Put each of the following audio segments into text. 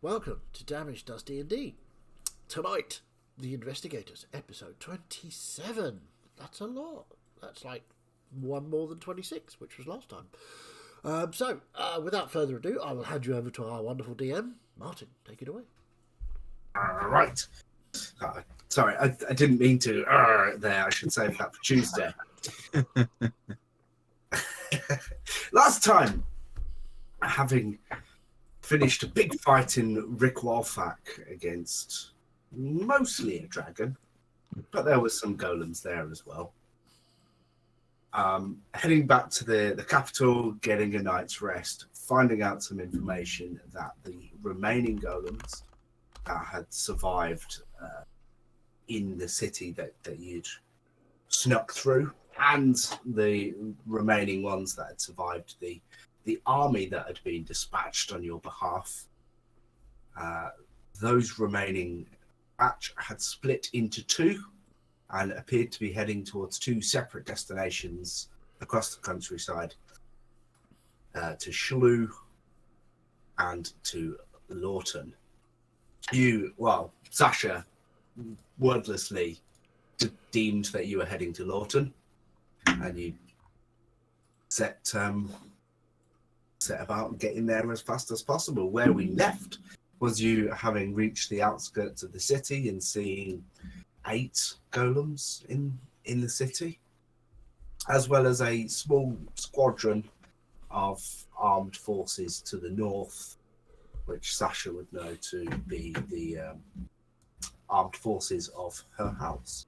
Welcome to Damage Does D&D. Tonight, The Investigators, episode 27. That's a lot. That's like one more than 26, which was last time. Without further ado, I will hand you over to our wonderful DM. Martin, take it away. All right. Sorry, I didn't mean to there. I should save that for Tuesday. Last time, having finished a big fight in Rick Walfak against mostly a dragon, but there was some golems there as well. Heading back to the capital, getting a night's rest, finding out some information that the remaining golems that had survived in the city that you'd snuck through, and the remaining ones that had survived the army that had been dispatched on your behalf. Those remaining batch had split into two and appeared to be heading towards two separate destinations across the countryside, to Shlu and to Lawton. Sasha wordlessly deemed that you were heading to Lawton, and you set about getting there as fast as possible. Where we left was you having reached the outskirts of the city and seeing 8 golems in the city, as well as a small squadron of armed forces to the north, which Sasha would know to be the armed forces of her house.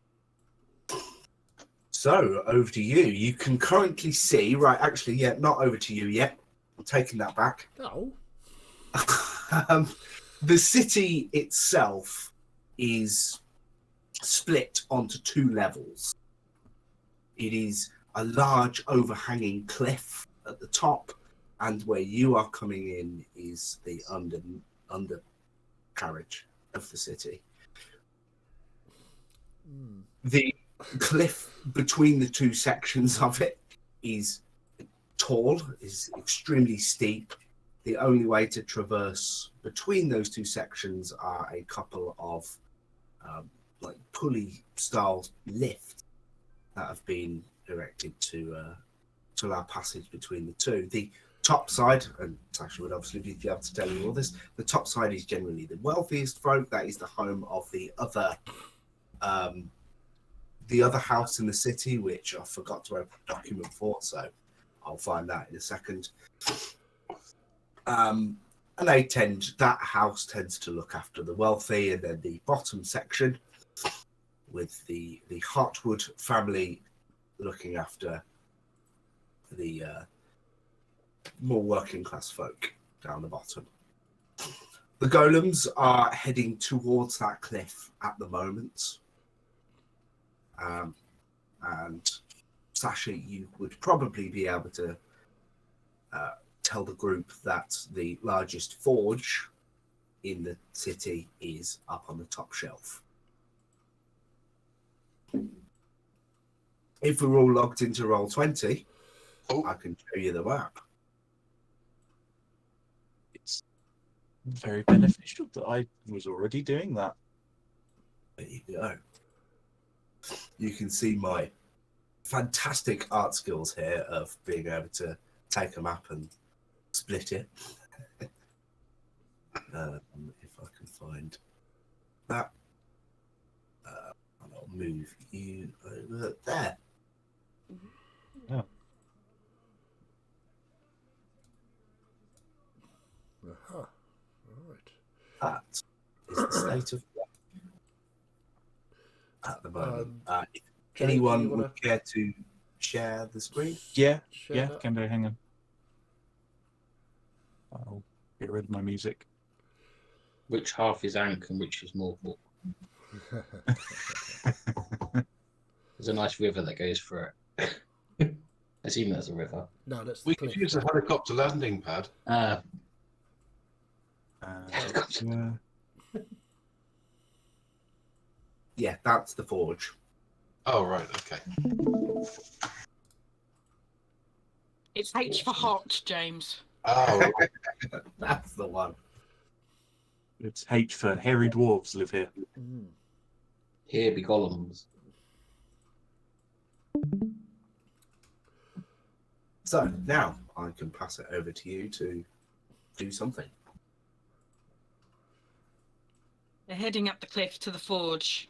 So, over to you. You can currently see, not over to you yet. I'm taking that back. No. The city itself is split onto 2 levels. It is a large overhanging cliff at the top, and where you are coming in is the undercarriage of the city. The cliff between the 2 sections of it is tall, is extremely steep. The only way to traverse between those 2 sections are a couple of pulley-style lifts that have been erected to allow passage between the 2. The top side, and Sasha would obviously be able to tell you all this, the top side is generally the wealthiest folk. That is the home of the other house in the city, which I forgot to open a document for, so I'll find that in a second. And that house tends to look after the wealthy, and then the bottom section with the Hartwood family looking after the more working class folk down the bottom. The golems are heading towards that cliff at the moment. And Sasha, you would probably be able to tell the group that the largest forge in the city is up on the top shelf. If we're all logged into Roll20, I can show you the map. It's very beneficial that I was already doing that. There you go. You can see my fantastic art skills here of being able to take a map and split it. If I can find that, I'll move you over there. Yeah. Uh-huh. All right. That is the state of at the moment. If anyone would care to share the screen? Yeah, that? can do. Hang on. I'll get rid of my music. Which half is Ankh and which is Morphle? There's a nice river that goes through it. I assume that's a river. No, that's We could use a helicopter landing pad. Yeah, that's the forge. Oh, right, okay. It's H for hot, James. Oh, That's the one. It's H for hairy dwarves live here. Mm. Here be golems. So now I can pass it over to you to do something. They're heading up the cliff to the forge.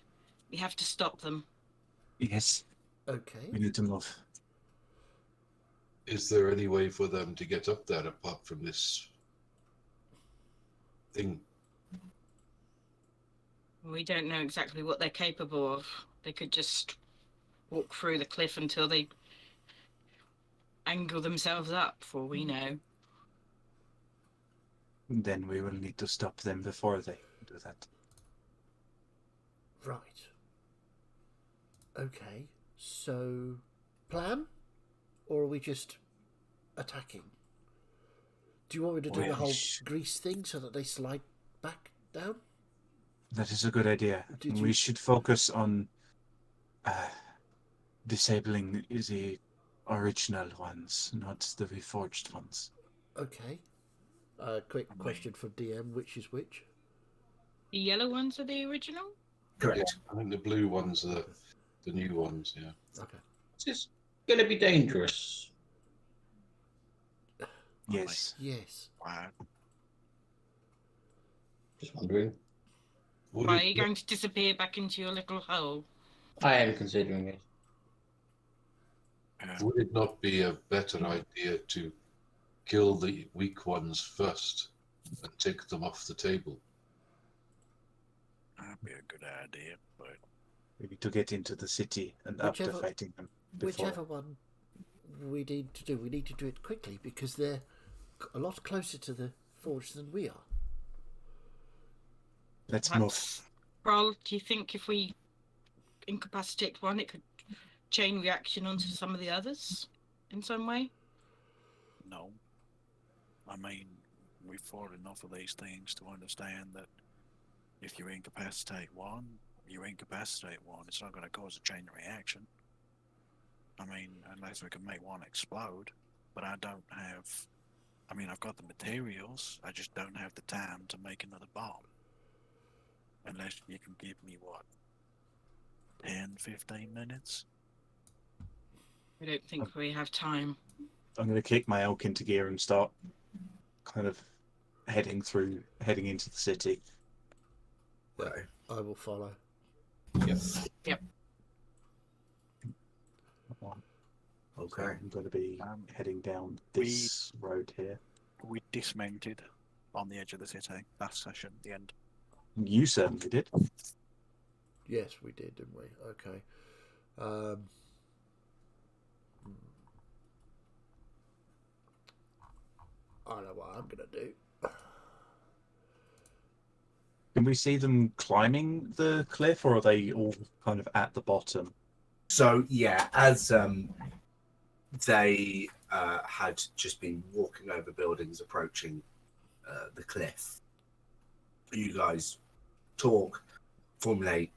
We have to stop them. Yes, Okay. we need to move. Is there any way for them to get up there apart from this thing? We don't know exactly what they're capable of. They could just walk through the cliff until they angle themselves up, for all we know. Then we will need to stop them before they do that. Right. Okay. So, plan? Or are we just attacking? Do you want me to do the whole grease thing so that they slide back down? That is a good idea. Did We you- should focus on disabling the original ones, not the reforged ones. Okay. Quick question for DM, which is which? The yellow ones are the original? Correct. I think the blue ones are the new ones, yeah. Okay. Is this going to be dangerous? Yes. Yes. Wow. Just wondering. Would Why, it are you going to disappear back into your little hole? I am considering it. Would it not be a better idea to kill the weak ones first and take them off the table? That'd be a good idea, but We need to get into the city and after Whichever- fighting them before. Whichever one we need to do, we need to do it quickly because they're a lot closer to the forge than we are. Let's Perhaps, move. Roll, do you think if we incapacitate one, it could chain reaction onto some of the others in some way? no. I mean, we've fought enough of these things to understand that if you incapacitate one, you incapacitate one. It's not going to cause a chain reaction. I mean, unless we can make one explode. But I don't have... I mean, I've got the materials. I just don't have the time to make another bomb. Unless you can give me, what, 10, 15 minutes? I don't think we have time. I'm going to kick my elk into gear and start kind of heading into the city. Right. I will follow. Okay. I'm going to be heading down we- this road here. We dismounted on the edge of the city last session, the end. You certainly did. Yes, we did, didn't we? Okay. I know what I'm going to do. Can we see them climbing the cliff, or are they all kind of at the bottom? So yeah, as they had just been walking over buildings, approaching the cliff, you guys talk, formulate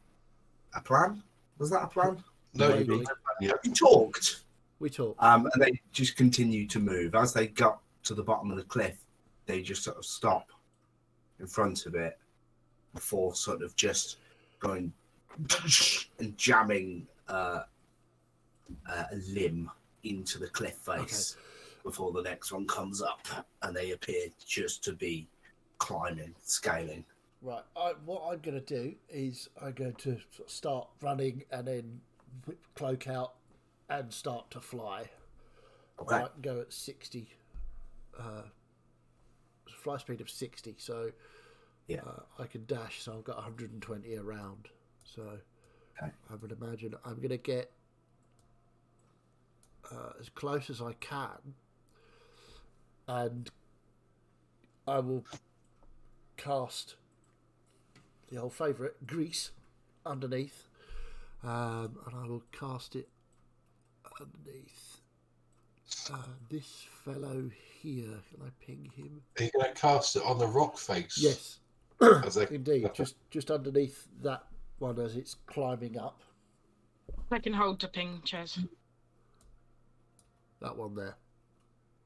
a plan. Was that a plan? No, Maybe. you don't have that yet. You talked, We talk. and they just continued to move. As they got to the bottom of the cliff, they just sort of stop in front of it before sort of just going and jamming a limb into the cliff face before the next one comes up, and they appear just to be climbing, scaling. Right. What I'm going to do is I'm going to sort of start running and then whip cloak out and start to fly. Okay. I can go at 60. Fly speed of 60, so Yeah. I can dash, so I've got 120 around. So Okay. I would imagine I'm going to get as close as I can, and I will cast the old favourite, Grease, underneath, and I will cast it underneath this fellow here. Can I ping him? Are you going to cast it on the rock face? Yes, As they- indeed. Just underneath that one as it's climbing up. I can hold to ping, Chaz. That one there.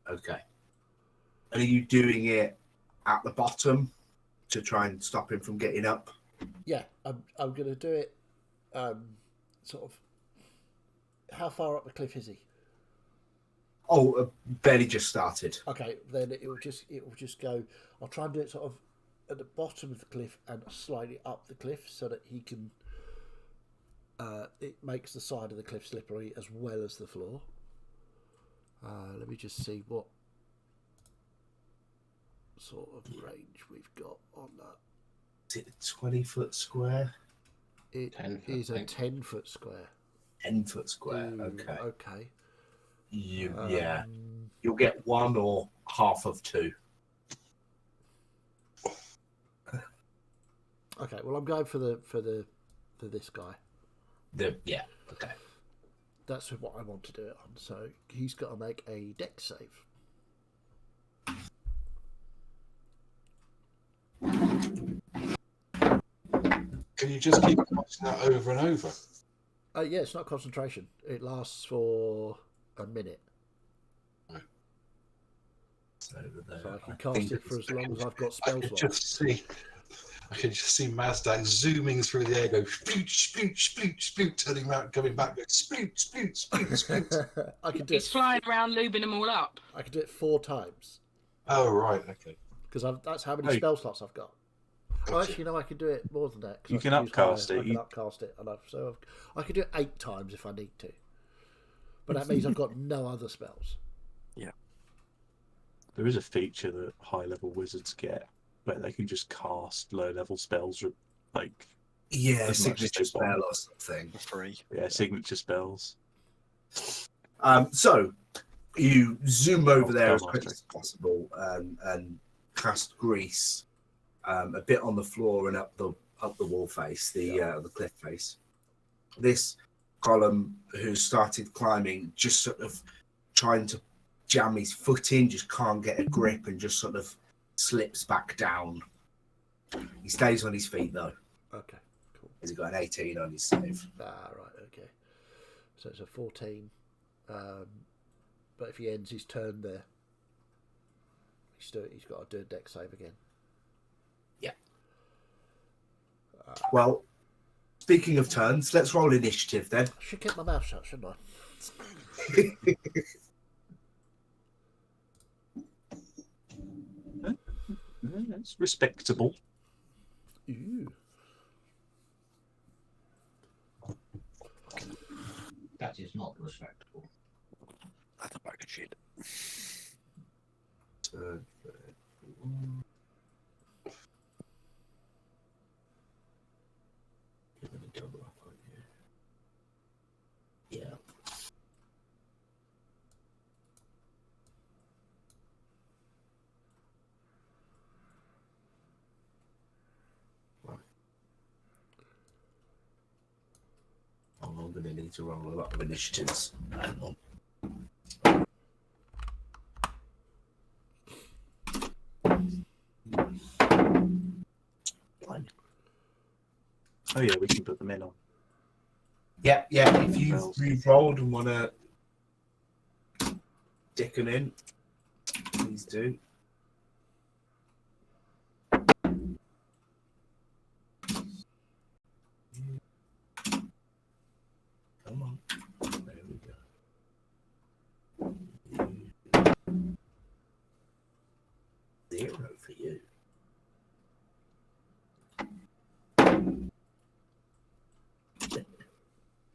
Okay. And are you doing it at the bottom to try and stop him from getting up? Yeah, I'm going to do it. Sort of. How far up the cliff is he? Oh, barely just started. Okay, then it will just go. I'll try and do it sort of at the bottom of the cliff and slightly up the cliff so that he can. It makes the side of the cliff slippery as well as the floor. Let me just see what sort of range we've got on that. Is it a 20-foot square? It 10 foot, is I a think. 10-foot square. 10-foot square. Ooh, Okay. Okay. Yeah. You'll get one or half of two. Okay. Well, I'm going for this guy. Yeah. Okay. That's what I want to do it on. So he's got to make a dex save. Can you just keep watching that over and over? Yeah, it's not concentration. It lasts for a minute. It's over there. So I can cast it for as long as I've got I spell can slots. just see Mazdak zooming through the air, go sploot, sploot, sploot, sploot, turning around, coming back, going sploot, sploot, sploot, sploot. I can do He's it. flying around, lubing them all up. I can do it 4 times Oh, right, okay. because that's how many Hey. spell slots I've got. Oh, Gotcha. actually, no, I can do it more than that. 'cause You I can use upcast higher. it. I can upcast it, and I can do it 8 times if I need to. But that means I've got no other spells. There is a feature that high-level wizards get where they can just cast low-level spells, like Yeah, as much as signature they spell want. or something. For free. Signature spells. So you zoom over there as spell quick as possible and cast grease a bit on the floor and up the wall face, the cliff face. This column who started climbing just sort of trying to jam his foot in, just can't get a grip and just sort of slips back down. He stays on his feet though. Okay, cool. He's got an 18 on his save. Ah, right, okay. So it's a 14. But if he ends his turn there, he's got to do a dex save again. Yeah. Well, speaking of turns, let's roll initiative then. I should keep my mouth shut, shouldn't I? It's respectable. Ooh. That is not respectable. That's a bag of shit. Turn 31. You're gonna double up, aren't you? Yeah. Right. Oh, I'm gonna need to roll a lot of initiatives. Hang on. Fine. Oh yeah, we can put them in on. Yeah. If you've rolled and want to dick them in, please do. Come on. There we go. 0 for you.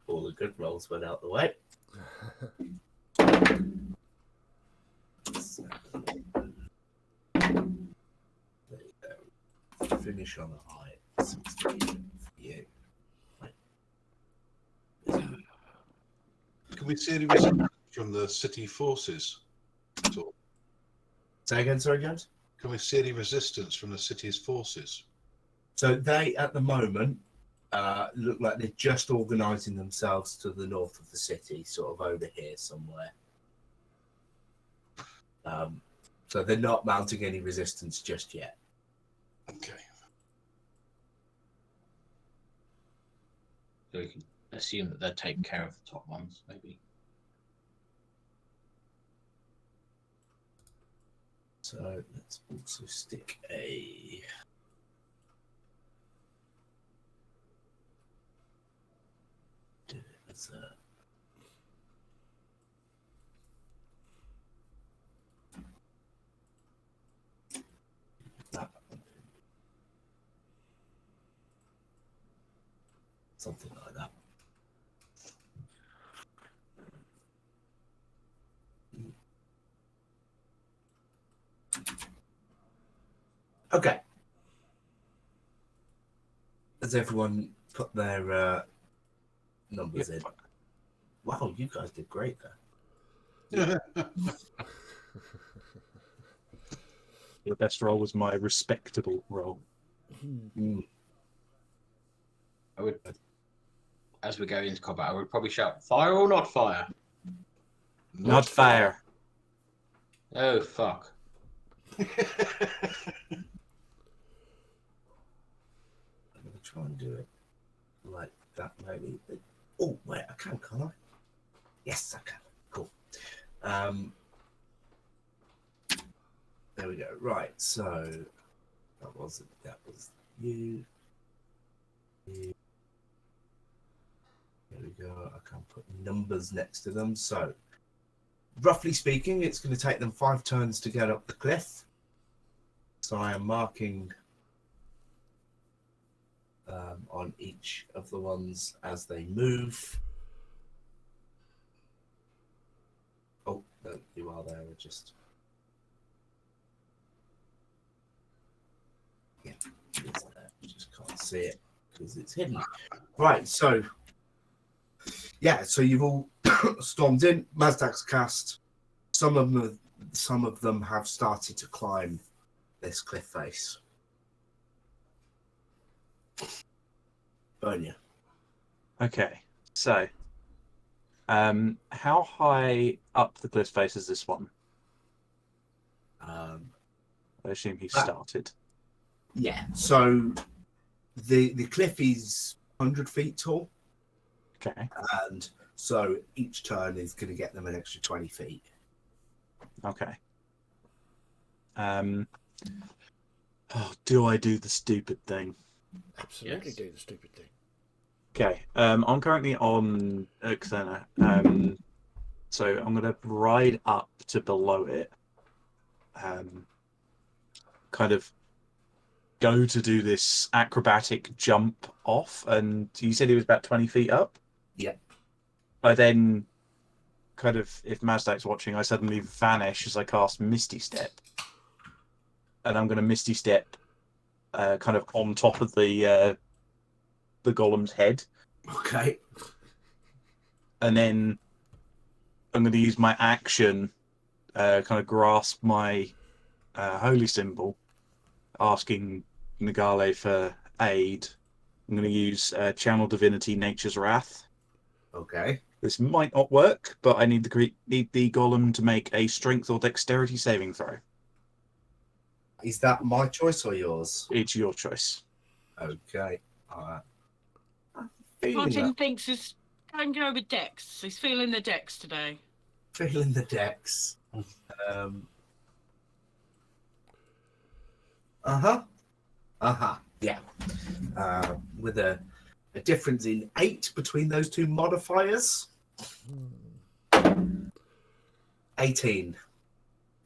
All the good rolls went out the way. So, there you go. Finish on a high 16 for you. Right. Can we see any resistance from the city forces at all? Say again, sorry, James? Can we see any resistance from the city's forces? So they, at the moment, look like they're just organising themselves to the north of the city, sort of over here somewhere. So they're not mounting any resistance just yet. Okay. So we can assume that they're taking care of the top ones, maybe. So let's also stick a So, that. Something like that. Okay. Has everyone put their numbers in? Wow, you guys did great there. The best roll was my respectable roll. Mm. I would, as we go into combat, I would probably shout, "Fire or not fire?" Not fire. Oh fuck! I'm gonna try and do it like that, maybe. Oh, wait, I can't I? Yes, I can. Cool. There we go. Right, so that was you. Here we go. I can put numbers next to them. So, roughly speaking, it's going to take them 5 turns to get up the cliff. So I am marking on each of the ones as they move. Oh, no, you are there. I just... Yeah, it's there. You just can't see it because it's hidden. Right, so... Yeah, so you've all stormed in. Mazdak's cast. Some of them have started to climb this cliff face. Bernia. Okay, so how high up the cliff face is this one? I assume he started. Yeah, so the cliff is 100 feet tall. Okay. And so each turn is going to get them an extra 20 feet. Okay. Do I do the stupid thing? Absolutely Yes. do the stupid thing. Okay. I'm currently on Xena. So I'm going to ride up to below it. Kind of go to do this acrobatic jump off. And you said he was about 20 feet up? Yeah. I then kind of, if Mazdak's watching, I suddenly vanish as I cast Misty Step. And I'm going to Misty Step kind of on top of the golem's head. Okay. And then I'm going to use my action, kind of grasp my holy symbol, asking Nagale for aid. I'm going to use Channel Divinity Nature's Wrath. Okay. This might not work, but I need the golem to make a strength or dexterity saving throw. Is that my choice or yours? It's your choice. Okay. All right. Feeling Martin thinks he's going to go with Dex. He's feeling the Dex today. the decks. Yeah. With a difference in 8 between those two modifiers. 18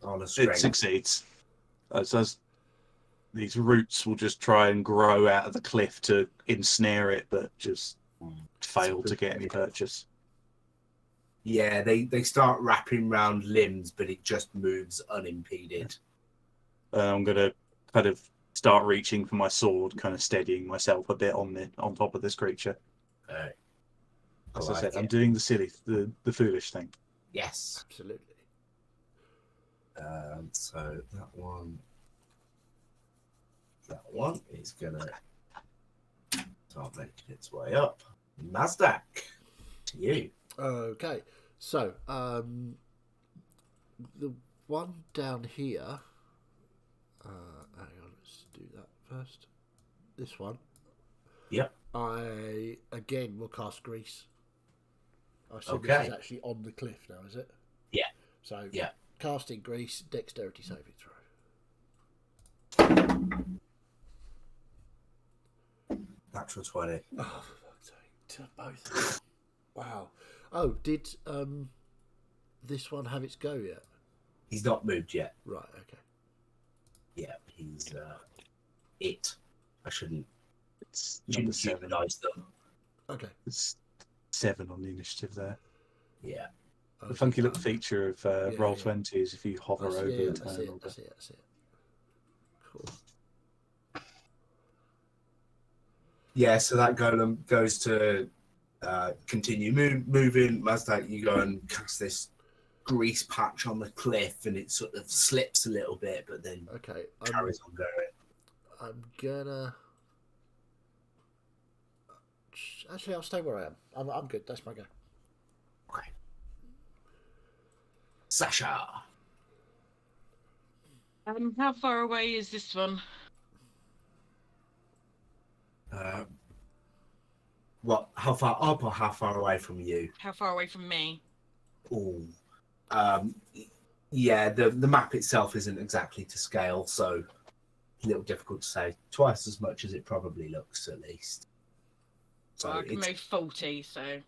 on a strength. It succeeds. As these roots will just try and grow out of the cliff to ensnare it, but just fail to get any purchase. Yeah, they start wrapping round limbs, but it just moves unimpeded. I'm going to kind of start reaching for my sword, kind of steadying myself a bit on top of this creature. As I said, I'm doing the silly, the foolish thing. Yes. Absolutely. So that one is gonna start making its way up. Mazdak, to you. Okay, so the one down here. Hang on, let's do that first. This one. Yep. I again will cast Grease. I assume Okay. this is actually on the cliff now, is it? Yeah. So Yeah. casting Grease, dexterity saving throw. Natural 20. Oh, for fuck's sake! To both. Wow. Oh, did this one have its go yet? He's not moved yet. Right. Okay. Yeah, he's it. I shouldn't It's number 7. humanize them. Okay. It's 7 on the initiative there. Yeah. Oh, The so funky that- little feature of Yeah, roll yeah. 20 is if you hover over yeah, a I turn see it. order. I see it. Cool. Yeah, so that golem goes to continue moving. Mazdak, you go and cast this grease patch on the cliff, and it sort of slips a little bit, but then Okay. carries on going. I'm gonna. Actually, I'll stay where I am. I'm good. That's my go. Okay. Sasha. How far away is this one? What? How far up or how far away from you? How far away from me? Oh, yeah. The map itself isn't exactly to scale, so a little difficult to say. Twice as much as it probably looks, at least. So Well, I can move 40, so.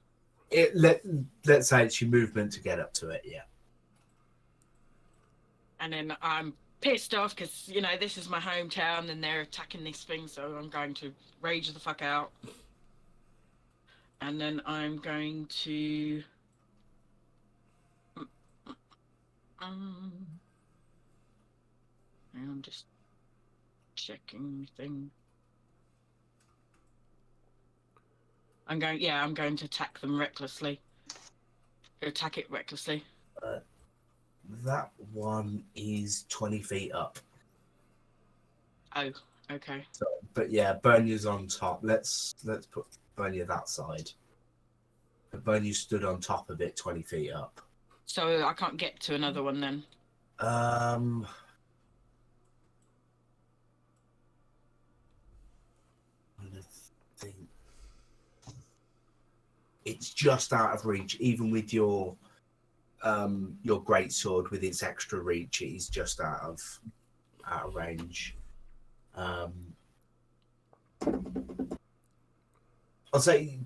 Let's say it's your movement to get up to it. Yeah. And then I'm pissed off because, this is my hometown and they're attacking this thing, so I'm going to rage the fuck out. And then I'm going to. I'm just checking the thing. I'm going to attack them recklessly. Attack it recklessly. That one is 20 feet up. Oh, okay. So, but yeah, Bernier's on top. Let's put Bernier that side. But Bernier stood on top of it, 20 feet up. So I can't get to another one then. I think it's just out of reach, even with your great sword with its extra reach. It is just out of range. I'll say,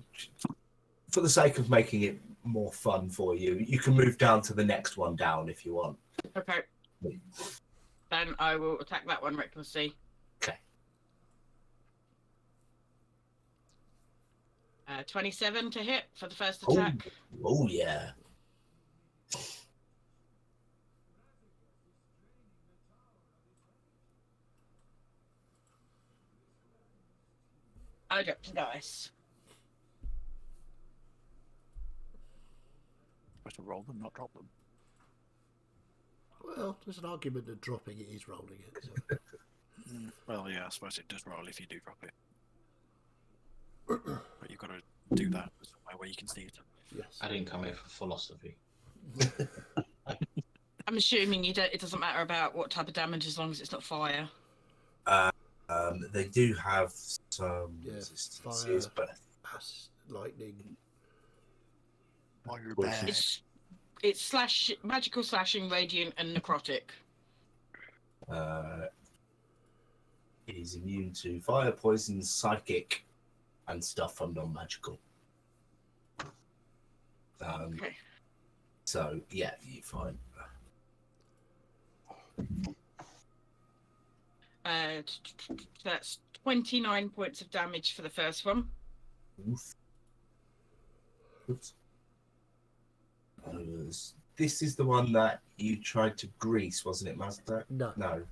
for the sake of making it more fun for you, you can move down to the next one down if you want. Okay. Then I will attack that one recklessly. Okay. 27 to hit for the first attack. Oh yeah. I dropped the dice. Better roll them, not drop them. Well, there's an argument that dropping it is rolling it. So. Well, yeah, I suppose it does roll if you do drop it. But you've got to do that somewhere where you can see it. Yes. I didn't come here for philosophy. I'm assuming it doesn't matter about what type of damage as long as it's not fire. They do have some Yeah, resistances, fire. but Lightning. While you're Well, bad. It's magical slashing, radiant, and necrotic. it is immune to fire, poison, psychic, and stuff from non-magical. Okay. So yeah, you're fine. That's 29 points of damage for the first one. Oof. Oops. This is the one that you tried to grease, wasn't it, Master? No, No,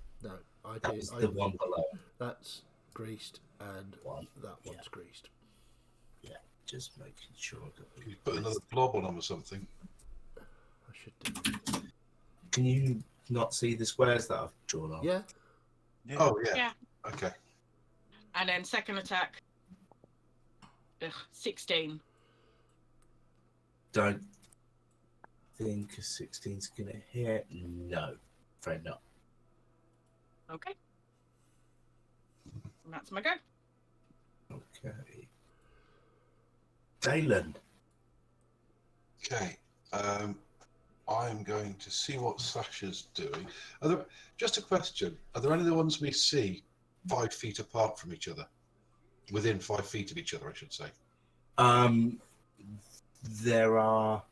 I that did. was the one below. That's greased, and One. that Yeah. one's greased. Just making sure. You put another blob on them or something. I should do. Can you not see the squares that I've drawn on? Yeah. Yeah. Oh, yeah. Yeah. Okay. And then second attack. 16. Don't think a 16's gonna hit. No, afraid not. Okay. And that's my go. Okay. Dalen. Okay. I'm going to see what Sasha's doing. Just a question. Are there any of the ones we see 5 feet apart from each other? Within 5 feet of each other, I should say. there are,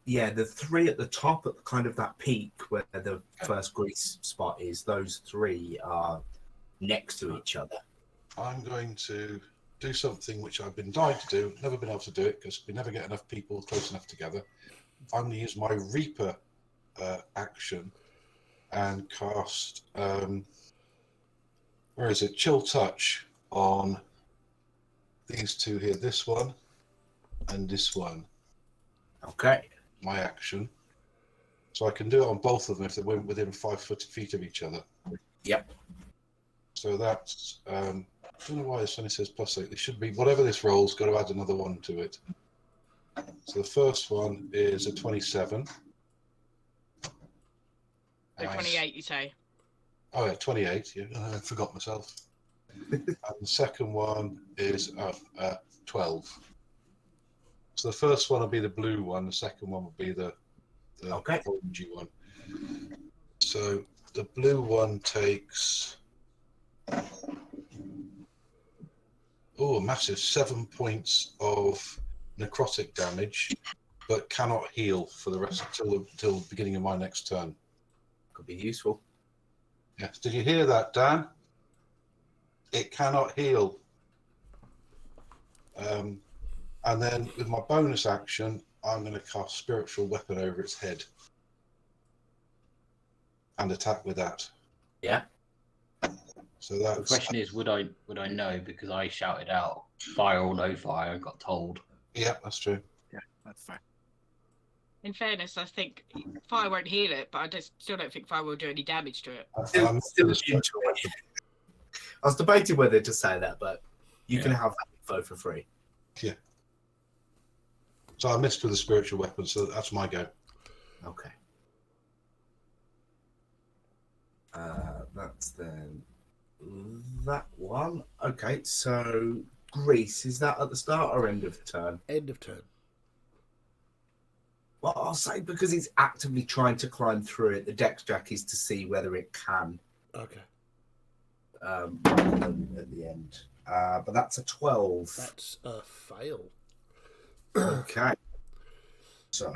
the three at the top at kind of that peak where the first grease spot is. Those three are next to each other. I'm going to do something which I've been dying to do, never been able to do it because we never get enough people close enough together. I'm going to use my Reaper action and cast, where is it? Chill Touch on these two here, this one and this one. Okay. My action. So I can do it on both of them if they're within 5 feet of each other. Yep. So that's, I don't know why this only says +8. It should be, whatever this rolls, got to add another one to it. So the first one is a 27. So 28, you say? Oh, yeah, 28. Yeah, I forgot myself. And the second one is 12. So the first one will be the blue one. The second one will be the orangey one. So the blue one takes a massive 7 points of necrotic damage, but cannot heal for the rest until the beginning of my next turn. Could be useful. Yes. Did you hear that, Dan? It cannot heal. And then with my bonus action, I'm going to cast Spiritual Weapon over its head and attack with that. Yeah. So that's, The question is, would I know because I shouted out fire or no fire and got told? yeah, that's true. Yeah, that's fair. In fairness, I think fire won't heal it, but I still don't think fire will do any damage to it. I'm Still immune to it. I was debating whether to say that, but you can have that info for free. Yeah. So I missed with the Spiritual Weapon, so that's my go. Okay. That's then that one. Okay, so Grease, is that at the start or end of the turn? End of turn. Well, I'll say because it's actively trying to climb through it, the dex jack is to see whether it can. Okay. At the end. But that's a 12. That's a fail. Okay. So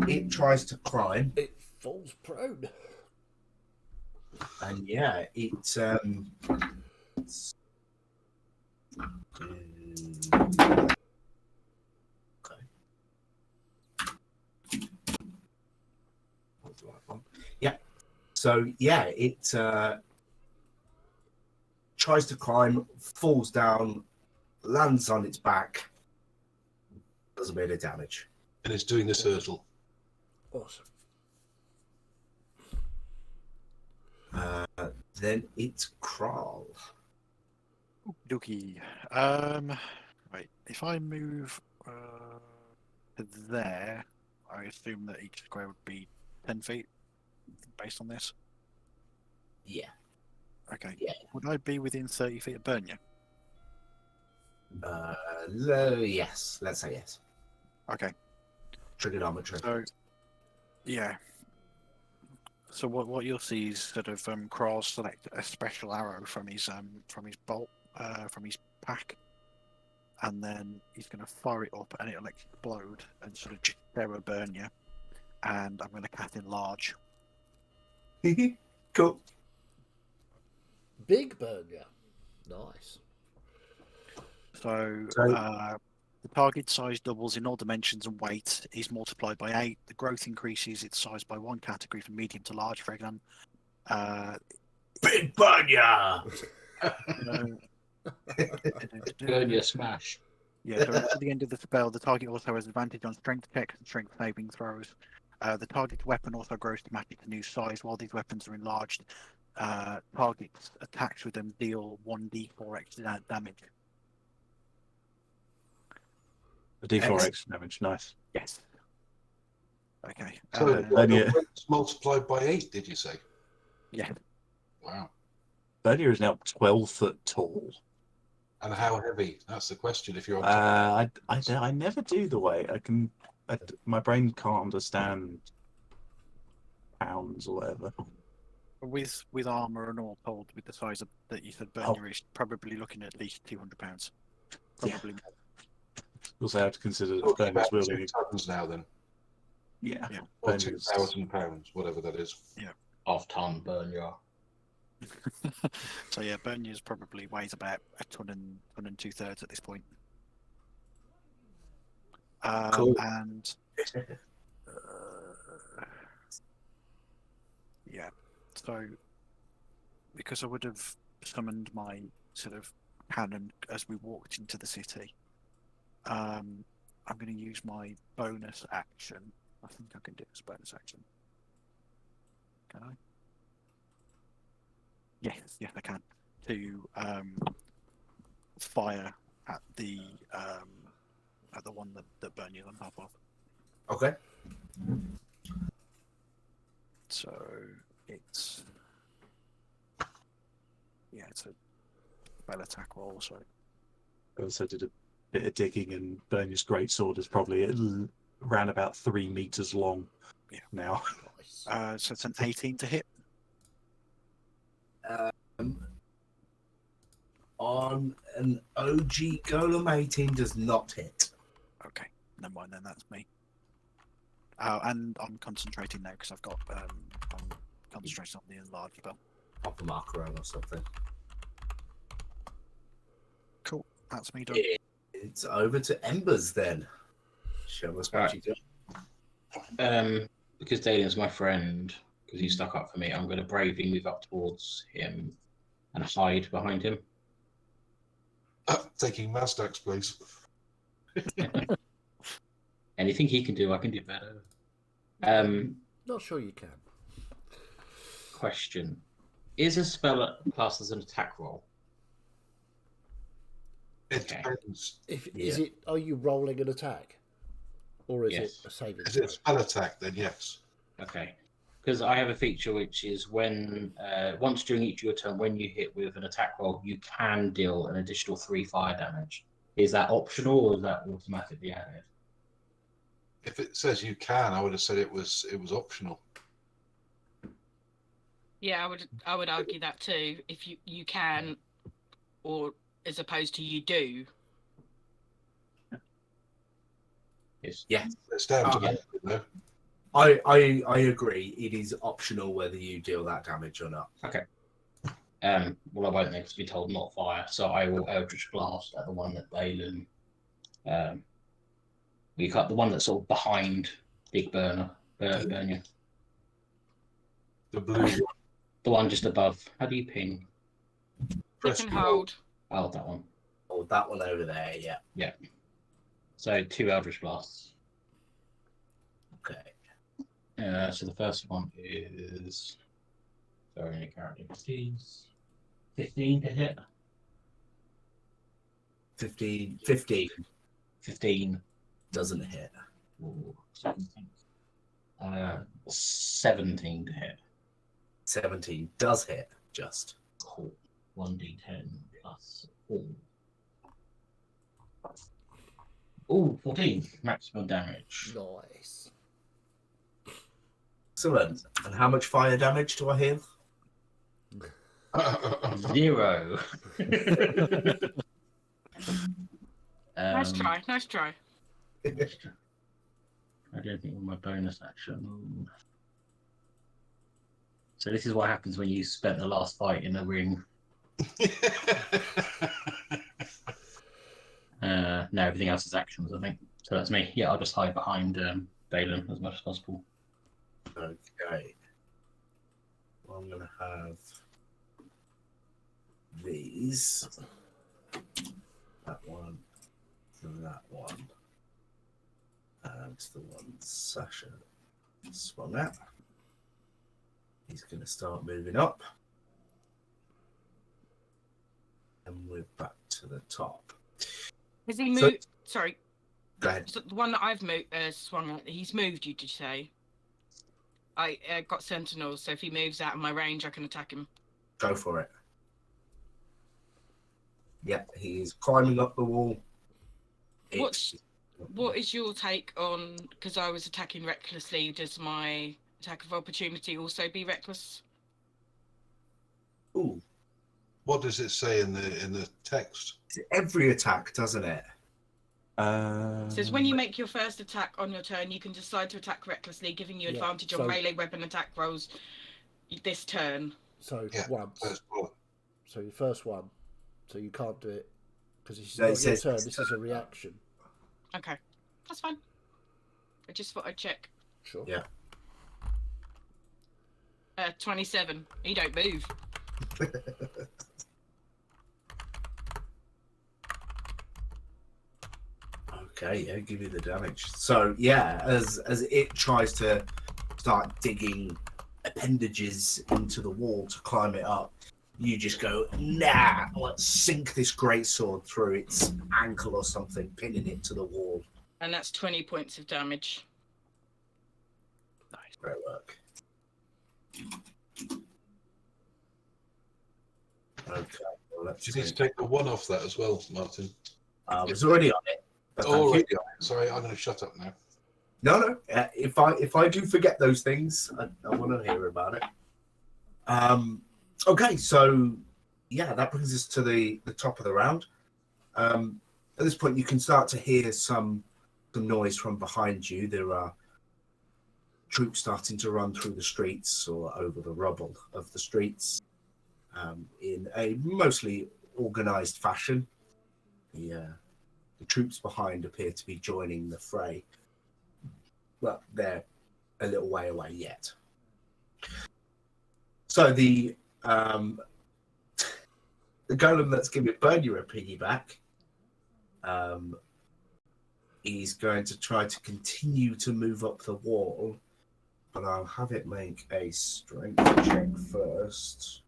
it tries to climb. It falls prone. And yeah, it's okay. What's the right one? Yeah. So yeah, it tries to climb, falls down, lands on its back, does a bit of damage. And it's doing this hurdle. Awesome. Then it's Crawl. Dookie. Right. If I move to there, I assume that each square would be 10 feet based on this. Yeah. Okay. Yeah. Would I be within 30 feet of Bernia? Yes. Let's say yes. Okay. Trigonometry. So, yeah. So what you'll see is sort of Kral select a special arrow from his bolt, from his pack, and then he's going to fire it up, and it'll explode and sort of terror burn you. And I'm going to cast Enlarge. Cool. Big burn, yeah. Nice. So the target size doubles in all dimensions and weight is multiplied by 8. The growth increases its size by 1 category from medium to large, for example. Big Bunya! Burn your smash. Yeah, so at the end of the spell, the target also has advantage on strength checks and strength saving throws. The target's weapon also grows to match its new size. While these weapons are enlarged, targets attacks with them deal 1d4 extra damage. The D4 extra damage, nice. Yes. Okay. So it's multiplied by 8, did you say? Yeah. Wow. Bernia is now 12 foot tall. And how heavy? That's the question. If you're on I never do the weight. My brain can't understand pounds or whatever. With armor and all told, with the size of that you said Bernia is probably looking at least £200. Probably more. Also have to consider that Talking Bernier's about 2 wielding. tons now, then. Yeah. Yeah. Or Bernier's- 2,000 pounds, whatever that is. Half-ton burn jar. So yeah, Bernier's probably weighs about a ton and 2/3 at this point. Cool. And yeah, so because I would have summoned my sort of cannon as we walked into the city, I'm going to use my bonus action. I think I can do this bonus action. Can I? Yes, I can. To fire at the one that Bernier's on top of. Okay. So it's it's a spell attack roll. So I also did a bit of digging, and Bernier's greatsword is probably around about 3 meters long. Yeah. Now. Nice. so it's an 18 to hit. On an OG Golem, 18 does not hit. Okay, never mind then. That's me. And I'm concentrating now because I've got I'm concentrating on the enlarge spell. Pop a marker on or something. Cool, that's me done. It's over to Embers then. Show us what Right. you do. Because Dalian's my friend, because he stuck up for me, I'm going to bravely move up towards him and hide behind him. Taking Mastack's place. Anything he can do, I can do better. Not sure you can. Question: is a spell classed as an attack roll? It Okay. depends. Is it? Are you rolling an attack, or is Yes. it a saving Is throw? it a spell attack, then yes. Okay. Because I have a feature which is when once during each of your turn, when you hit with an attack roll, you can deal an additional 3 fire damage. Is that optional or is that automatically added? If it says you can, I would have said it was optional. Yeah, I would argue that too. If you can, or as opposed to you do. Yes. Yeah. It's down to Yeah. that, you know. I agree. It is optional whether you deal that damage or not. Well, I won't next be told not fire, so I will Eldritch Blast at the one that Balin. We cut the one that's sort of behind Big Burner. Burner. The blue one. The one just above. How do you ping? Click Press and roll. hold. Oh, that one. Oh, that one over there, yeah. So 2 Eldritch Blasts. Okay. So the first one is. Sorry, any character 15 to hit. 15 15. doesn't hit. Ooh, 17 to hit. 17 does hit, just. Cool. 1d10 plus 4. Oh, 14 maximum damage. Nice. Excellent. And how much fire damage do I hear? 0. Nice try. Nice try. I don't think with my bonus action. So this is what happens when you spent the last fight in a ring. No, everything else is actions, I think. So that's me. Yeah, I'll just hide behind Balin as much as possible. Okay. Well, I'm going to have these. That one. And that one. And the one Sasha swung at. He's going to start moving up. And we're back to the top. Has he So- moved? Sorry, Go ahead. so the one that I've moved, swung at. He's moved you, did you say? I got sentinels, so if he moves out of my range, I can attack him. Go for it. Yep, he's climbing up the wall. What is your take on? Because I was attacking recklessly. Does my attack of opportunity also be reckless? It says when you make your first attack on your turn, you can decide to attack recklessly, giving you Yeah, advantage so- on melee weapon attack rolls this turn. So Yeah, once. First bullet. So your first one. So you can't do it because this is No, it not your says turn. it's This is a reaction. Okay, that's fine. I just thought I'd check. Sure. Yeah. 27. You don't move. Okay, yeah, give you the damage. So yeah, as it tries to start digging appendages into the wall to climb it up, you just go, nah, let's sink this greatsword through its ankle or something, pinning it to the wall. And that's 20 points of damage. Nice. Great work. Okay, well, let's You need to see. take the one off that as well, Martin. I was already on it. But thank you. Already. Sorry, I'm going to shut up now. No. If I do forget those things, I want to hear about it. Okay, so yeah, that brings us to the top of the round. At this point, you can start to hear some noise from behind you. There are troops starting to run through the streets or over the rubble of the streets in a mostly organized fashion. The troops behind appear to be joining the fray. Well, they're a little way away yet. So the golem that's giving Bernia a piggyback is going to try to continue to move up the wall, but I'll have it make a strength check first.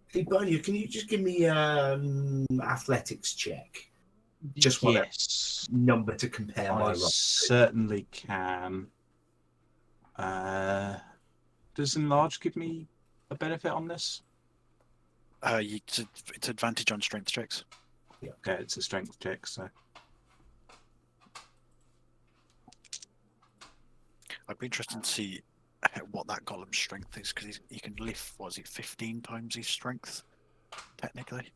Hey, Bernia, can you just give me athletics check? Just want Yes, a number to compare my I roll. certainly can. Does enlarge give me a benefit on this? It's advantage on strength checks. Okay, it's a strength check, so I'd be interested to see what that golem's strength is, because he can lift, what is it, 15 times his strength, technically?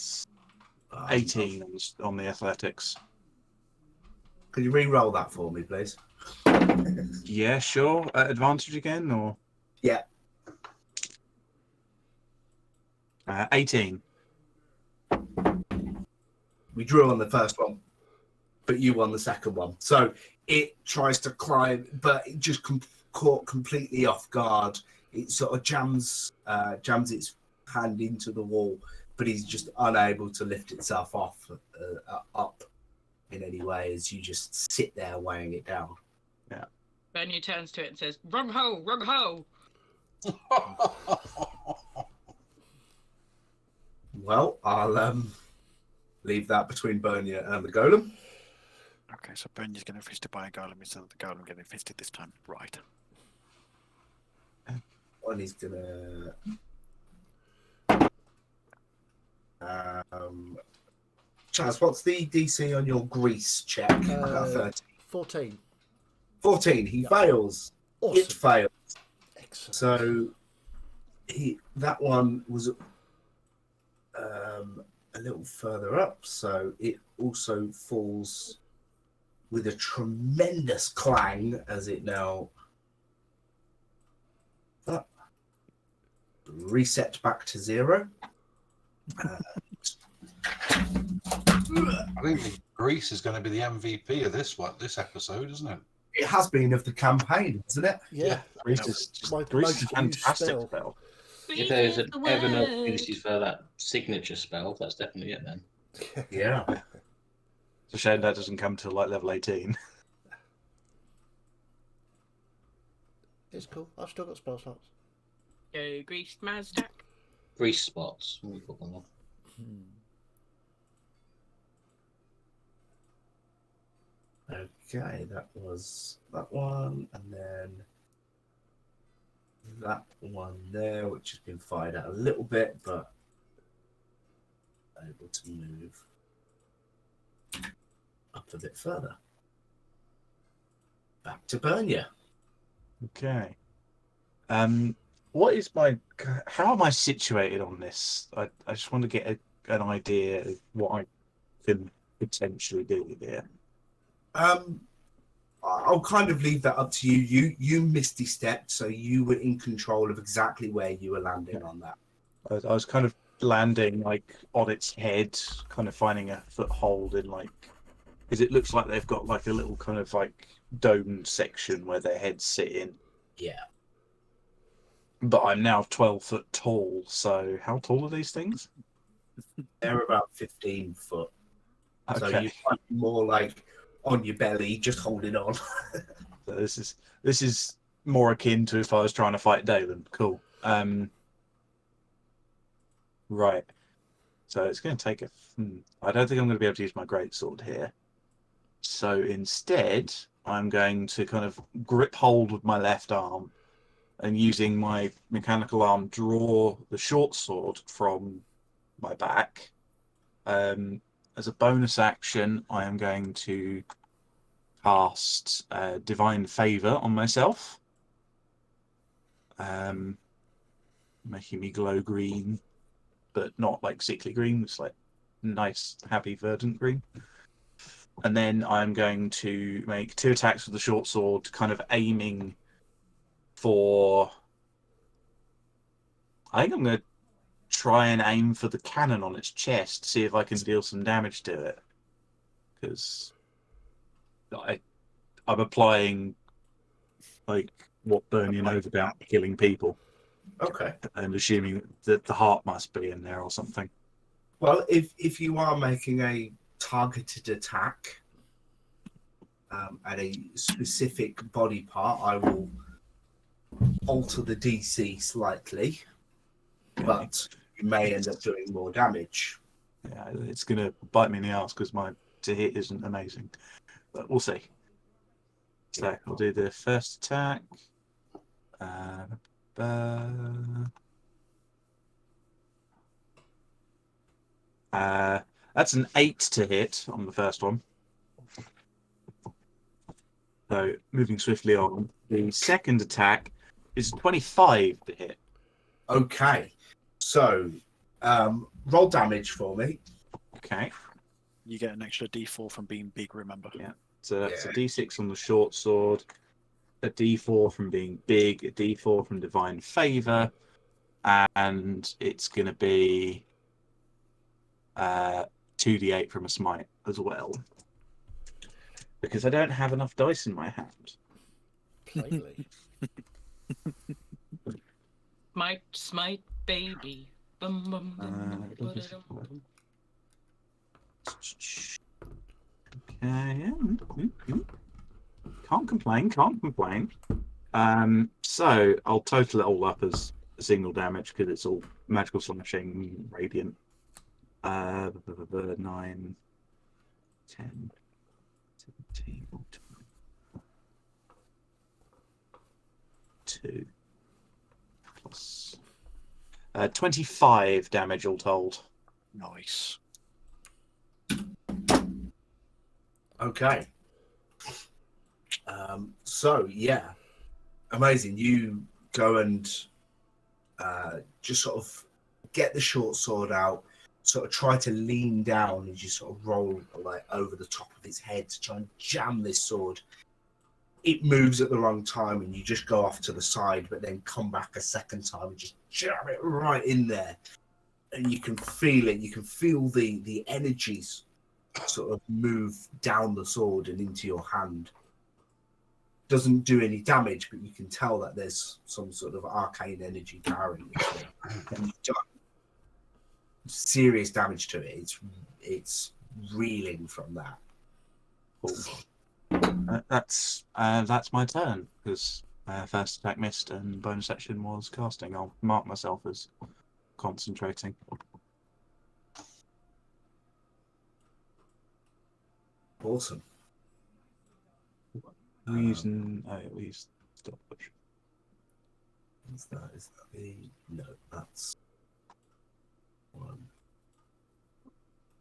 it's 18 on the athletics. Can you re-roll that for me, please? Yeah, sure. Advantage again, or? Yeah. 18. We drew on the first one, but you won the second one. So it tries to climb, but it just caught completely off guard. It sort of jams its hand into the wall, but he's just unable to lift itself up in any way as you just sit there weighing it down. Bernie turns to it and says, "Wrong hole, wrong hole." Well, I'll leave that between Bernia and the golem. Okay, so Bernie's getting fisted by a golem instead of the golem getting fisted this time. Right. And he's gonna Chaz, what's the DC on your grease check? I got 13. 14. 14. He fails. Awesome. It fails. Excellent. So that one was a little further up, so it also falls with a tremendous clang as it now reset back to 0. I think Greece is going to be the MVP of this episode, isn't it? It has been of the campaign, isn't it? Yeah. Grease is My Grease is most a used fantastic spell. spell. If there's Breathe an the ever no word. opportunities for that signature spell, that's definitely it then. Yeah. It's a shame that doesn't come till like level 18. It's cool. I've still got spell slots. Go greased Mazdak. Grease spots. Let me put them on. Okay, that was that one, and then that one there, which has been fired out a little bit, but able to move up a bit further. Back to Bernia. Okay. What is my? How am I situated on this? I just want to get an idea of what I can potentially do here. I'll kind of leave that up to you. You misty stepped, so you were in control of exactly where you were landing on that. I was kind of landing like on its head, kind of finding a foothold in like, because it looks like they've got like a little kind of like domed section where their heads sit in. Yeah. But I'm now 12 foot tall, so how tall are these things? They're about 15 foot. So Okay. you're more like on your belly, just holding on. So this is more akin to if I was trying to fight Dalen. Cool. Right. So it's going to take a. I don't think I'm going to be able to use my greatsword here. So instead, I'm going to kind of grip hold with my left arm, and using my mechanical arm, draw the short sword from my back. As a bonus action, I am going to cast Divine Favor on myself, making me glow green, but not like sickly green. It's like nice, happy, verdant green. And then I'm going to make 2 attacks with the short sword, kind of aiming for. I think I'm going to try and aim for the cannon on its chest, see if I can deal some damage to it. Because I'm applying like what Bernie knows about killing people. Okay. And assuming that the heart must be in there or something. Well, if you are making a targeted attack at a specific body part, I will alter the DC slightly, but you may end up doing more damage. Yeah, it's going to bite me in the ass because my to hit isn't amazing. But we'll see. So I'll do the first attack. That's an 8 to hit on the first one. So moving swiftly on. The second attack is 25 to hit. Okay. So roll damage for me. Okay. You get an extra D4 from being big, remember? Yeah. So that's a D6 on the short sword, a D4 from being big, a D4 from Divine Favor, and it's going to be 2d8 from a smite as well. Because I don't have enough dice in my hand. Plainly. Smite, baby. Bum, bum, bum, ba-da-dum. Okay. Can't complain. So I'll total it all up as a single damage because it's all magical slashing, radiant. 9, 10, 17, 2 plus 25 damage all told. Nice. Okay. So yeah, amazing. You go and just sort of get the short sword out, sort of try to lean down as you sort of roll like over the top of his head to try and jam this sword. It moves at the wrong time and you just go off to the side, but then come back a second time and just jam it right in there. And you can feel it. You can feel the energies sort of move down the sword and into your hand. Doesn't do any damage, but you can tell that there's some sort of arcane energy powering this thing. And you've done serious damage to it. It's reeling from that. Cool. That's my turn because first attack missed and bonus action was casting. I'll mark myself as concentrating. Awesome. Reason we use stop push. Is that the no? That's one.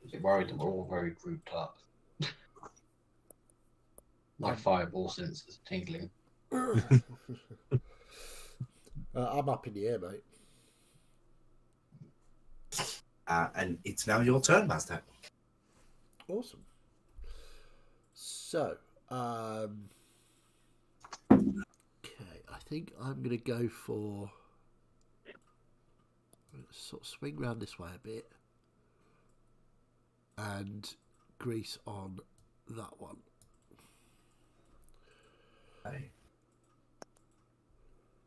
Is it worried that we're all very grouped up? My fireball sense is tingling. I'm up in the air, mate. And it's now your turn, Mazdak. Awesome. So, okay, I think I'm going to go for sort of swing round this way a bit and grease on that one. Okay.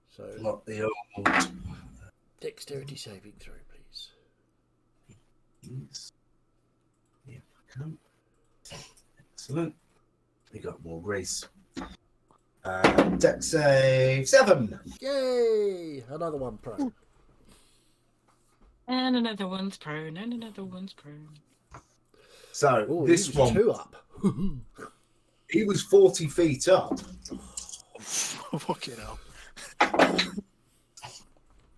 So, Not the old. dexterity saving throw, please. Yes. Yeah, come. Excellent. We got more grace. Dex save 7. Yay! Another one prone. And another one's prone, and another one's prone. So Oh, this he was one, 2 up. he was 40 feet up. Fucking hell.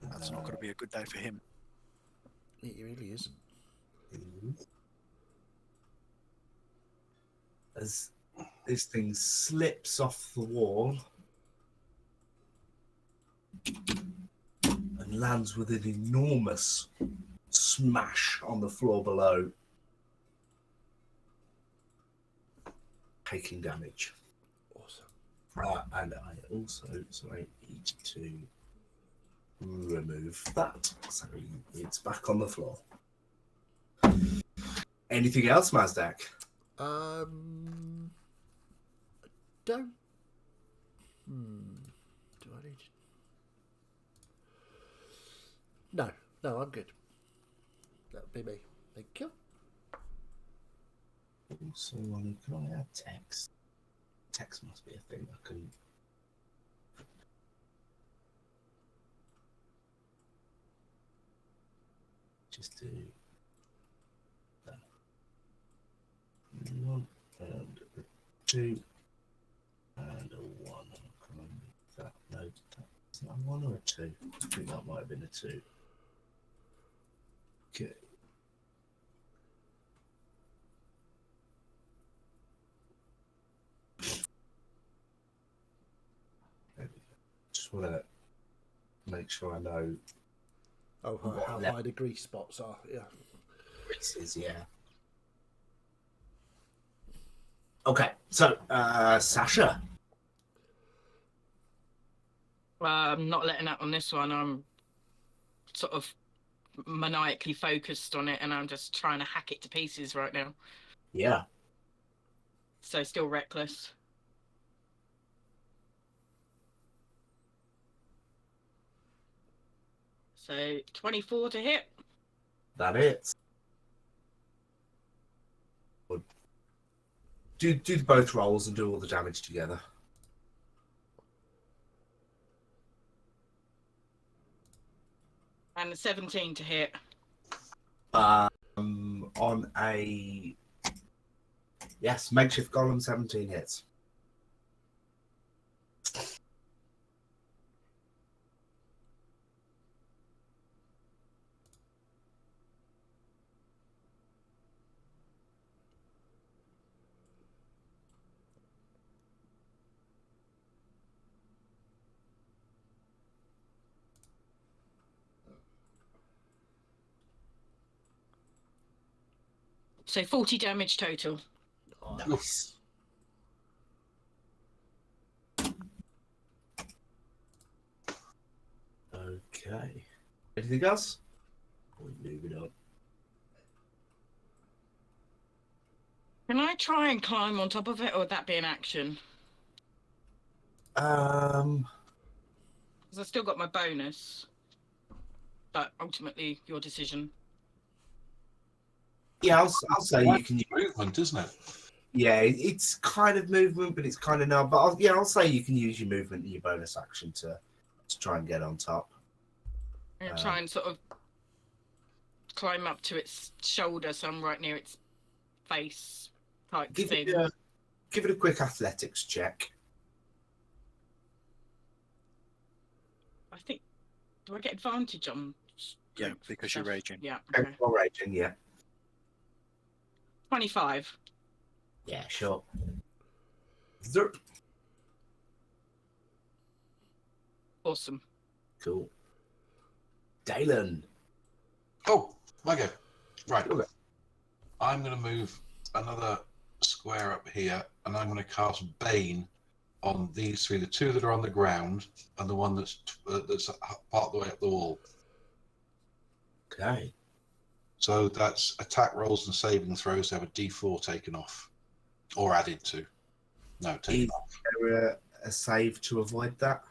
That's not going to be a good day for him. It really isn't. As this thing slips off the wall and lands with an enormous smash on the floor below, taking damage. Awesome. And I also, need to remove that. So it's back on the floor. Anything else, Mazdak? I don't. Do I need? No, I'm good. That'll be me. Thank you. Also, can I add text? Text must be a thing I can. Just do that. 1 and 2 and a 1. That, no, that's not a 1 or a 2. I think that might have been a 2. Okay. Just want to make sure I know Oh, how high the grease spots are. Yeah. races, yeah. Okay, so Sasha. I'm not letting up on this one. I'm sort of maniacally focused on it, and I'm just trying to hack it to pieces right now. Yeah. So still reckless. So 24 to hit. That is. Do both rolls and do all the damage together. And a 17 to hit. On a yes, makeshift golem 17 hits. So 40 damage total. Nice. Okay. Anything else? We're moving on. Can I try and climb on top of it, or would that be an action? Because I've still got my bonus. But ultimately, your decision. Yeah, I'll say you can. Movement, isn't it? Yeah, it's kind of movement, but it's kind of not. But I'll say you can use your movement and your bonus action to try and get on top. And try and sort of climb up to its shoulder, so I'm right near its face type Give thing. it a quick athletics check. I think. Do I get advantage on? Yeah, because you're raging. Yeah. Okay. Raging, yeah. 25. Yeah, sure. Zerp. Awesome. Cool. Dalen. Oh, my go. Right. Okay. I'm going to move another square up here, and I'm going to cast Bane on these three, the two that are on the ground, and the one that's part of the way up the wall. Okay. So that's attack rolls and saving throws have a D4 taken off, or added to. No, taken Is off. there a save to avoid that?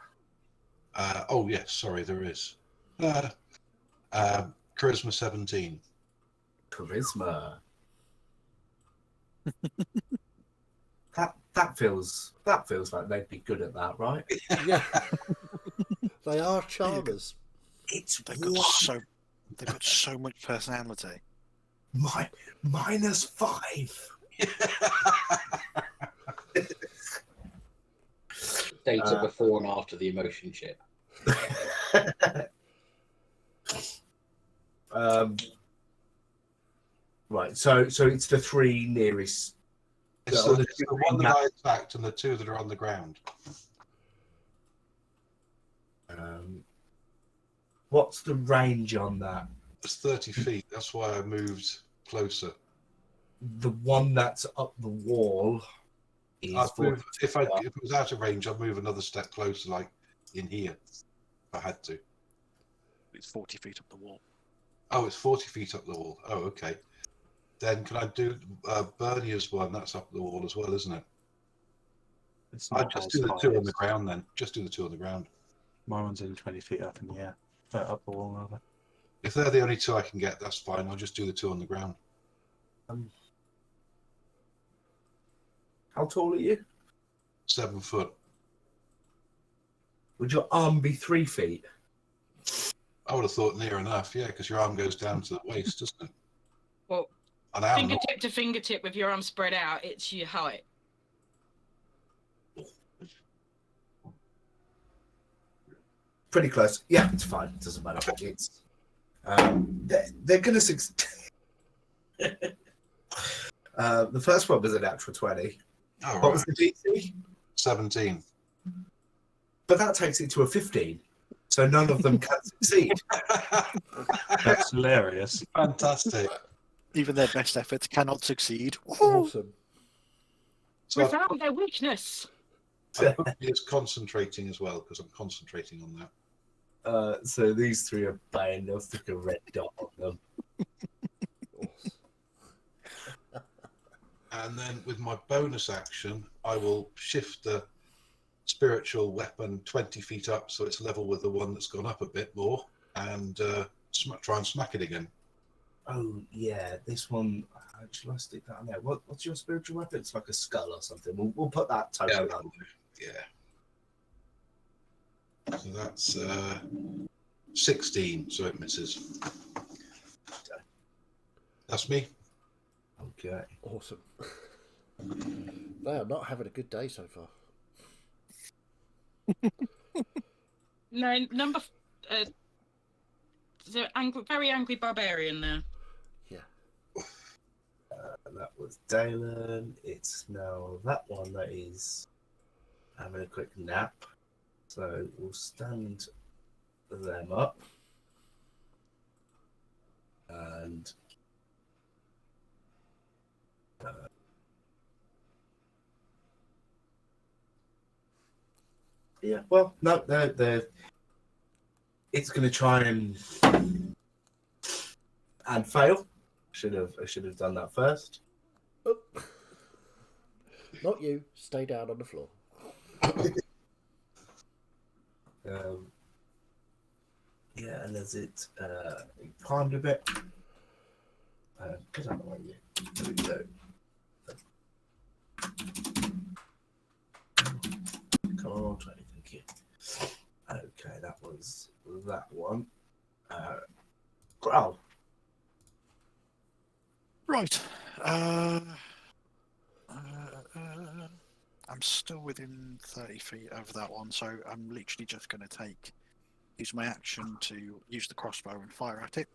Oh yes, sorry, there is. Charisma 17. Charisma. that feels like they'd be good at that, right? Yeah. They are charmers. It's They've got so much personality. -5. Data before and after the emotion chip. Right, so it's the three nearest. It's Oh, the one that I attacked and the two that are on the ground. What's the range on that? It's 30 feet. That's why I moved closer. The one that's up the wall is I'd 40. move, if it was out of range, I'd move another step closer, like in here, if I had to. It's 40 feet up the wall. Oh, it's 40 feet up the wall. Oh, okay. Then can I do Bernia's one? That's up the wall as well, isn't it? It's I'd not just as do the high two on as- the ground then. Just do the two on the ground. My one's in 20 feet up in the air. Up the wall, rather. If they're the only two I can get, that's fine. I'll just do the two on the ground. How tall are you? 7 foot. Would your arm be 3 feet? I would have thought near enough, yeah, because your arm goes down to the waist, doesn't it? Well, And I'm not. fingertip to fingertip with your arm spread out, it's your height. Pretty close. Yeah, it's fine. It doesn't matter. It's they're going to succeed. The first one was a natural 20. All What was right. the DC? 17. But that takes it to a 15. So none of them can succeed. That's hilarious. Fantastic. Even their best efforts cannot succeed. Awesome. So We I've found their weakness. put me as concentrating as well, because I'm concentrating on that. So these three are playing. They'll stick a red dot on them. And then with my bonus action, I will shift the spiritual weapon 20 feet up so it's level with the one that's gone up a bit more, and try and smack it again. Oh yeah, this one. Shall I stick that on there? What's your spiritual weapon? It's like a skull or something. We'll put that token on. Yeah. So that's 16, so it misses. That's me. Okay. Awesome. They are not having a good day so far. No, number. The very angry barbarian there. That was Dalen. It's now that one that is having a quick nap. So we'll stand them up. And yeah, well, no, they're it's going to try and fail. I should have done that first. Oh. Not you. Stay down on the floor. Yeah, and as it climbed a bit. Get out of the way, you. There we go. Come on, 20, thank you. Okay, that was that one. Growl. Right. I'm still within 30 feet of that one, so I'm literally just going to use my action to use the crossbow and fire at it.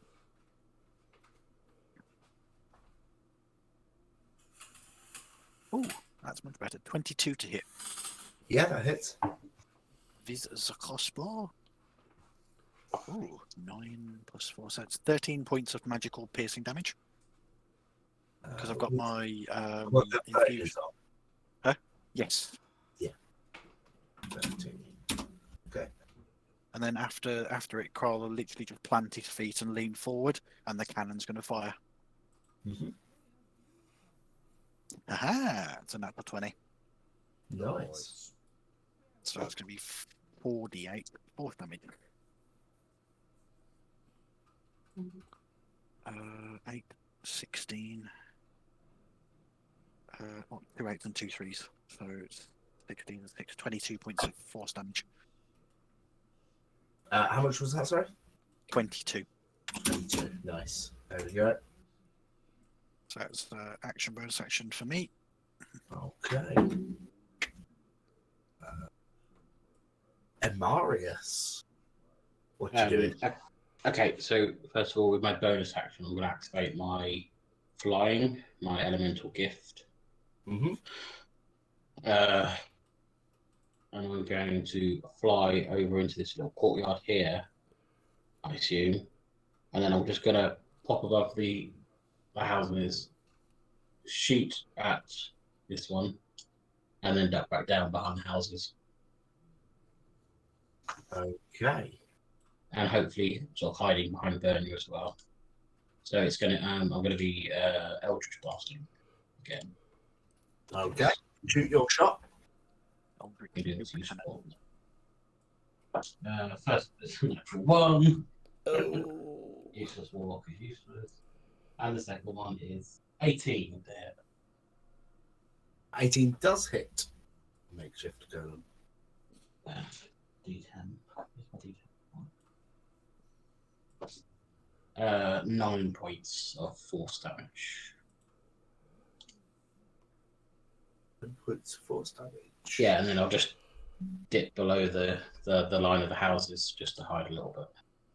Oh, that's much better. 22 to hit. Yeah, that hits. With the crossbow. Ooh, 9 plus 4, so it's 13 points of magical piercing damage. Because I've got my what the infusion. is on? Yes. 13. Okay. And then after it, Carl will literally just plant his feet and lean forward, and the cannon's going to fire. Mhm. Aha! It's a natural 20. Nice. So that's going to be 4d8 fourth damage. 8, 16. 2 8s and 2 3s. So it's 16 and 6, 22 points of force damage. How much was that, sorry? 22. 22. Nice. There we go. So that's action bonus action for me. Okay. Marius, what you doing? Okay, so first of all, with my bonus action, I'm going to activate my flying, my elemental gift. Mm-hmm. And I'm going to fly over into this little courtyard here, I assume. And then I'm just going to pop above the houses, shoot at this one, and then duck back down behind the houses. Okay. And hopefully sort of hiding behind Bernie as well. So it's going to, I'm going to be Eldritch Blasting again. Okay. Shoot your shot. It is useful. First, it's natural 1. Oh. Useless Warlock is useless. And the second one is 18 there. 18 does hit. Makeshift golem. D10. Where's my D10? 9 points of force damage. 10 points of force damage. Yeah, and then I'll just dip below the line of the houses just to hide a little bit.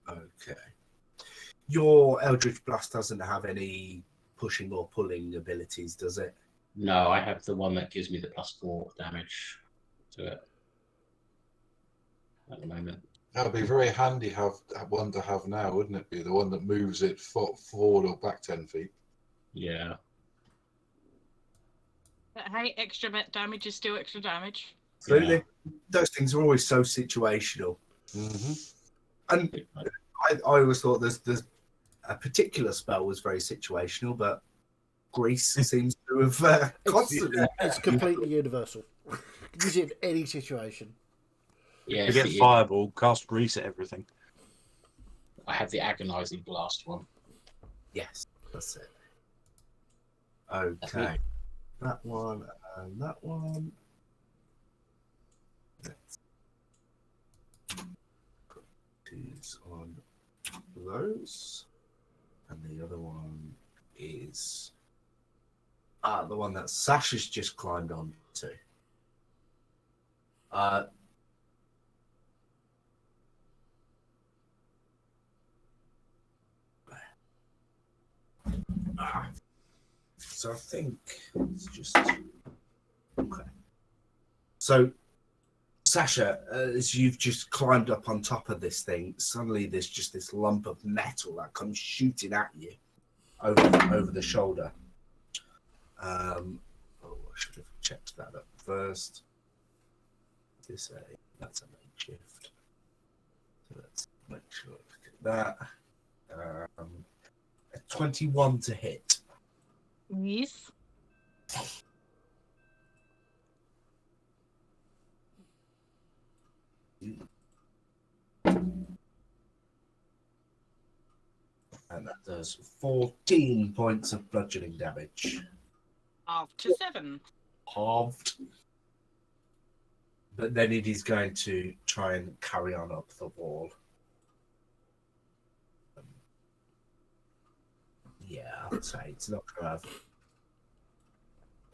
Okay. Your Eldritch Blast doesn't have any pushing or pulling abilities, does it? No, I have the one that gives me the +4 damage to it at the moment. That'd be very handy have one to have now, wouldn't it? Be the one that moves it forward or back 10 feet. Yeah. But hey, extra damage is still extra damage. Absolutely. Yeah. Those things are always so situational. Mm-hmm. And I always thought there's a particular spell was very situational, but Greece seems to have constantly. It's completely universal. Use it in any situation. Yeah. To get fireball, cast grease at everything. I have the agonizing blast one. Yes, that's it. That's me. Okay. That one and that one. Let's put these on those. And the other one is the one that Sasha's just climbed on to. So I think it's just okay. So Sasha, as you've just climbed up on top of this thing, suddenly there's just this lump of metal that comes shooting at you over the shoulder. I should have checked that up first. That's a makeshift. So let's make sure look at that. A 21 to hit. Yes. And that does 14 points of bludgeoning damage. Half to 7. Halved. But then it is going to try and carry on up the wall. Yeah, I'd say it's not going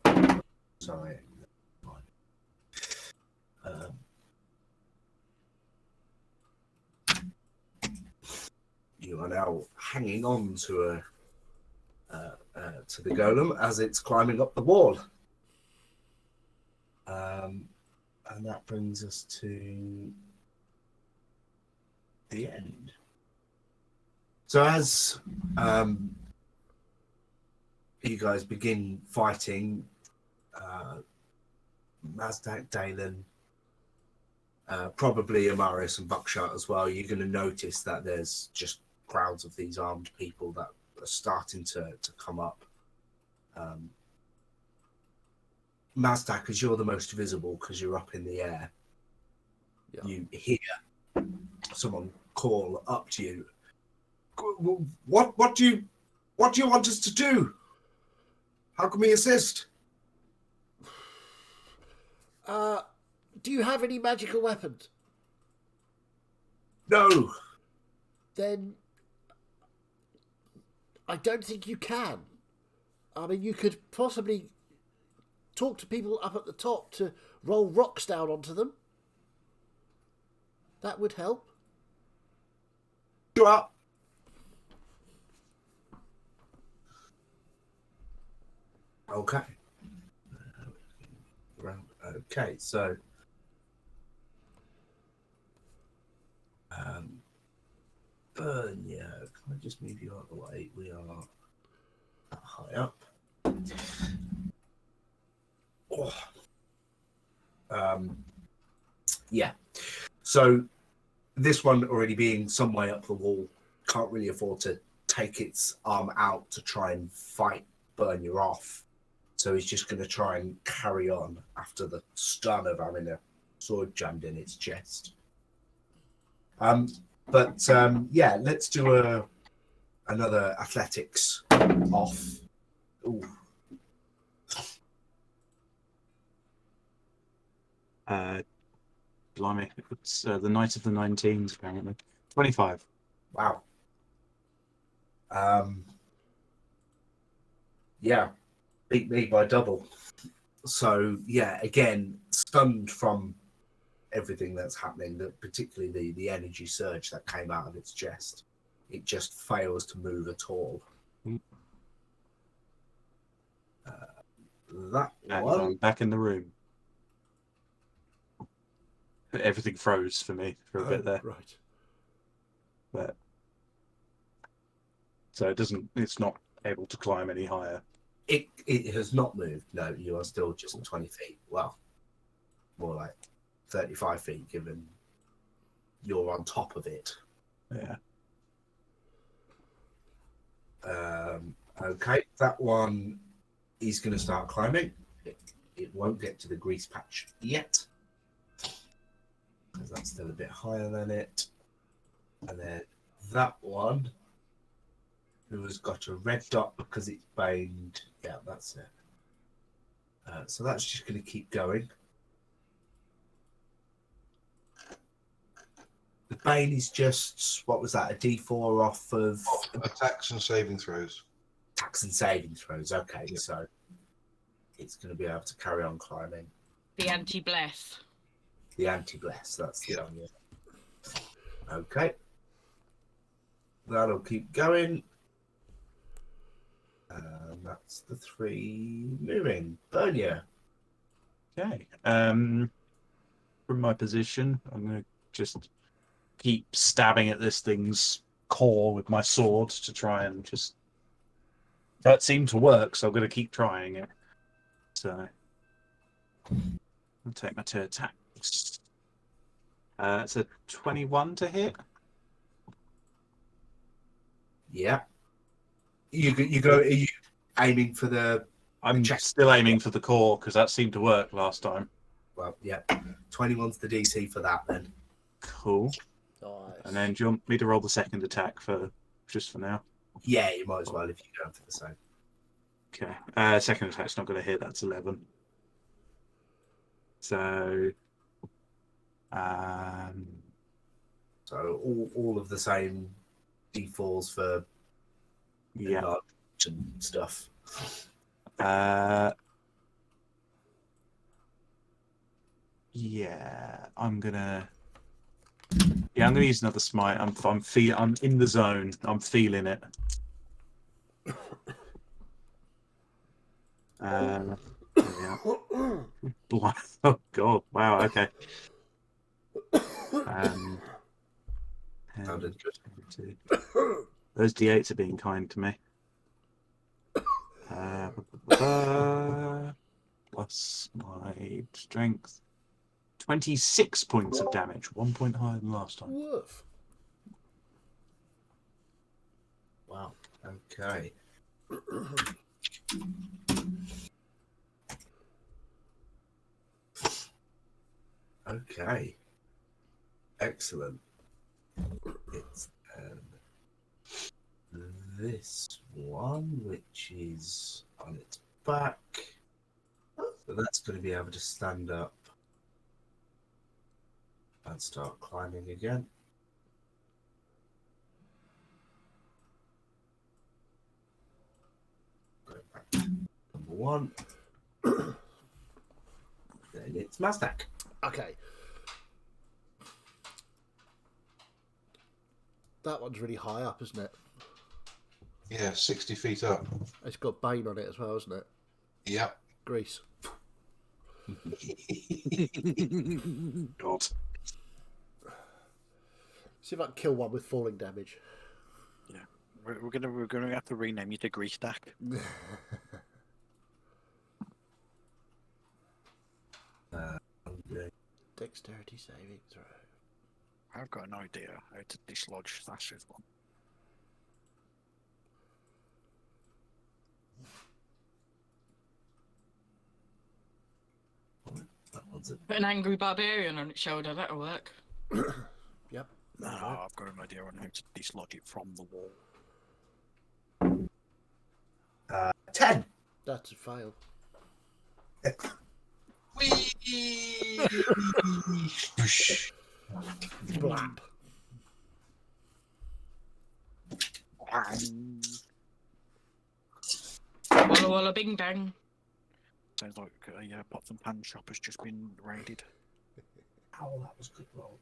to have. Sorry. You are now hanging on to the golem as it's climbing up the wall. And that brings us to the end. So as you guys begin fighting, Mazdak, Dalen, probably Amaris and Buckshot as well, you're going to notice that there's just crowds of these armed people that are starting to come up. Mazdak, as you're the most visible because you're up in the air, you hear someone call up to you. What do you want us to do? How can we assist? Do you have any magical weapons? No. Then I don't think you can. I mean, you could possibly talk to people up at the top to roll rocks down onto them. That would help. You up? Okay. Okay, so burn, yeah. Can I just move you out of the way? We are that high up. Oh. Yeah. So this one already being some way up the wall, can't really afford to take its arm out to try and fight burn you off. So he's just going to try and carry on after the stun of having a sword jammed in its chest. Yeah, let's do another athletics off. Ooh. Blimey, it's the night of the 19s, apparently. 25. Wow. Yeah, beat me by double. So yeah, again, stunned from everything that's happening, particularly the energy surge that came out of its chest. It just fails to move at all. That And one. I'm back in the room. Everything froze for me for a bit there. Right. But so it's not able to climb any higher. It has not moved. No, you are still just 20 feet. Well, more like 35 feet, given you're on top of it. Yeah. Okay, that one is going to start climbing. It won't get to the grease patch yet, because that's still a bit higher than it. And then that one, who has got a red dot because it's baned. Yeah, that's it. So that's just going to keep going. The bane is just, what was that, a D4 off of Attacks and saving throws. attacks and saving throws. Okay, Yeah. so it's going to be able to carry on climbing. The anti-bless. The anti-bless, that's the Yeah. one, yeah. Okay. That'll keep going. And that's the 3 moving. Bernia. Okay. From my position, I'm going to just keep stabbing at this thing's core with my sword to try and just. That seemed to work, so I'm going to keep trying it. So I'll take my 2 attacks. It's a 21 to hit. Yeah. You go. Are you aiming for the? I'm Check. still aiming for the core because that seemed to work last time. Well, yeah. 21's the DC for that then. Cool. Nice. And then do you want me to roll the second attack just for now? Yeah, you might as well if you're going for the same. Okay. Second attack's not going to hit. That's 11. So. So all of the same D4s for Yeah. enlargement and stuff. Yeah, I'm gonna use another smite. I'm in the zone. I'm feeling it. Yeah. Oh God! Wow. Okay. Sounds 10, interesting. 2. Those D8s are being kind to me. Plus my strength. 26 points of damage, 1 point higher than last time. Woof. Wow. Okay. Okay. Excellent. It's this one, which is on its back. So that's going to be able to stand up and start climbing again. Go back to number one. Then it's Mazdak. Okay. That one's really high up, isn't it? Yeah, 60 feet up. It's got Bane on it as well, isn't it? Yep. Grease. God. See if I can kill one with falling damage. We're gonna have to rename you to Grease Stack. Dexterity saving throw. I've got an idea how to dislodge Sasha's one. That one's it. Put an angry barbarian on its shoulder, that'll work. Yep. No, that'll work. I've got an idea on how to dislodge it from the wall. 10. That's a fail. Blap. Walla walla bing bang. Sounds like a pots and pan shop has just been raided. Oh, that was a good roll.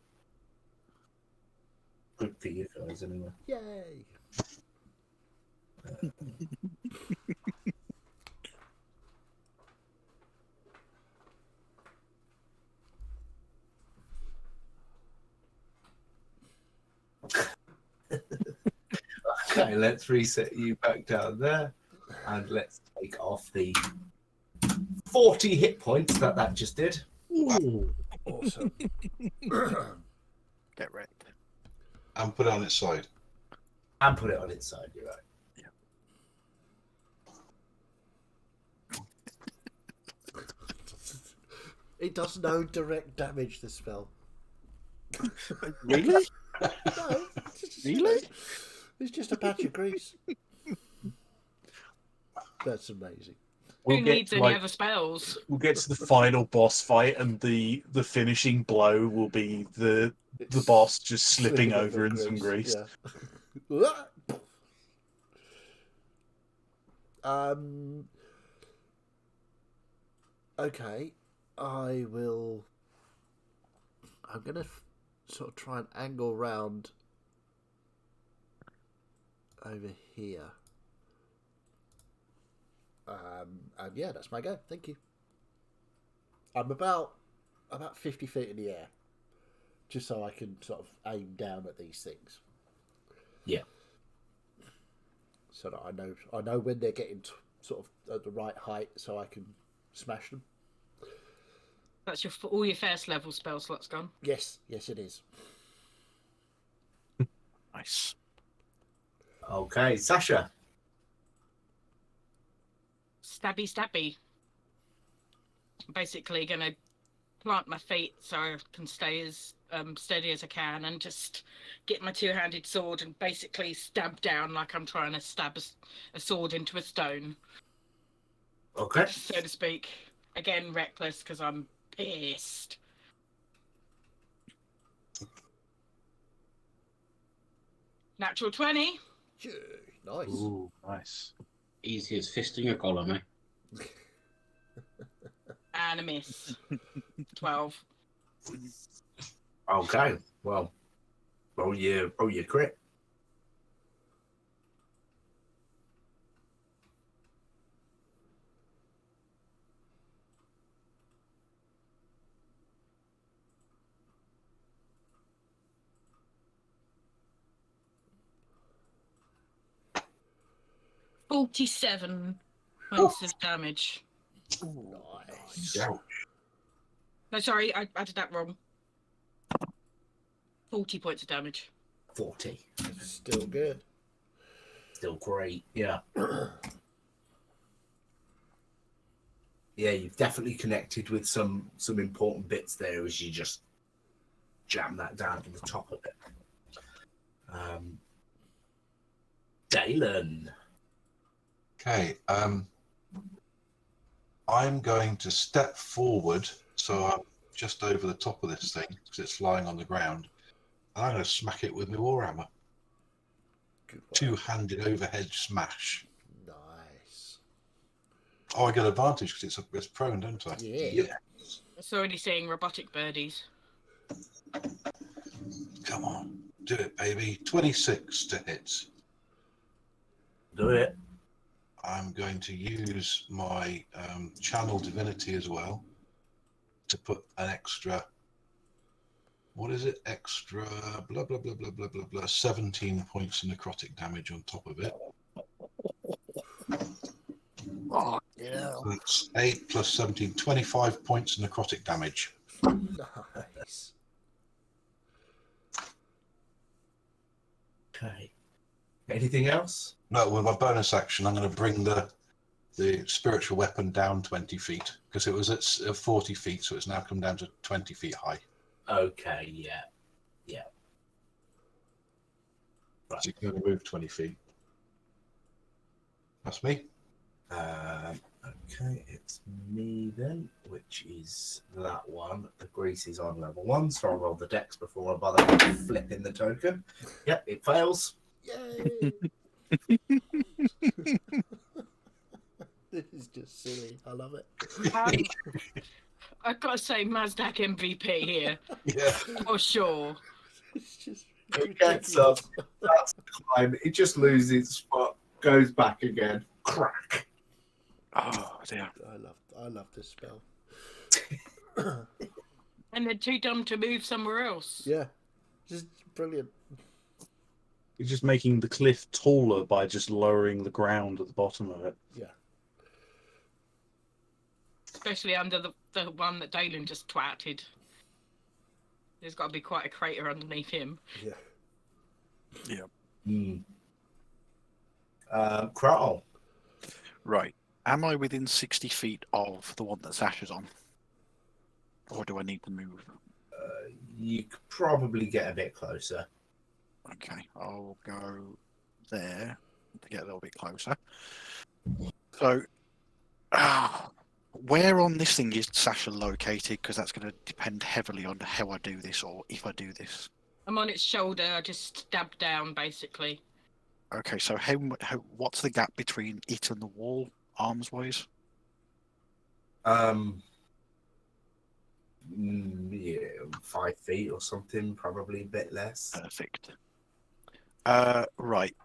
Good for you guys, anyway. Yay. Okay, let's reset you back down there. And let's take off the 40 hit points that just did. Ooh, awesome. Get wrecked. And put it on its side. And put it on its side, you're right. It does no direct damage, this spell. Really? No, it's just, Really? It's just a patch of grease. That's amazing. Who needs any other spells? We'll get to the final boss fight, and the finishing blow will be the boss just slipping over in some grease. Yeah. Okay, I'm gonna sort of try and angle round over here. And yeah, that's my go. Thank you. I'm about 50 feet in the air, just so I can sort of aim down at these things. Yeah. So that I know when they're getting sort of at the right height, so I can smash them. That's all your first level spell slots gone. Yes, it is. Nice. Okay, Sasha. Stabby. Basically gonna plant my feet so I can stay as steady as I can and just get my two-handed sword and basically stab down like I'm trying to stab a sword into a stone, Okay. so to speak. Again, reckless because I'm pissed. Natural 20. Yeah, nice. Ooh, nice. Easy as fisting a golem, eh? And a miss. 12. Okay. Well, roll your crit. 47 points of damage. Nice. Yeah. No, sorry, I did that wrong. 40 points of damage. 40. Still good. Still great. Yeah. Yeah, you've definitely connected with some important bits there as you just jam that down to the top of it. Dalen. Okay. I'm going to step forward, so I'm just over the top of this thing because it's lying on the ground. And I'm going to smack it with my warhammer. Good work. Two-handed overhead smash. Nice. Oh, I get advantage because it's prone, don't I? Yeah. It's already saying robotic birdies. Come on, do it, baby. 26 to hit. Do it. I'm going to use my channel divinity as well to put an extra. What is it? Extra blah blah blah blah blah blah blah. 17 points of necrotic damage on top of it. Oh, yeah. So that's 8 plus 17, 25 points of necrotic damage. Nice. Okay. Anything else? No, with my bonus action, I'm going to bring the spiritual weapon down 20 feet because it was at 40 feet, so it's now come down to 20 feet high. Okay, yeah. Yeah. So you can only move 20 feet. That's me. Okay, it's me then, which is that one. The grease is on level 1, so I'll roll the dex before I bother flipping the token. Yep, it fails. Yay! This is just silly. I love it. I've got to say, Mazdak MVP here, Yeah. for sure. It's just It gets up. ridiculous. That's the climb. It just loses its spot, goes back again. Crack. Oh, dear. I love this spell. And they're too dumb to move somewhere else. Yeah, just brilliant. You're just making the cliff taller by just lowering the ground at the bottom of it. Yeah. Especially under the one that Dalen just twatted. There's got to be quite a crater underneath him. Yeah. Yeah. Kroll. Right. Am I within 60 feet of the one that Sash is on? Or do I need to move? You could probably get a bit closer. Okay, I'll go there to get a little bit closer. So, where on this thing is Sasha located? Because that's going to depend heavily on how I do this, or if I do this. I'm on its shoulder. I just stabbed down, basically. Okay, so how what's the gap between it and the wall, arms-wise? Yeah, 5 feet or something, probably a bit less. Perfect. Right.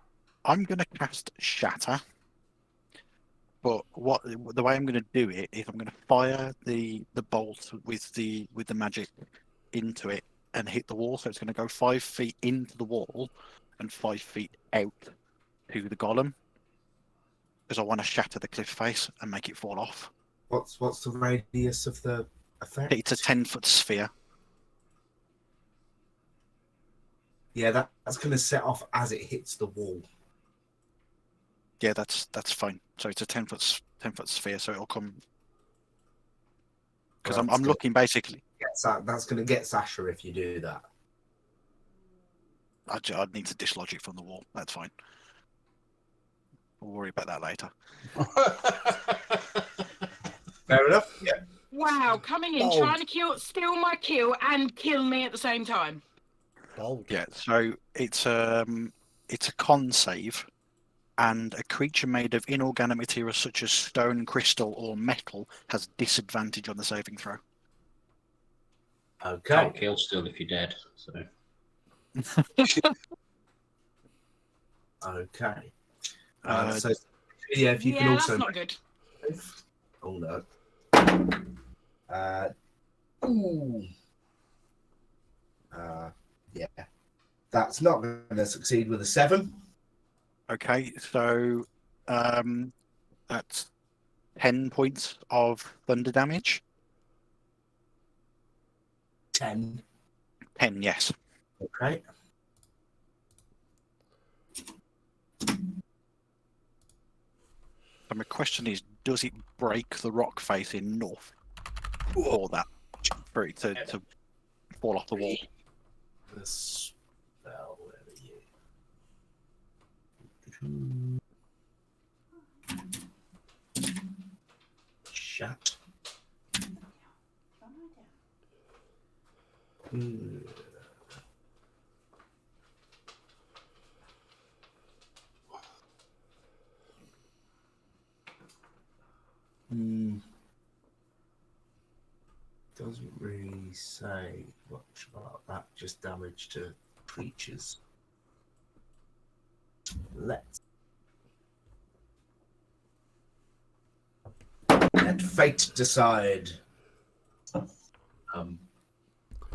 I'm going to cast Shatter. But the way I'm going to do it is I'm going to fire the bolt with the magic into it and hit the wall. So it's going to go 5 feet into the wall and 5 feet out to the golem. Because I want to shatter the cliff face and make it fall off. What's the radius of the effect? It's a 10-foot sphere. Yeah, that's going to set off as it hits the wall. Yeah, that's fine. So it's a 10-foot sphere, so it'll come. Because I'm looking basically. That's going to get Sasha if you do that. I'd need to dislodge it from the wall. That's fine. We'll worry about that later. Fair enough. Yeah. Wow, coming in, Bold. trying to steal my kill and kill me at the same time. Bold. Yeah. So it's a con save, and a creature made of inorganic material such as stone, crystal, or metal has disadvantage on the saving throw. Okay. Can't kill still if you're dead. So Okay. Uh, So yeah, if you yeah, can that's also. not good. Oh no. Ooh. Yeah. That's not going to succeed with a 7. Okay, so That's 10 points of thunder damage. 10. 10, yes. Okay. So my question is, does it break the rock face enough for that for it to fall off the wall? The spell, where are you? Shut. Doesn't really say much about that, just damage to creatures. Let fate decide.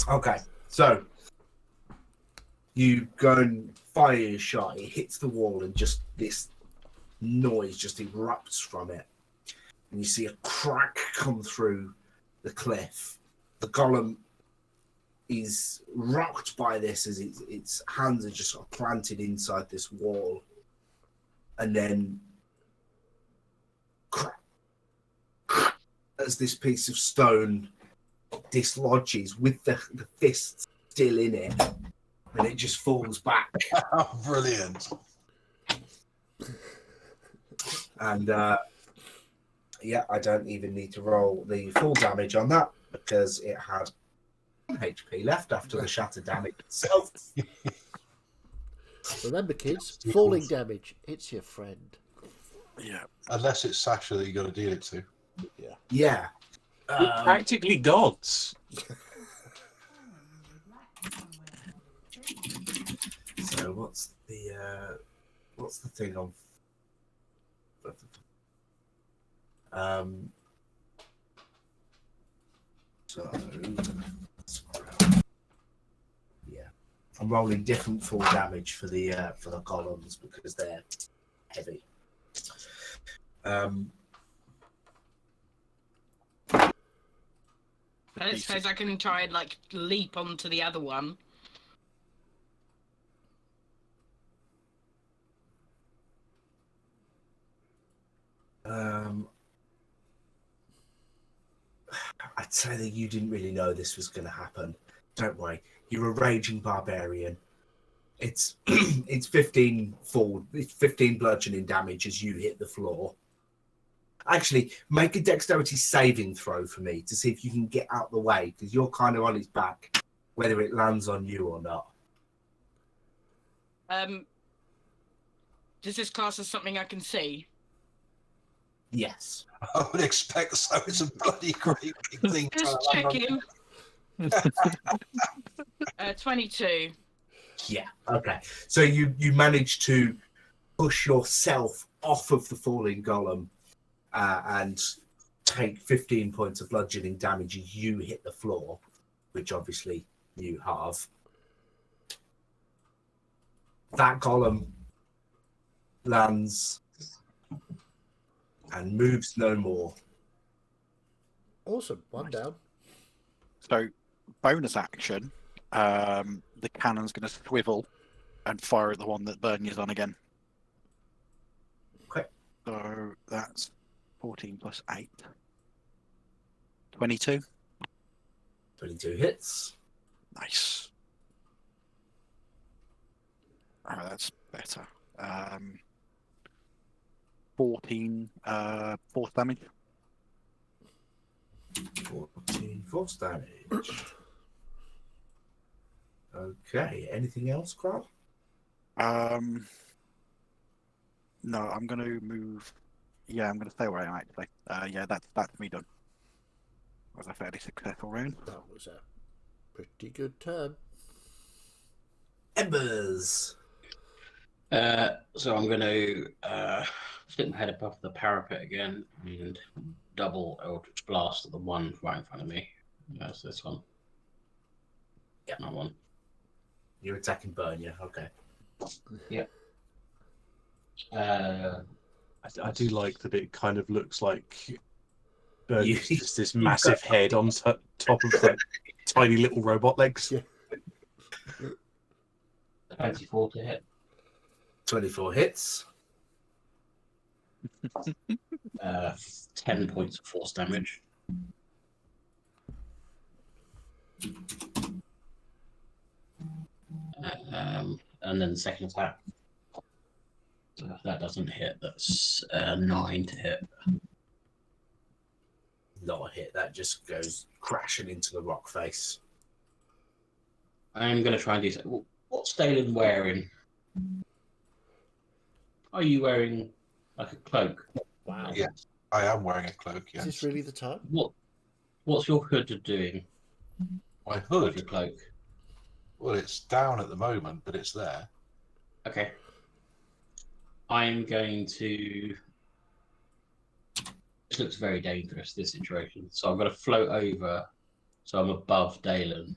Okay, so you go and fire your shot. It hits the wall, and just this noise just erupts from it. And you see a crack come through the cliff. The golem is rocked by this as its hands are just sort of planted inside this wall. And then crack, as this piece of stone dislodges with the fist still in it, and it just falls back. Oh, brilliant. And yeah, I don't even need to roll the full damage on that because it had 1 HP left after the shatter damage itself. Remember, kids, falling damage, it's your friend. Yeah. Unless it's Sasha that you got to deal it to. Yeah. We're practically gods. So what's the thing on? So yeah, I'm rolling different full damage for the golems because they're heavy. I suppose I can try and like leap onto the other one. I'd say that you didn't really know this was going to happen. Don't worry, you're a raging barbarian. It's it's 15 bludgeoning damage as you hit the floor. Actually, make a dexterity saving throw for me to see if you can get out the way, because you're kind of on his back, whether it lands on you or not. Does this class as something I can see? Yes. I would expect so. It's a bloody great big thing. Just checking. 22. Yeah. Okay. So you managed to push yourself off of the falling golem and take 15 points of bludgeoning damage as you hit the floor, which obviously you have. That golem lands and moves no more. Awesome. One down. So, bonus action, the cannon's going to swivel and fire at the one that Bernier's on again. Okay. So that's 14 plus 8. 22. 22 hits. Nice. Oh, that's better. 14 force damage. 14 force damage. Okay. Anything else, Crowd? No, I'm going to move. Yeah, I'm going to stay where I am actually. Yeah, that's me done. Was a fairly successful round. That was a pretty good turn. Embers. So I'm going to stick my head above the parapet again and double Eldritch Blast at the one right in front of me. That's this one. Yeah. That one. You're attacking Bernia. Okay. Yeah. I do like that it kind of looks like You- Bernie's just this massive head on top of like tiny little robot legs. Yeah. 24 to hit. 24 hits. 10 points of force damage. And then the second attack. So that doesn't hit. That's 9 to hit. Not a hit. That just goes crashing into the rock face. I'm going to try and do something. What's Dalen wearing? Are you wearing like a cloak? Wow. Yeah. I am wearing a cloak, Is yes. this really the time? What's your hood doing? My Of your hood? cloak. Well, it's down at the moment, but it's there. Okay. I'm going to. This looks very dangerous, this situation. So I'm going to float over so I'm above Dalen.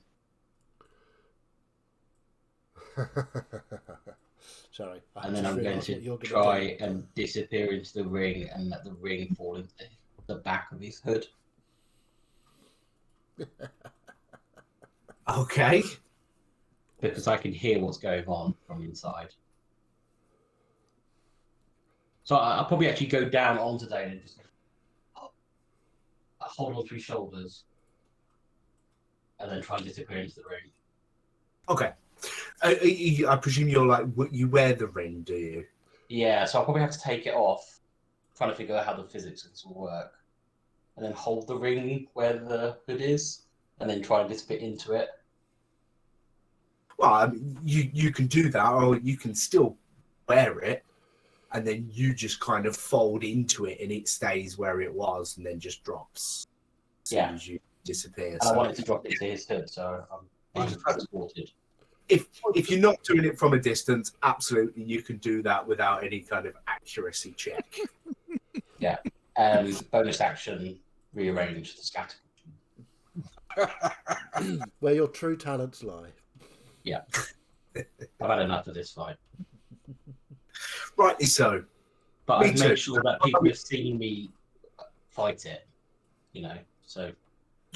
Sorry. And then just I'm going realised what to you're gonna try do. and disappear into the ring and let the ring fall into the back of his hood. Okay. Because I can hear what's going on from inside. So I'll probably actually go down onto Dane and just hold on to his shoulders and then try and disappear into the ring. Okay. I presume you're like, you wear the ring, do you? Yeah, so I'll probably have to take it off, trying to figure out how the physics of this will work. And then hold the ring where the hood is, and then try and disappear into it. Well, I mean, you can do that, or you can still wear it, and then you just kind of fold into it, and it stays where it was, and then just drops as soon as you disappear. And I want it to drop into his hood, so I'm being transported. If you're not doing it from a distance, absolutely, you can do that without any kind of accuracy check. Yeah. Bonus action, rearrange the scatter. Where your true talents lie. Yeah. I've had enough of this fight. Rightly so. But Me I've too. made sure that people have seen me fight it, so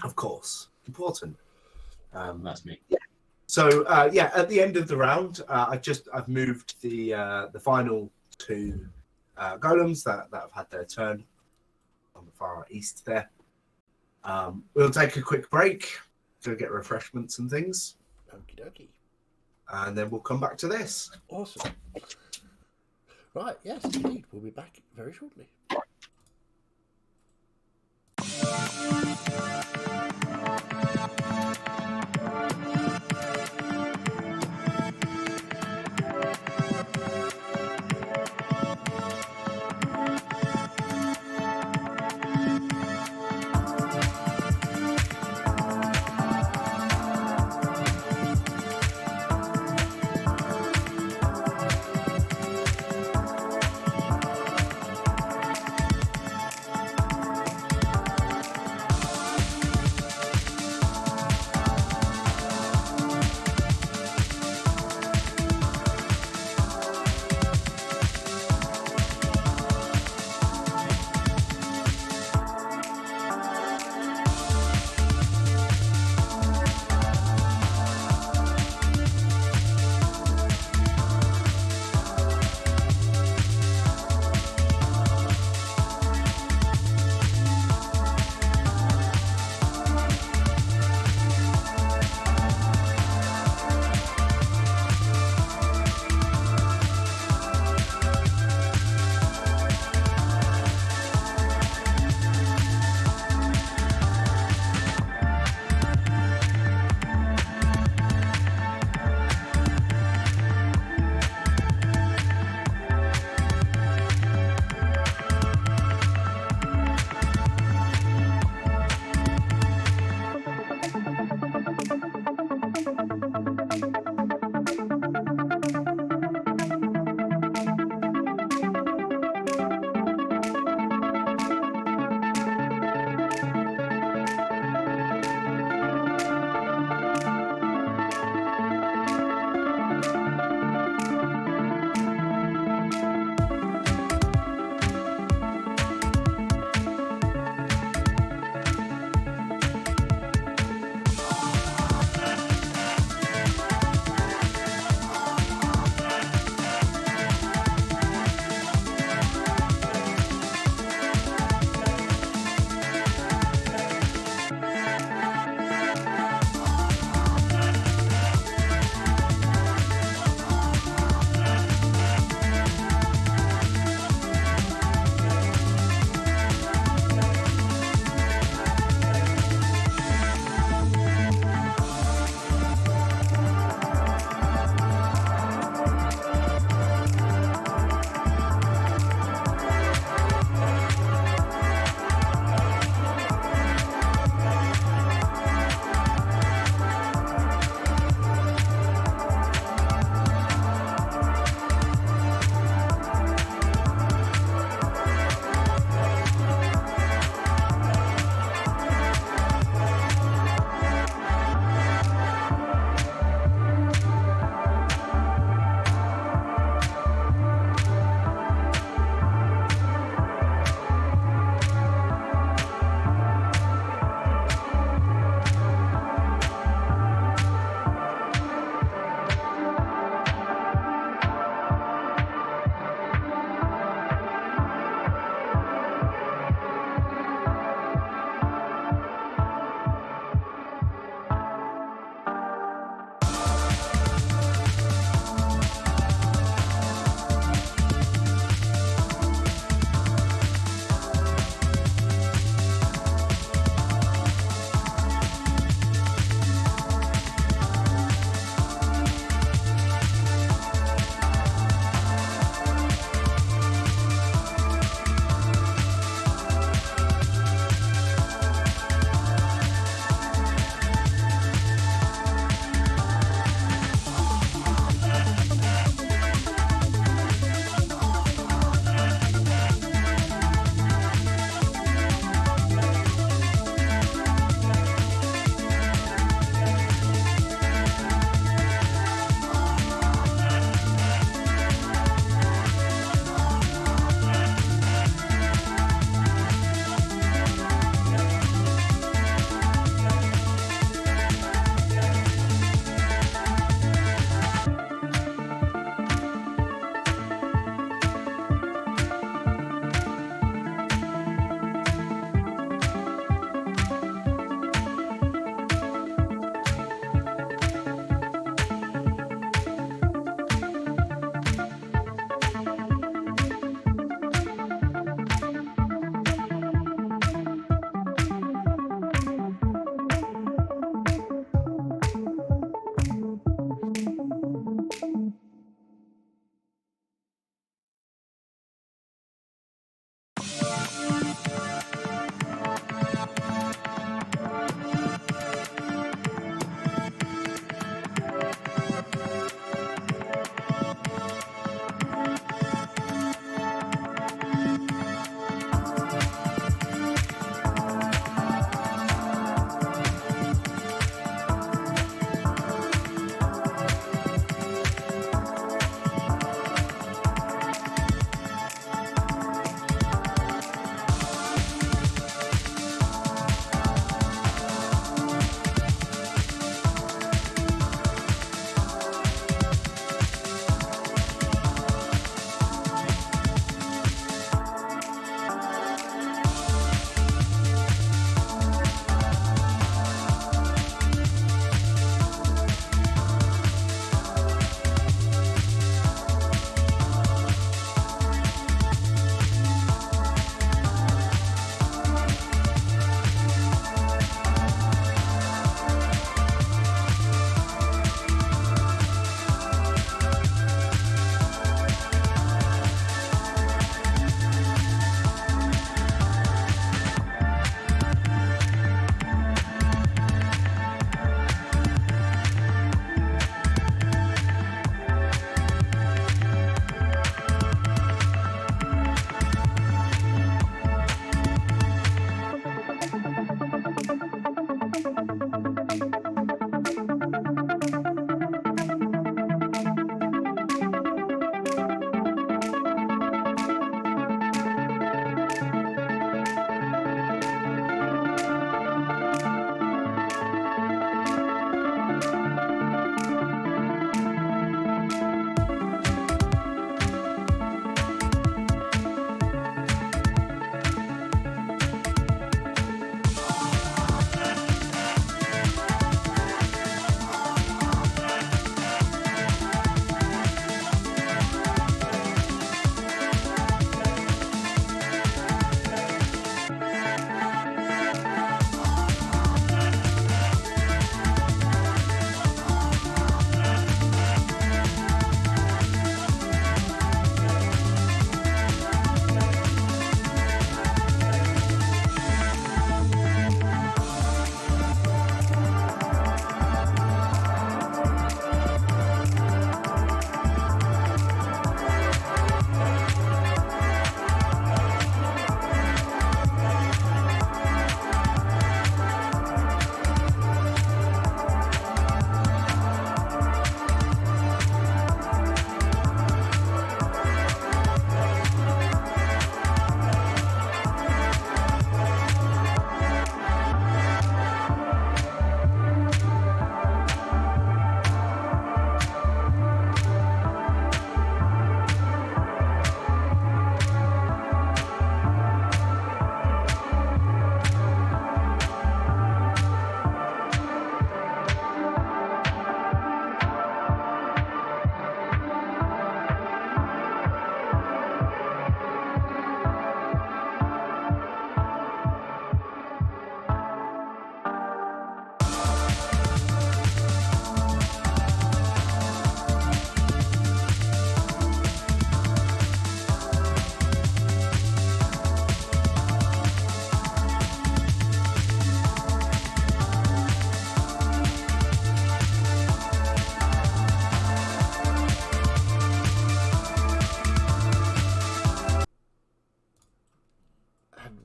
Of course. Important. that's me. So at the end of the round, I've moved the final two golems that have had their turn on the far east there. We'll take a quick break to get refreshments and things, Okie dokie. and then we'll come back to this. Awesome. Right, yes, indeed. We'll be back very shortly.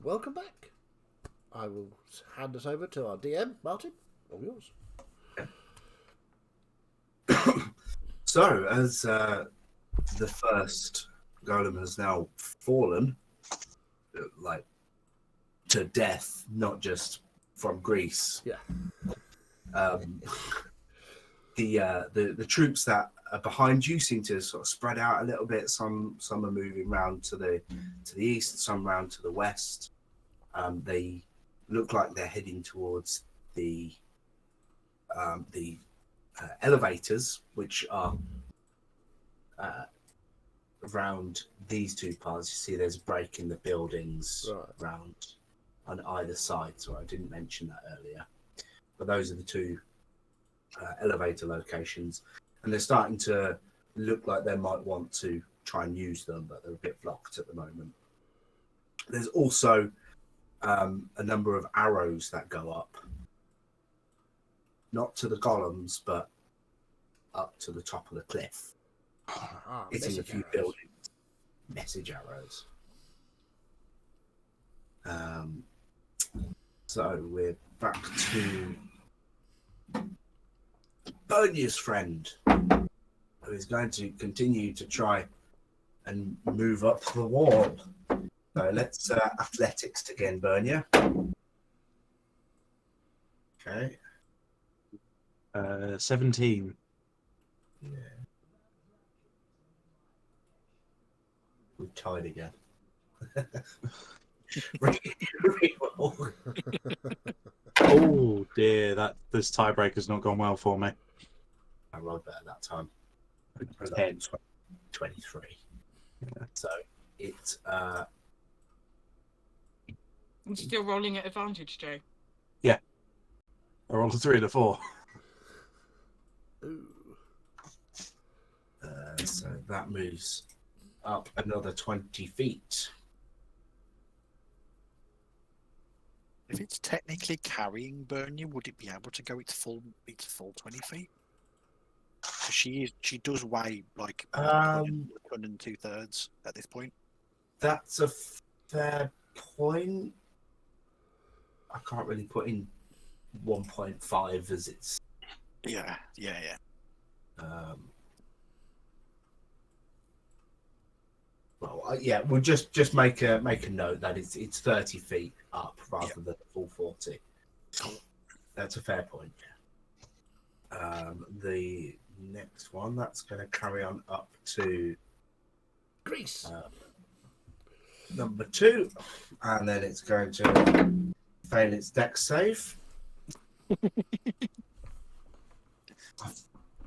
Welcome back. I will hand us over to our DM, Martin. All yours. So, as the first golem has now fallen, like to death, not just from Greece. Yeah. The troops that are behind you seem to sort of spread out a little bit. Some are moving round to the east, some round to the west. They look like they're heading towards the elevators, which are around these two parts. You see there's a break in the buildings around on either side, so I didn't mention that earlier. But those are the two elevator locations, and they're starting to look like they might want to try and use them, but they're a bit blocked at the moment. There's also a number of arrows that go up, not to the golems, but up to the top of the cliff, hitting a few buildings. Message arrows. So we're back to Bernier's friend, who is going to continue to try and move up the wall. So let's athletics again, Bernier. Okay. 17. Yeah. We've tied again. Oh dear, this tiebreaker's not gone well for me. I rolled better that time. 10. 23. Yeah. So it's I'm still rolling at advantage, Joe. Yeah. I rolled a 3 and a 4. Ooh. So that moves up another 20 feet. If it's technically carrying Bernie, would it be able to go its full 20 feet? She does weigh like 1 and 2/3 at this point. That's a fair point. I can't really put in 1.5 as its. Yeah. Yeah, we'll just make a note that it's 30 feet up rather than the full 40. That's a fair point. The next one that's going to carry on up to Greece. Number 2, and then it's going to fail its dex save.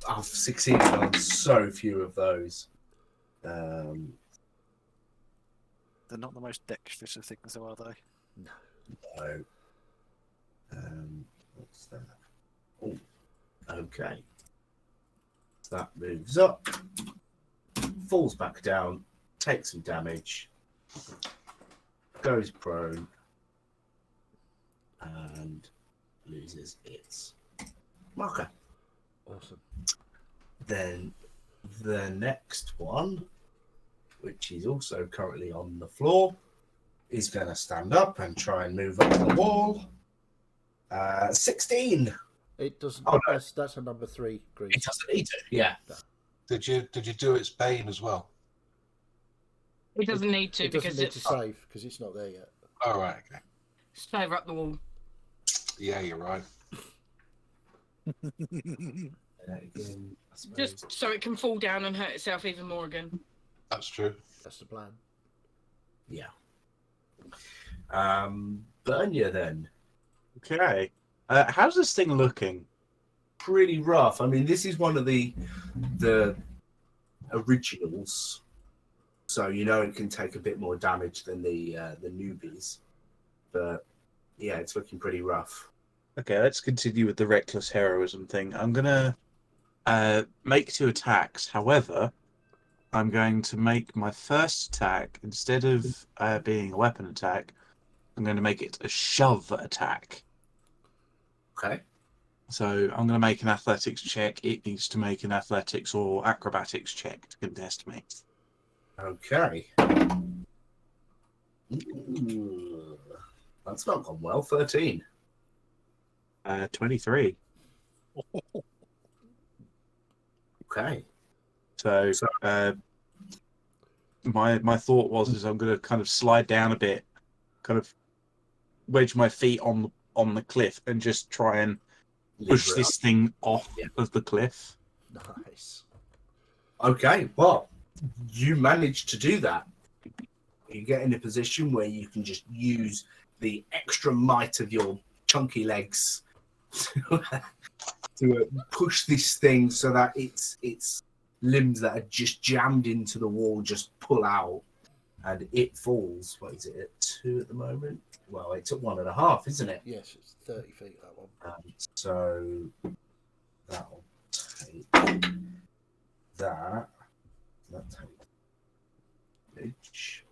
I've succeeded on so few of those. They're not the most dexterous of things, though, are they? No. What's that? Oh, okay. So that moves up, falls back down, takes some damage, goes prone, and loses its marker. Awesome. Then the next one, which is also currently on the floor, is going to stand up and try and move up the wall. 16. It doesn't. Oh, no. That's a number 3, Greece. It doesn't need to. Yeah. Did you do its bane as well? It doesn't need to It doesn't because need it's to save because it's not there yet. All right. Okay. further up the wall. Yeah, you're right. Again, I suppose. Just so it can fall down and hurt itself even more again. That's true. That's the plan. Yeah. Bernia then. Okay. How's this thing looking? Pretty rough. I mean, this is one of the originals, so you know it can take a bit more damage than the newbies. But yeah, it's looking pretty rough. Okay, let's continue with the reckless heroism thing. I'm gonna make 2 attacks. However, I'm going to make my first attack, instead of being a weapon attack, I'm going to make it a shove attack. Okay. So I'm going to make an athletics check. It needs to make an athletics or acrobatics check to contest me. Okay. Ooh, that's not gone well. 13. 23. Okay. So my thought was I'm going to kind of slide down a bit, kind of wedge my feet on the cliff and just try and push this thing off of the cliff. Nice. Okay, well, you managed to do that. You get in a position where you can just use the extra might of your chunky legs to push this thing so that its limbs that are just jammed into the wall just pull out, and it falls. What is it, at 2 at the moment? Well, it's at 1.5, isn't it? Yes, it's 30 feet, that one. So that'll take that. That takes damage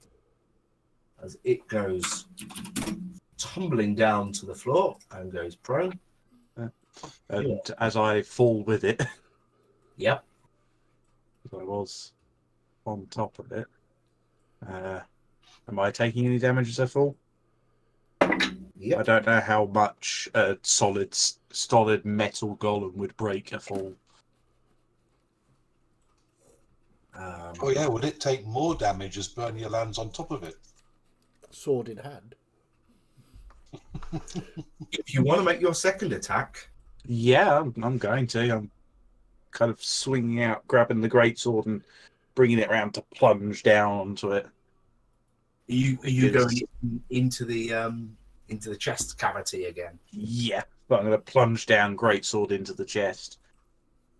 as it goes tumbling down to the floor and goes prone. And as I fall with it, Yep. as I was on top of it, am I taking any damage as I fall? Yep. I don't know how much a solid metal golem would break a fall. Oh yeah, would it take more damage as Bernia lands on top of it? Sword in hand. If you want to make your second attack, Yeah, I'm going to. I'm kind of swinging out, grabbing the greatsword and bringing it around to plunge down onto it. are you Because- going into the chest cavity again? Yeah, but I'm going to plunge down greatsword into the chest.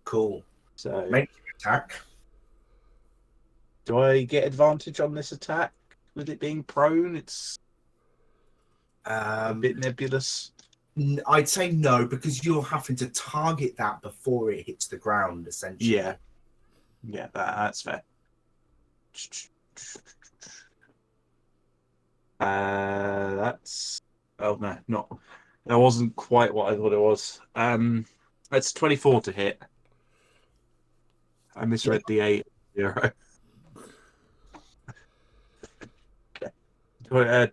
Cool. So, Make your attack. do I get advantage on this attack with it being prone? It's a bit nebulous. I'd say no, because you're having to target that before it hits the ground, essentially. Yeah, that's fair. That's no, that wasn't quite what I thought it was. That's 24 to hit. I misread the 8 0.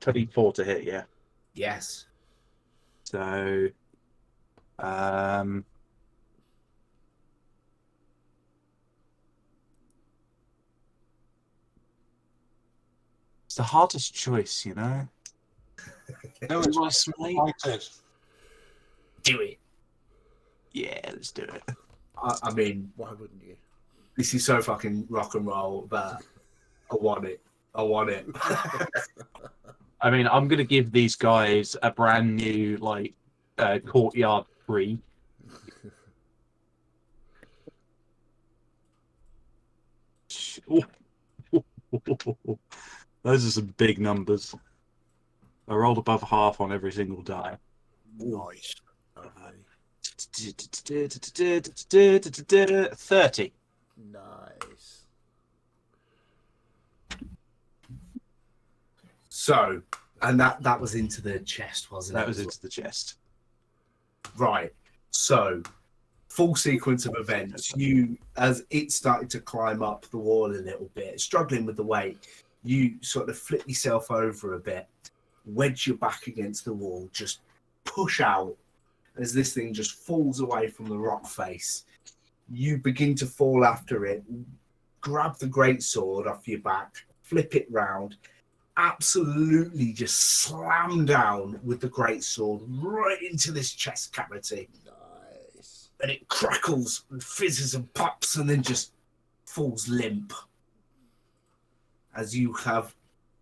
24 to hit, yeah. Yes. So It's the hardest choice, you know. No, it's Yes, mate. excited. Do it. Yeah, let's do it. I mean, Why wouldn't you? this is so fucking rock and roll that I want it. I want it. I mean, I'm gonna give these guys a brand new courtyard free. Those are some big numbers. I rolled above half on every single die. Nice. Lovely. 30. Nice. So, and that was into the chest, wasn't it? That was into the chest. Right. So, full sequence of events. You, as it started to climb up the wall a little bit, struggling with the weight, you sort of flip yourself over a bit, wedge your back against the wall, just push out as this thing just falls away from the rock face. You begin to fall after it, grab the greatsword off your back, flip it round, absolutely just slam down with the greatsword right into this chest cavity. Nice. And it crackles and fizzes and pops and then just falls limp as you have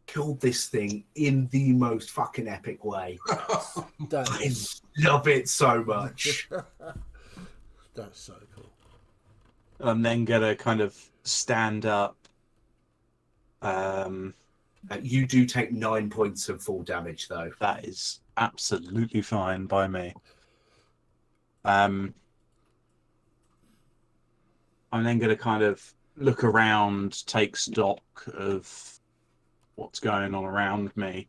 killed this thing in the most fucking epic way. That I is, love it so much. that's so cool. I'm then gonna kind of stand up. You do take 9 points of full damage, though. That is absolutely fine by me. I'm then going to kind of look around, take stock of what's going on around me.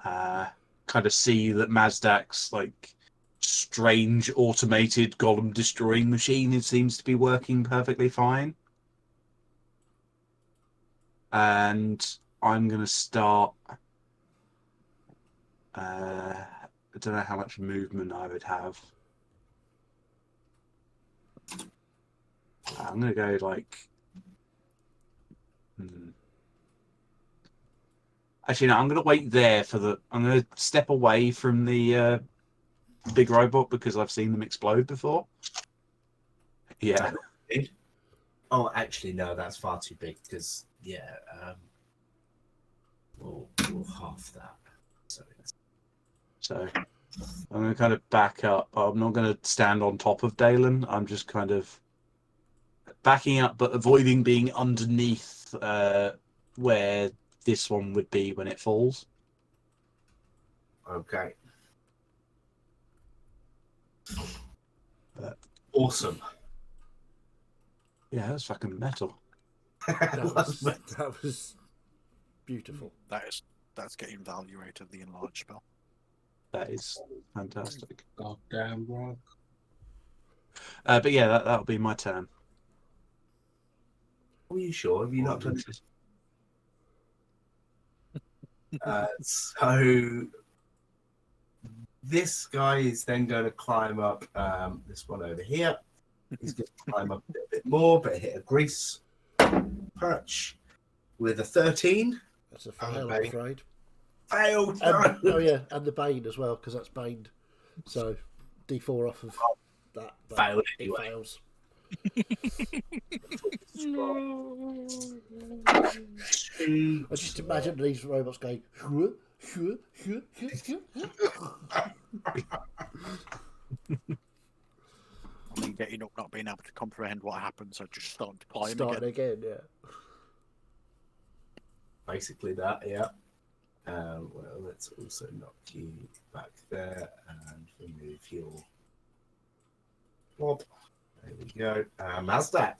Kind of see that Mazdak's strange automated golem destroying machine, it seems to be working perfectly fine. And I'm going to start. I don't know how much movement I would have. I'm going to go Actually, no, I'm going to wait there for the. I'm going to step away from the big robot because I've seen them explode before. Yeah. Oh, actually, no, that's far too big because, we'll half that. So I'm going to kind of back up. I'm not going to stand on top of Dalen. I'm just kind of backing up, but avoiding being underneath where this one would be when it falls. Okay. But, awesome. yeah, that's fucking metal. That was beautiful. That's getting value out of the enlarged spell. That is fantastic. Goddamn rock. But yeah, that'll be my turn. Are you sure? Have you not done it? So this guy is then going to climb up this one over here. He's going to climb up a little bit more, but hit a grease perch with a 13. That's a fail, I'm afraid. Failed. And, oh yeah, and the Bane as well, because that's Bane. So D4 off of that. But Failed it anyway. fails. I just imagine these robots going. I mean, getting up, not being able to comprehend what happens, so just starting to climb Starting again. again, yeah. Basically that, yeah. Well, let's also knock you back there and remove your blob. There we go. Mazdak.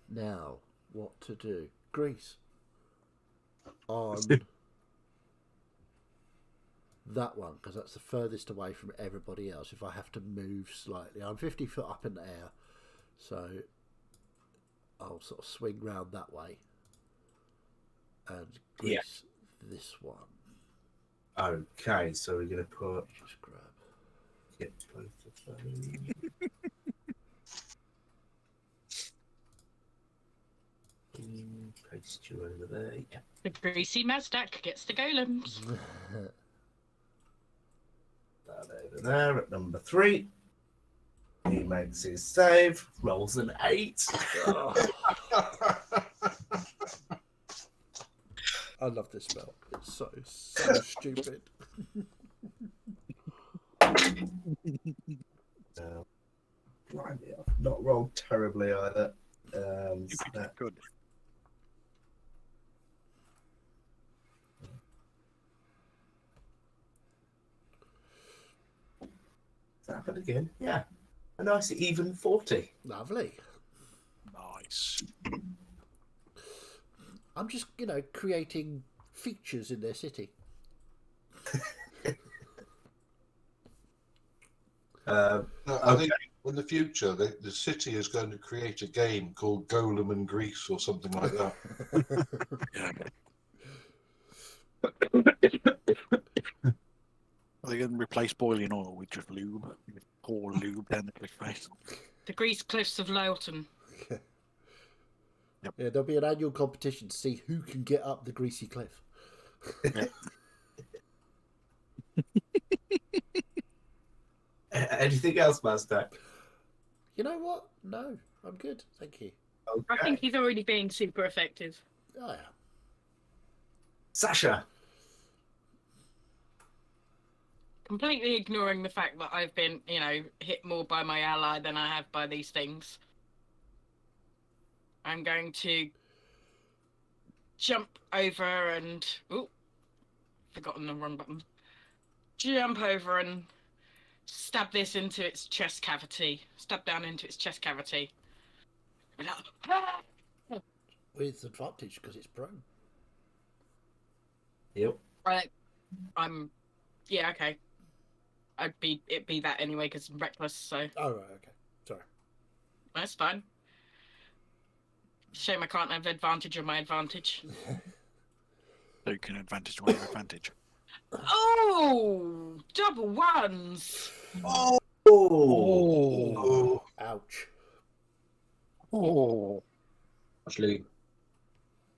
Now, what to do? Grease. On that one, because that's the furthest away from everybody else. If I have to move slightly, I'm 50 foot up in the air, so I'll sort of swing round that way and grease this one. Okay, so we're going to put Just grab both of those. Paste you over there. Yeah. The greasy Mazdak gets the golems. That over there at number 3. He makes his save, rolls an 8. I love this spell. It's so stupid. Blimey, I've not rolled terribly either. Good. That happened again. Yeah. A nice even 40. Lovely. Nice. I'm just, creating features in their city. I think in the future, the city is going to create a game called Golem and Grease or something like that. Are they going to replace boiling oil with just lube? Pour lube down the cliff face. The grease cliffs of Loughton. Yeah, there'll be an annual competition to see who can get up the greasy cliff. Anything else, Mazdak? You know what? No, I'm good. Thank you. Okay. I think he's already being super effective. Oh, yeah. Sasha. Completely ignoring the fact that I've been, hit more by my ally than I have by these things. I'm going to jump over and... Oh, forgotten the run button. Jump over and stab this into its chest cavity. Stab down into its chest cavity. With advantage because it's prone. Yep. Right. Yeah, okay. It'd be that anyway because I'm reckless, so... Oh, right, okay. Sorry. That's fine. Shame I can't have advantage on my advantage. So you can advantage on your advantage. Oh! Double ones! Oh. Ouch. Oh. Actually,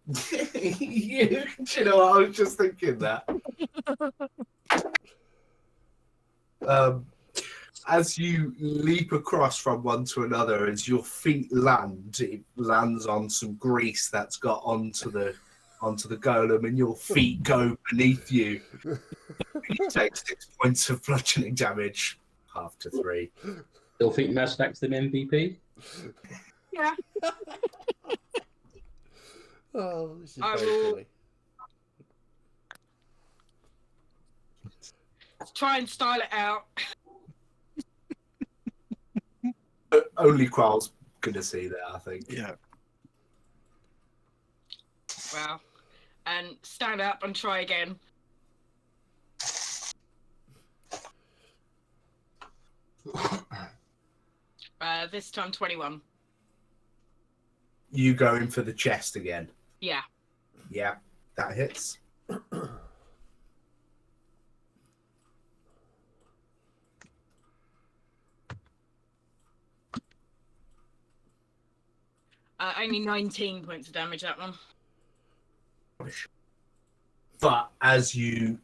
You know what? I was just thinking that. As you leap across from one to another, as your feet land, it lands on some grease that's got onto the golem, and your feet go beneath you. You take 6 points of bludgeoning damage, half to 3. still think Mazdak's the MVP? Yeah. Oh, this is I very will- silly. Try and style it out. Only Qual's gonna see that, I think. Yeah. Well, and stand up and try again. This time 21. You go in for the chest again. Yeah. Yeah, that hits. Only 19 points of damage, that one. But as you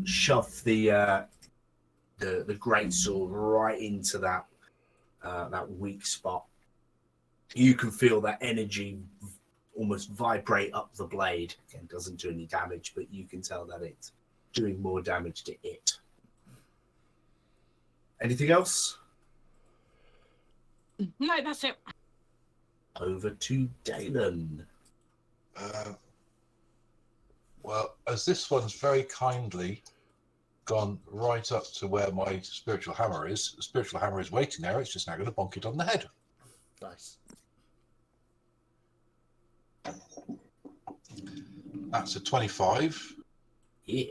shove the great sword right into that weak spot, you can feel that energy almost vibrate up the blade. Again, doesn't do any damage, but you can tell that it's doing more damage to it. Anything else? No, that's it. Over to Dalen. Well, as this one's very kindly gone right up to where my spiritual hammer is, the spiritual hammer is waiting there. It's just now going to bonk it on the head. Nice. That's a 25. Yeah.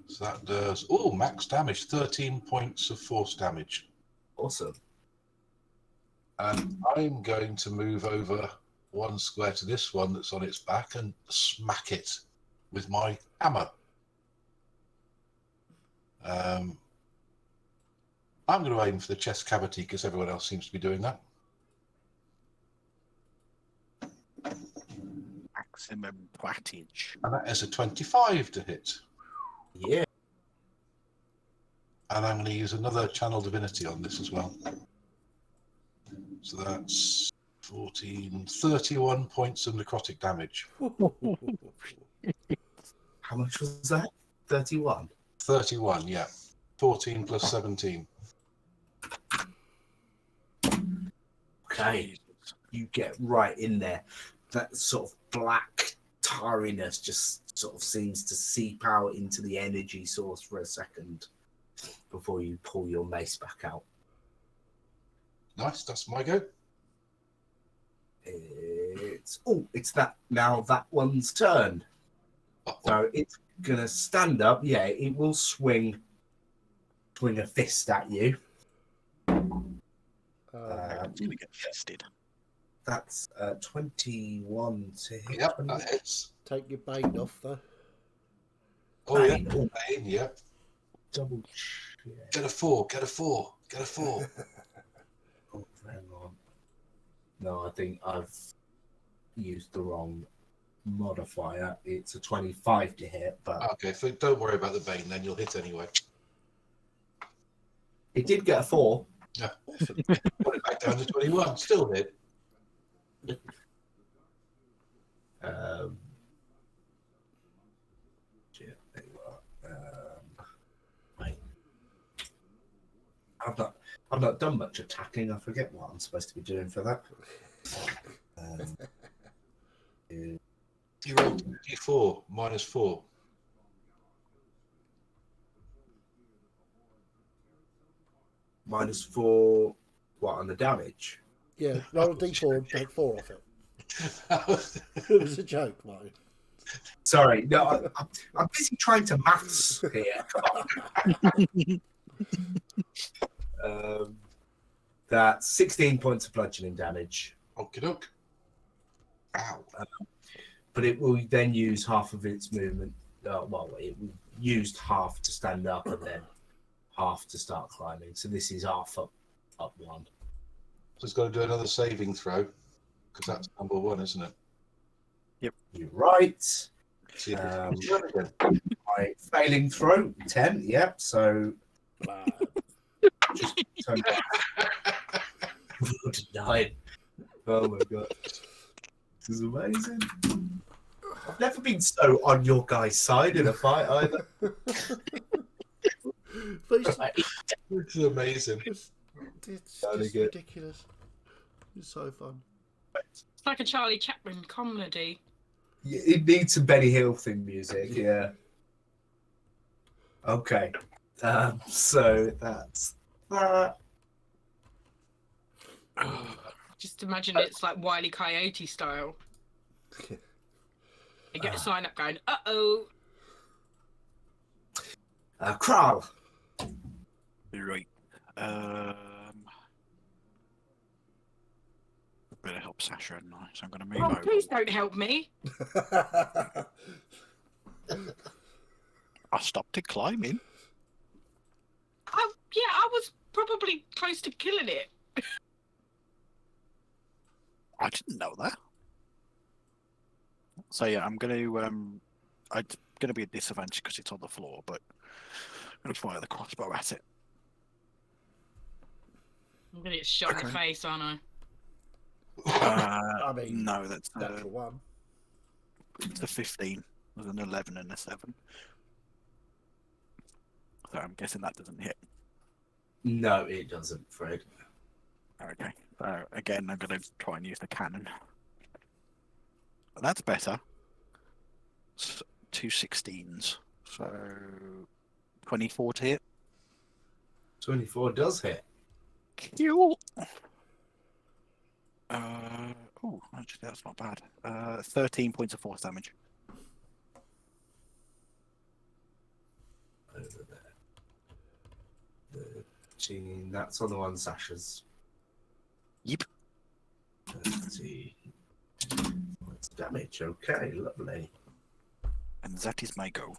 So that does, max damage, 13 points of force damage. Awesome. And I'm going to move over one square to this one that's on its back and smack it with my hammer. I'm going to aim for the chest cavity because everyone else seems to be doing that. Maximum wattage. And that is a 25 to hit. Yeah. And I'm going to use another channel divinity on this as well. So that's 14, 31 points of necrotic damage. How much was that? 31. 31, yeah. 14 plus 17. Okay. Jesus. You get right in there. That sort of black tarriness just sort of seems to seep out into the energy source for a second before you pull your mace back out. Nice, that's my go. It's that now that one's turn. So it's gonna stand up. Yeah, it will swing a fist at you. It's going to get fisted. That's 21 to hit. Yep, that hits. Take your bait off, though. Oh, yeah. Bane. Bane, yeah. Double check. Get a 4, get a 4, get a 4. Oh, hang on. No, I think I've used the wrong modifier. It's a 25 to hit, but Okay, so don't worry about the Bane then, you'll hit anyway. it did get a 4. Yeah. Put it back down to 21, still hit. Shit, there you are. Wait. I've not done much attacking. I forget what I'm supposed to be doing for that. You rolled D4, minus 4. -4. What on the damage? Yeah, roll a d4 and take 4 off it. It was a joke, Martin. Sorry, no, I'm busy trying to maths here. That's 16 points of bludgeoning damage. Okie doke. Ow. But it will then use half of its movement. It used half to stand up and then half to start climbing. So this is half up one. So it's got to do another saving throw, because that's number 1, isn't it? You're right. See if Um, it's again. My failing throw, 10. Yep. So just turn to 9. Oh my god. This is amazing. I've never been so on your guy's side in a fight either. But it's, It's amazing. it's Sounded just good. ridiculous. It's so fun. It's like a Charlie Chaplin comedy. It needs some Benny Hill theme music, yeah. Okay. So that's that. Just imagine it's like Wile E. Coyote style. You get a sign up going, uh-oh. Kral. Right. Better help Sasha, hadn't I? So I'm going to move Oh, over. please don't help me. I stopped it climbing. Yeah, I was probably close to killing it. I didn't know that. So yeah, I'm going to it's going to be a disadvantage because it's on the floor, but I'm going to fire the crossbow at it. I'm gonna get shot in the Okay. face, aren't I? I mean, no, that's natural one. the 15 with an 11 and a 7. So I'm guessing that doesn't hit. No, it doesn't, Fred. Okay. So again, I'm going to try and use the cannon. That's better. 2 16s. So 24 to hit. 24 does hit. Cool. Actually, that's not bad. 13 points of force damage. Over there. 13. That's on the one Sasha's. Yep. 30 points of damage. Okay, lovely. And that is my go.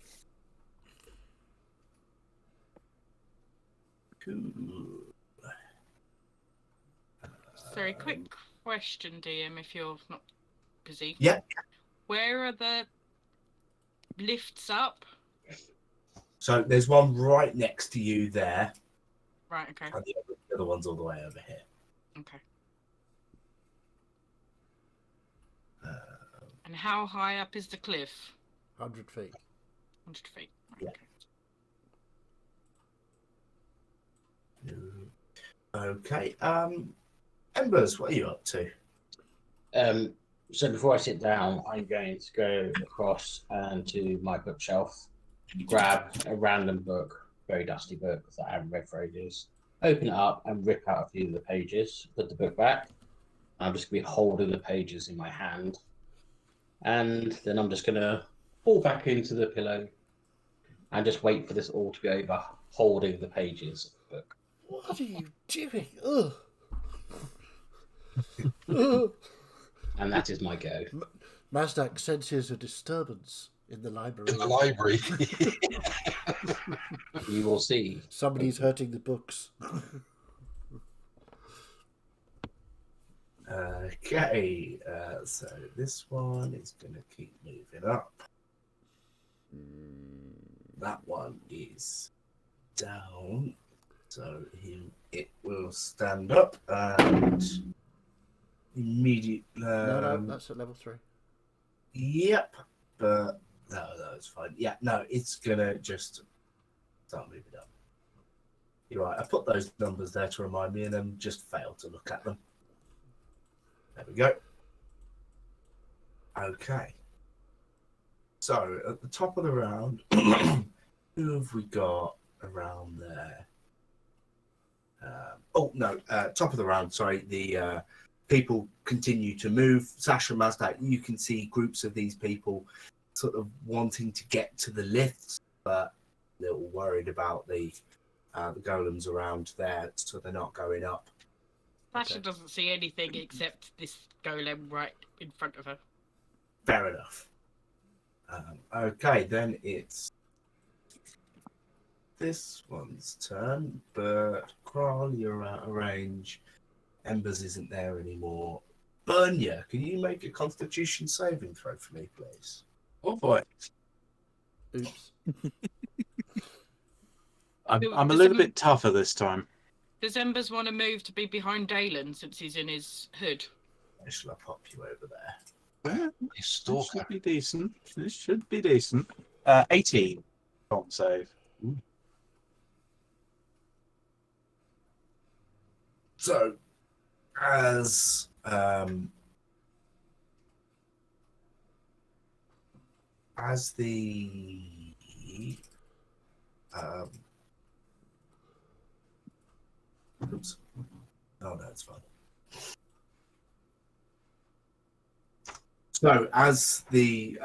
Cool. Sorry, quick question, DM, if you're not busy. Yeah. Where are the lifts up? So there's one right next to you there, Right, okay. and the other one's all the way over here. Okay. Uh, And how high up is the cliff? 100 feet. 100 feet. Right, Yeah. okay. Okay. Embers, what are you up to? So before I sit down, I'm going to go across and to my bookshelf, grab a random book, very dusty book that I haven't read for ages, open it up and rip out a few of the pages, put the book back. I'm just going to be holding the pages in my hand. And then I'm just going to fall back into the pillow and just wait for this all to be over, holding the pages of the book. What are you doing? Ugh. Ugh. And that is my go. Mazdak senses a disturbance in the library. In the library. You will see. Somebody's hurting the books. Okay. So this one is going to keep moving up. That one is down. So it will stand up and immediately. No, that's at level 3. Yep, but no, it's fine. Yeah, no, it's gonna just start moving up. You're right. I put those numbers there to remind me, and then just failed to look at them. There we go. Okay. So at the top of the round, who have we got around there? Top of the round. Sorry, the people continue to move. Sasha and Mazdak, you can see groups of these people sort of wanting to get to the lifts, but a little worried about the golems around there, so they're not going up. Sasha Okay. doesn't see anything except this golem right in front of her. Fair enough. Okay, then it's this one's turn, but Kral, you're out of range. Embers isn't there anymore. Bernia, can you make a Constitution saving throw for me, please? Oh boy. Oops. I'm a little bit tougher this time. Does Embers want to move to be behind Dalen since he's in his hood? Shall I pop you over there? Well, He's this stalker. should be decent. This should be decent. 18. Can't save. So, as the oops. Oh no, it's fine. So, as the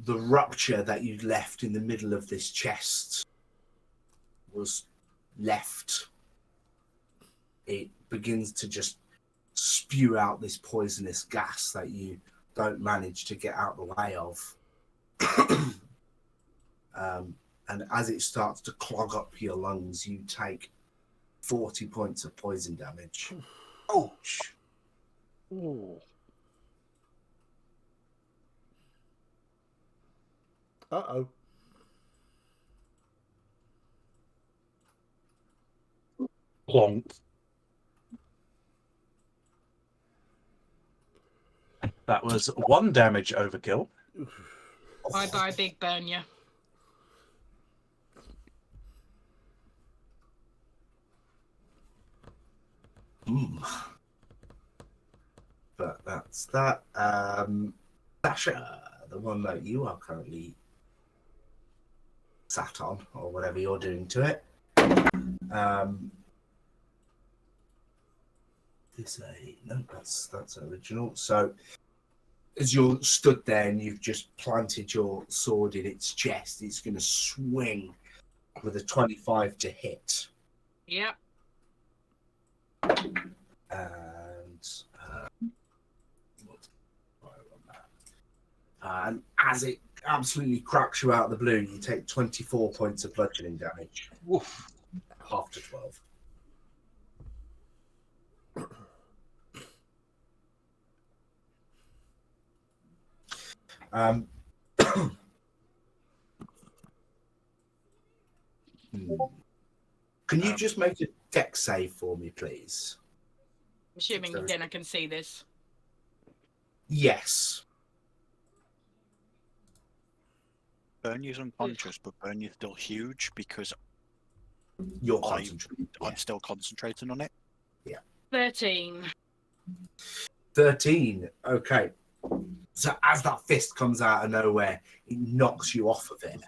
rupture that you left in the middle of this chest was left, it begins to just spew out this poisonous gas that you don't manage to get out the way of. And as it starts to clog up your lungs, you take 40 points of poison damage. Ouch. Uh-oh. Plonk. That was 1 damage overkill. Bye-bye, Big Bernia. But that's that. Sasha, the one that you are currently sat on, or whatever you're doing to it. That's original. So as you're stood there and you've just planted your sword in its chest, it's going to swing with a 25 to hit. Yep. And as it absolutely cracks you out of the blue, you take 24 points of bludgeoning damage. Woof. Half to 12. Um, Can you just make a deck save for me, please? Assuming then I can see this. Yes. Bernier's unconscious, but Bernier's still huge because You're concentrating. I'm still concentrating on it. 13. 13. Okay. So as that fist comes out of nowhere, it knocks you off of it.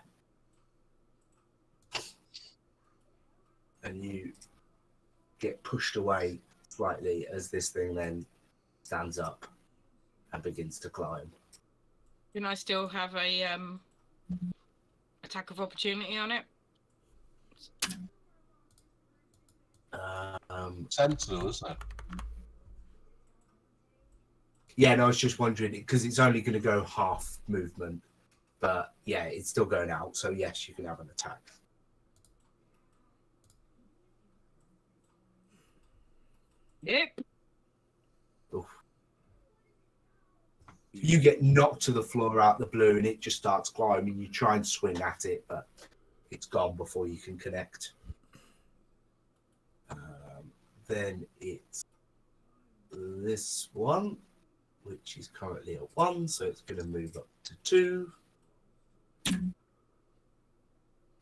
And you get pushed away slightly as this thing then stands up and begins to climb. Can I still have a attack of opportunity on it? Sentinel, isn't it? Yeah, no, I was just wondering because it's only going to go half movement, but yeah, it's still going out. So yes, you can have an attack. Yep. Oof. You get knocked to the floor out the blue, and it just starts climbing. You try and swing at it, but it's gone before you can connect. Then it's this one, which is currently at 1, so it's going to move up to 2.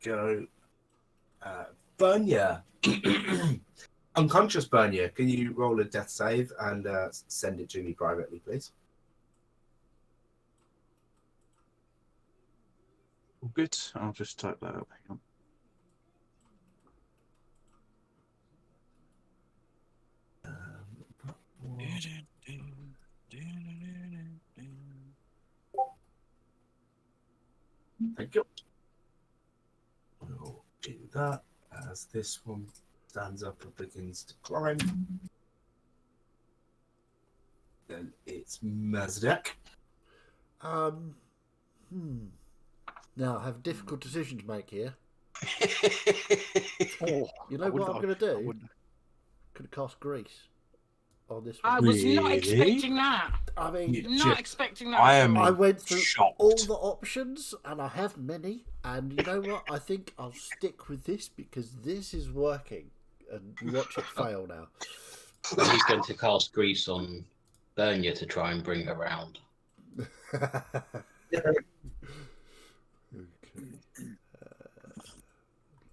Go. Bernia. Unconscious Bernia, can you roll a death save and send it to me privately, please? All good. I'll just type that up. Hang on. Thank you. We'll do that as this one stands up and begins to climb. Then it's Mazdak. Now I have a difficult decision to make here. Oh, You know what I'm going to do? Could have cast Grease on this one. I was not Really? expecting that. I mean, Not expecting that. I at am- all. I went through shocked. all the options, and I have many. And you know what? I think I'll stick with this because this is working. And watch it fail now. He's going to cast grease on Bernia to try and bring her round. Okay.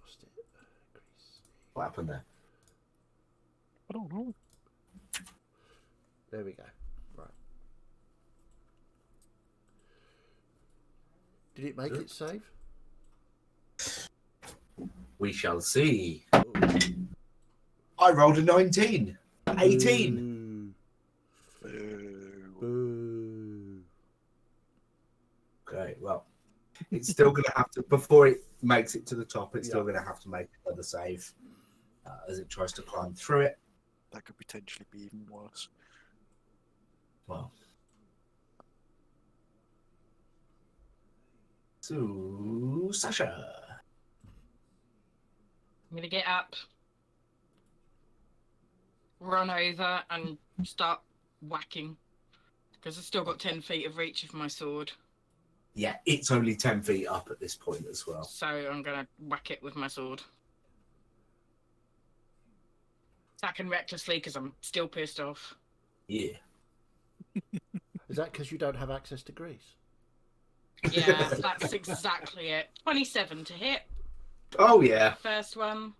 Lost it. Grease. What happened there? I don't know. There we go. Right. Did it make it save? We shall see. Ooh. I rolled a 19. 18. Boo. Boo. Okay, well, it's still going to have to, before it makes it to the top, it's still Yeah. going to have to make another save as it tries to climb through it. That could potentially be even worse. Well. So, Sasha. I'm going to get up, run over, and start whacking. Because I've still got 10 feet of reach of my sword. Yeah, it's only 10 feet up at this point as well. So I'm going to whack it with my sword. Attacking recklessly because I'm still pissed off. Yeah. Is that because you don't have access to Grease? Yeah, that's exactly it. 27 to hit. Oh, yeah. First one.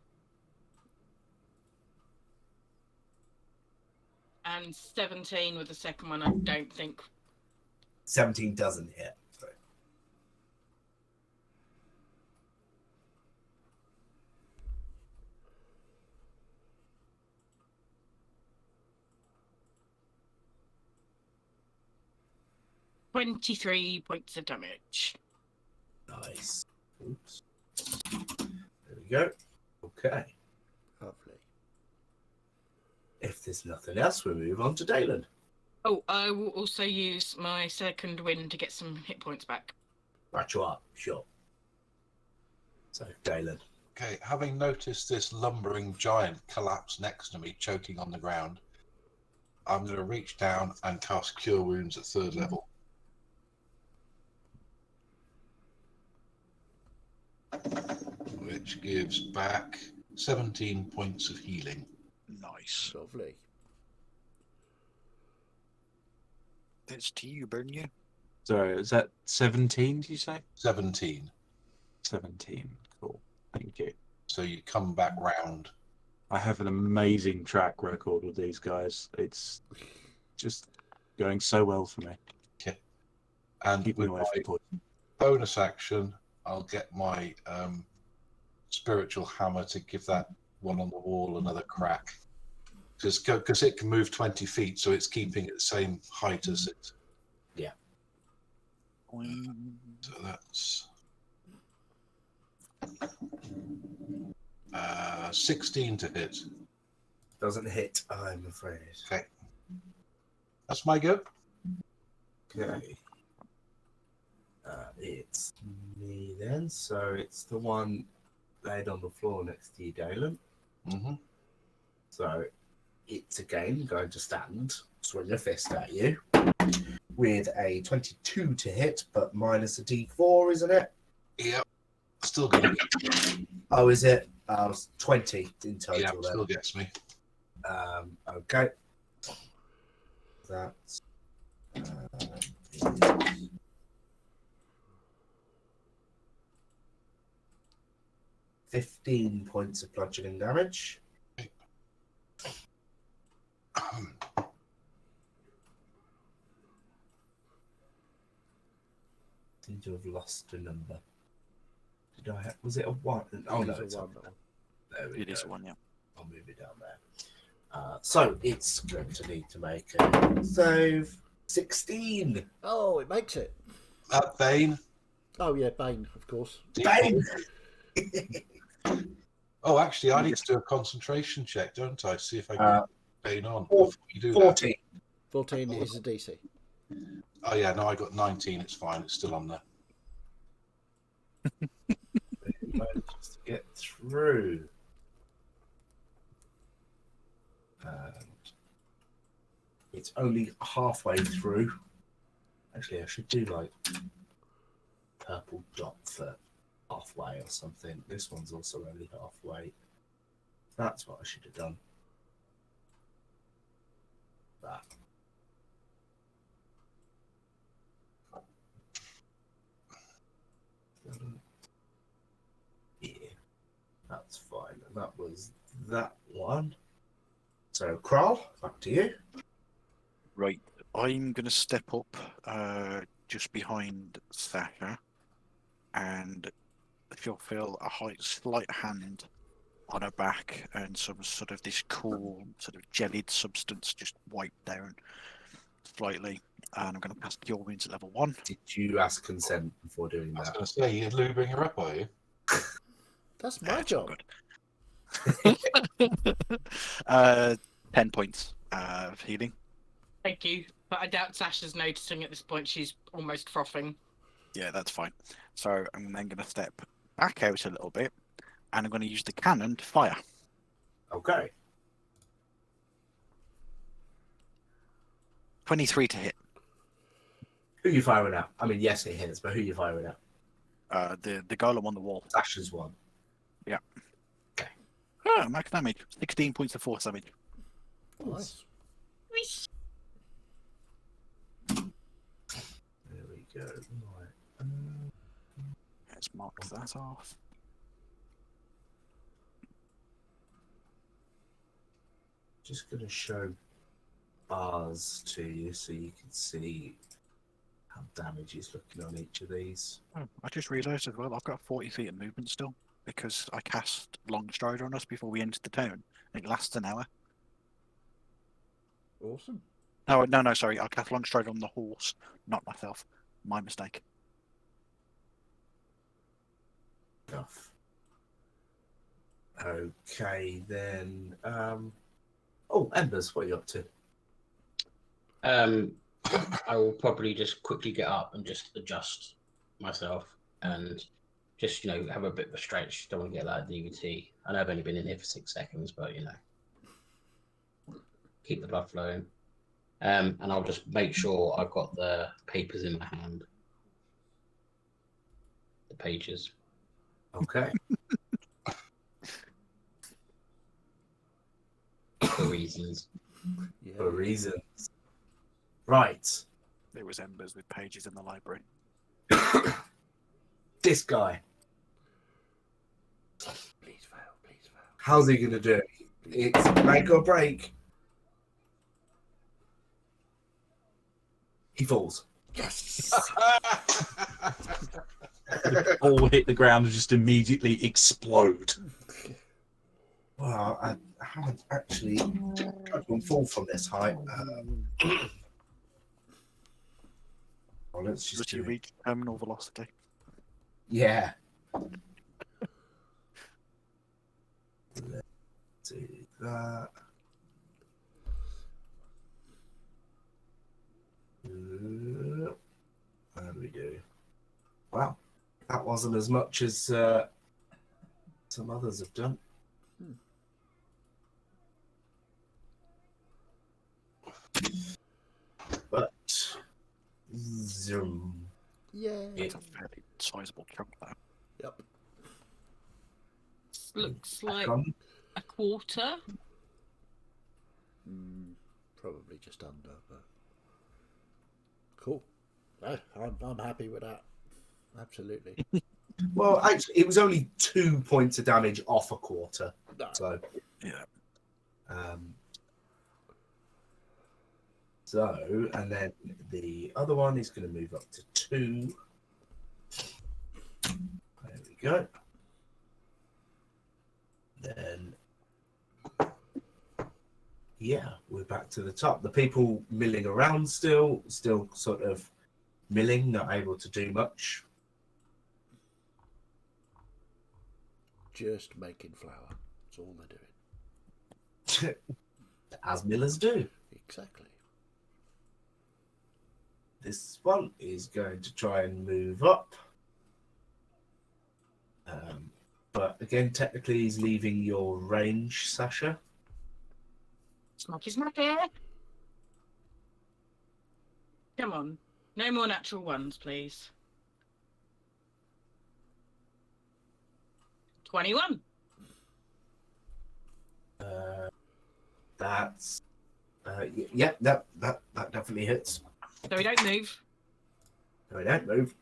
And 17 with the second one, I don't think. 17 doesn't hit. So. $23 points of damage. Nice. Oops. There we go. Okay. Lovely. If there's nothing else, we move on to Dalen. Oh, I will also use my second wind to get some hit points back. Right, you are. Sure. So, Dalen. Okay, having noticed this lumbering giant collapse next to me, choking on the ground, I'm going to reach down and cast Cure Wounds at 3rd level. which gives back 17 points of healing. Nice. Lovely. That's to you, burn you. Sorry, is that 17, did you say? 17. 17. Cool. Thank you. So you come back round. I have an amazing track record with these guys. It's just going so well for me. And Keep me with away my from poison. bonus action, I'll get my spiritual hammer to give that one on the wall another crack. Because it can move 20 feet, so it's keeping it the same height as it. So that's 16 to hit. Doesn't hit, I'm afraid. Okay. That's my go. Okay. It's me then. So it's the one laid on the floor next to you, Dalen. Mm-hmm. So it's again going to stand, swing a fist at you with a 22 to hit, but minus a d4, isn't it? Yep. Still gonna get Oh, is it? 20 in total. yeah, then. still gets me. Okay. That's 15 points of bludgeoning damage. Seem to have lost a number. Did I? Was it a 1? Oh no, It's a it's one, up. that one. There we It go. is one, yeah. I'll move it down there. So it's going to need to make a save. 16. Oh, it makes it. Bane. Oh yeah, Bane, of course. Bang! Oh, actually, I need to do a concentration check, don't I? See if I can Uh, get Bane on. four- Before you do 14. 14 is a DC. that. Oh, yeah, no, I got 19. It's fine. It's still on there. Just to get through. And it's only halfway through. Actually, I should do like purple dot for halfway or something. This one's also only halfway. That's what I should have done. That. Yeah, that's fine. And that was that one. So, Kral, back to you. Right. I'm going to step up just behind Sasha, and she'll feel a slight hand on her back and some sort of this cool, sort of jellied substance just wiped down slightly. And I'm going to cast Cure Wounds at level 1. Did you ask consent before doing I was that? going to say, you're lubing her up, are you? That's my It's all job. good. 10 points of healing. Thank you. But I doubt Sasha's noticing at this point. She's almost frothing. Yeah, that's fine. So I'm then going to step back out a little bit, and I'm going to use the cannon to fire. Okay. 23 to hit. Who are you firing at? I mean, yes, it hits, but who are you firing at? The golem on the wall. Sasha's one. Oh, max damage. 16 points of force damage. Nice. There we go. Right. Let's mark that off. Just going to show bars to you so you can see how damage is looking on each of these. Oh, I just realised as well, I've got 40 feet of movement still, because I cast Long Strider on us before we entered the town. It lasts an hour. Awesome. No, sorry. I cast Long Strider on the horse, not myself. My mistake. Enough. Okay, then. Oh, Embers, what are you up to? I will probably just quickly get up and just adjust myself and just, have a bit of a stretch. Don't want to get that DVT. I know I've only been in here for 6 seconds, but, keep the blood flowing. And I'll just make sure I've got the papers in my hand. The pages. Okay. For reasons. Yeah. For reasons. Right. There was embers with pages in the library. This guy. Please fail. Please fail. How's he going to do it? It's make or break. He falls. Yes. All hit the ground and just immediately explode. Well, I haven't actually tried to fall from this height. Well, let's just Did you do it. reach terminal velocity? Yeah. Let's do that. How do we do? Wow, that wasn't as much as some others have done. But zoom. Yeah. It's a fairly sizable chunk there. Yep. Looks Back like on. a quarter. Probably just under, but cool. No, I'm happy with that. Absolutely. Well, actually, it was only 2 points of damage off a quarter. No. So, Yeah. and then the other one is going to move up to 2. There we go. Then, yeah, we're back to the top. The people milling around still sort of milling, not able to do much. Just making flour. That's all they're doing. As millers do. Exactly. This one is going to try and move up. But again, technically, he's leaving your range, Sasha. Smoky, smoky. Come on. No more natural ones, please. 21. That's yeah, that definitely hits. So we don't move. No, don't move.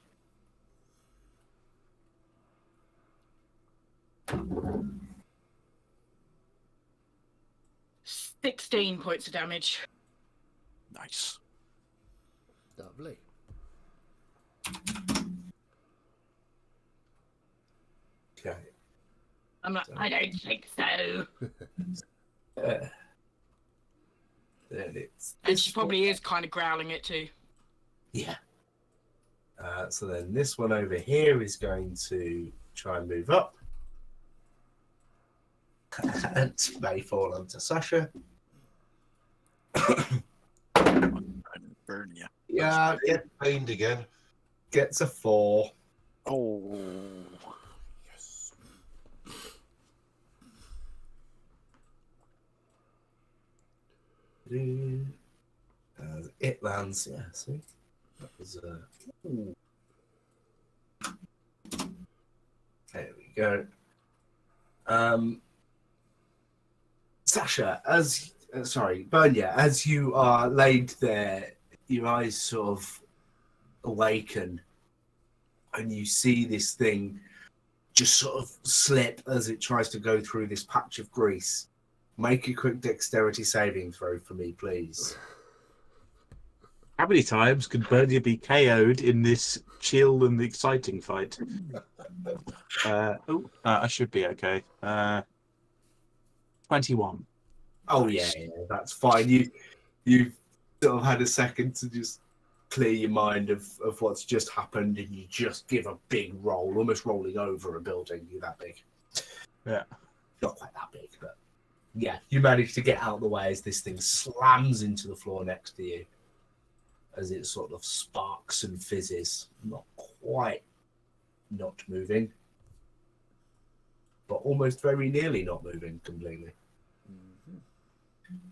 Nice. 16 points of damage. Nice. Lovely. Okay. I'm like, I don't think so. Then it's And she probably is kind of growling it too. yeah. So then this one over here is going to try and move up. And may fall onto Sasha. And burn you. Yeah, it Pained again. gets a 4. Oh. Yes. It lands, yeah, see? That was ooh. There we go. Sasha, Bernia, as you are laid there, your eyes sort of awaken and you see this thing just sort of slip as it tries to go through this patch of grease. Make a quick dexterity saving throw for me, please. How many times could Bernia be KO'd in this chill and exciting fight? I should be okay. 21. Oh yeah, that's fine. You've sort of had a second to just clear your mind of what's just happened, and you just give a big roll, almost rolling over a building. You're that big. Yeah. Not quite that big, but yeah, you manage to get out of the way as this thing slams into the floor next to you, as it sort of sparks and fizzes. Not quite not moving, but almost very nearly not moving completely.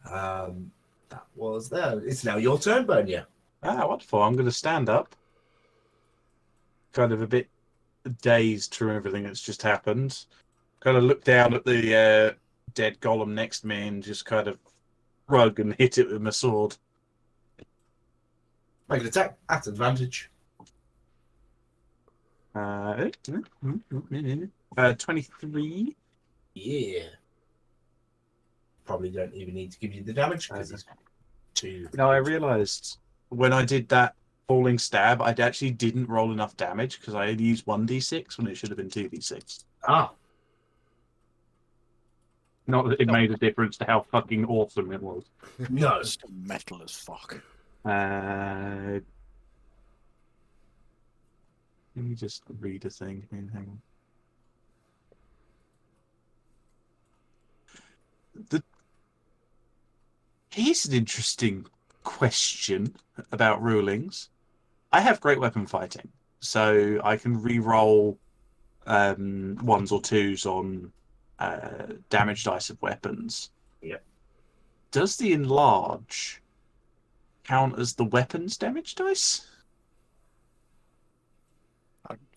That was there. It's now your turn, Bernia. Ah, wonderful. I'm going to stand up. Kind of a bit dazed from everything that's just happened. Kind of look down at the dead golem next to me and just kind of rug and hit it with my sword. Make an attack at advantage. 23. Yeah. Probably don't even need to give you the damage because it's too. No, I realised when I did that falling stab, I actually didn't roll enough damage because I only used 1d6 when it should have been 2d6. Ah, Not that it made a difference to how fucking awesome it was. no. It's still metal as fuck. Let me just read a thing. Hang on. Here's an interesting question about rulings. I have great weapon fighting, so I can re-roll ones or twos on damage dice of weapons. Yep. Does the enlarge count as the weapons damage dice?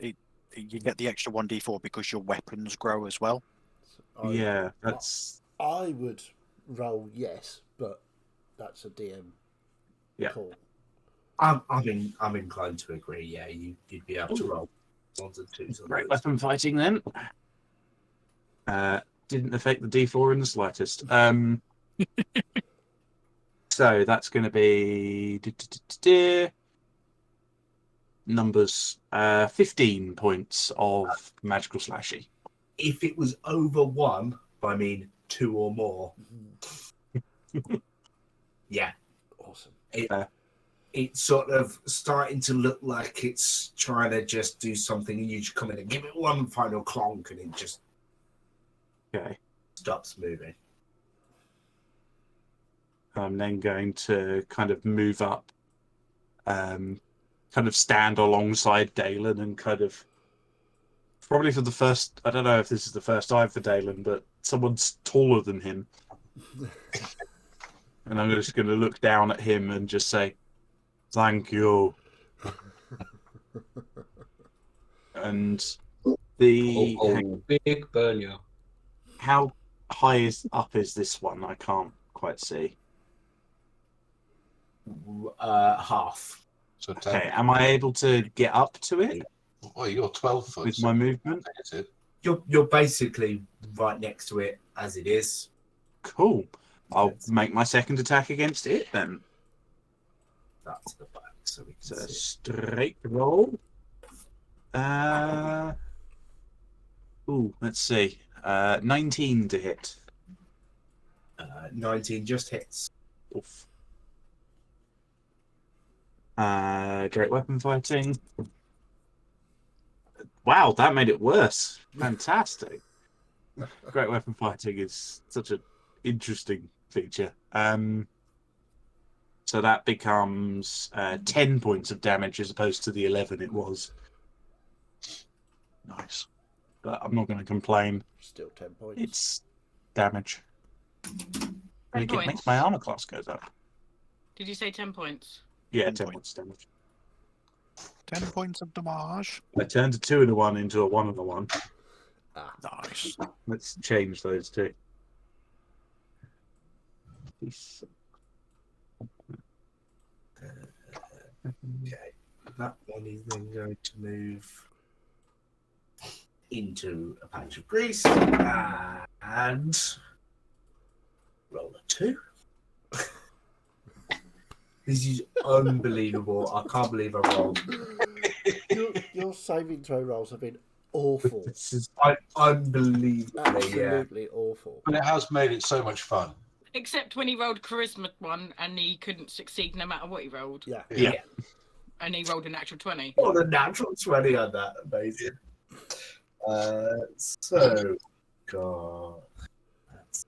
You get the extra 1d4 because your weapons grow as well. Yeah, that's. I would roll yes, but that's a DM call. I'm inclined to agree. Yeah, you'd be able to roll ones and twos. On Great those. weapon fighting then. Didn't affect the D4 in the slightest. So that's going to be numbers 15 points of magical slashy. If it was over one, I mean 2 or more. Yeah, Awesome. It's sort of starting to look like it's trying to just do something, and you just come in and give it one final clonk, and it just stops moving. I'm then going to kind of move up, kind of stand alongside Dalen and kind of, probably for the first, I don't know if this is the first time for Dalen, but someone's taller than him. And I'm just going to look down at him and just say, thank you. And the... big burn you. How high up is this one? I can't quite see. Half. So 10. Okay, am I able to get up to it Well, you're 12 foot. with my movement? You're basically right next to it as it is. Cool. I'll make my second attack against it then. That's the back, so we It's can a see. straight roll. Let's see. 19 to hit. 19 just hits. Oof. Great weapon fighting. Wow, that made it worse. Fantastic. Great weapon fighting is such an interesting feature. So that becomes 10 points of damage as opposed to the 11 it was. Nice. But I'm not going to complain. Still 10 points. It's damage. 10 It makes points. my armor class goes up. Did you say 10 points? Yeah, 10 10 points. points damage. 10 points of damage. I turned a 2 and a 1 into a 1 and a 1. Nice. Let's change those two. Okay. That one is then going to move into a patch of grease and roll a 2. This is unbelievable. I can't believe I rolled. Your saving throw rolls have been awful. This is Unbelievably, yeah. Absolutely awful. But it has made it so much fun. Except when he rolled charisma one and he couldn't succeed no matter what he rolled. Yeah. Yeah. And he rolled a natural 20. What a natural 20 on that. Amazing. So, got that's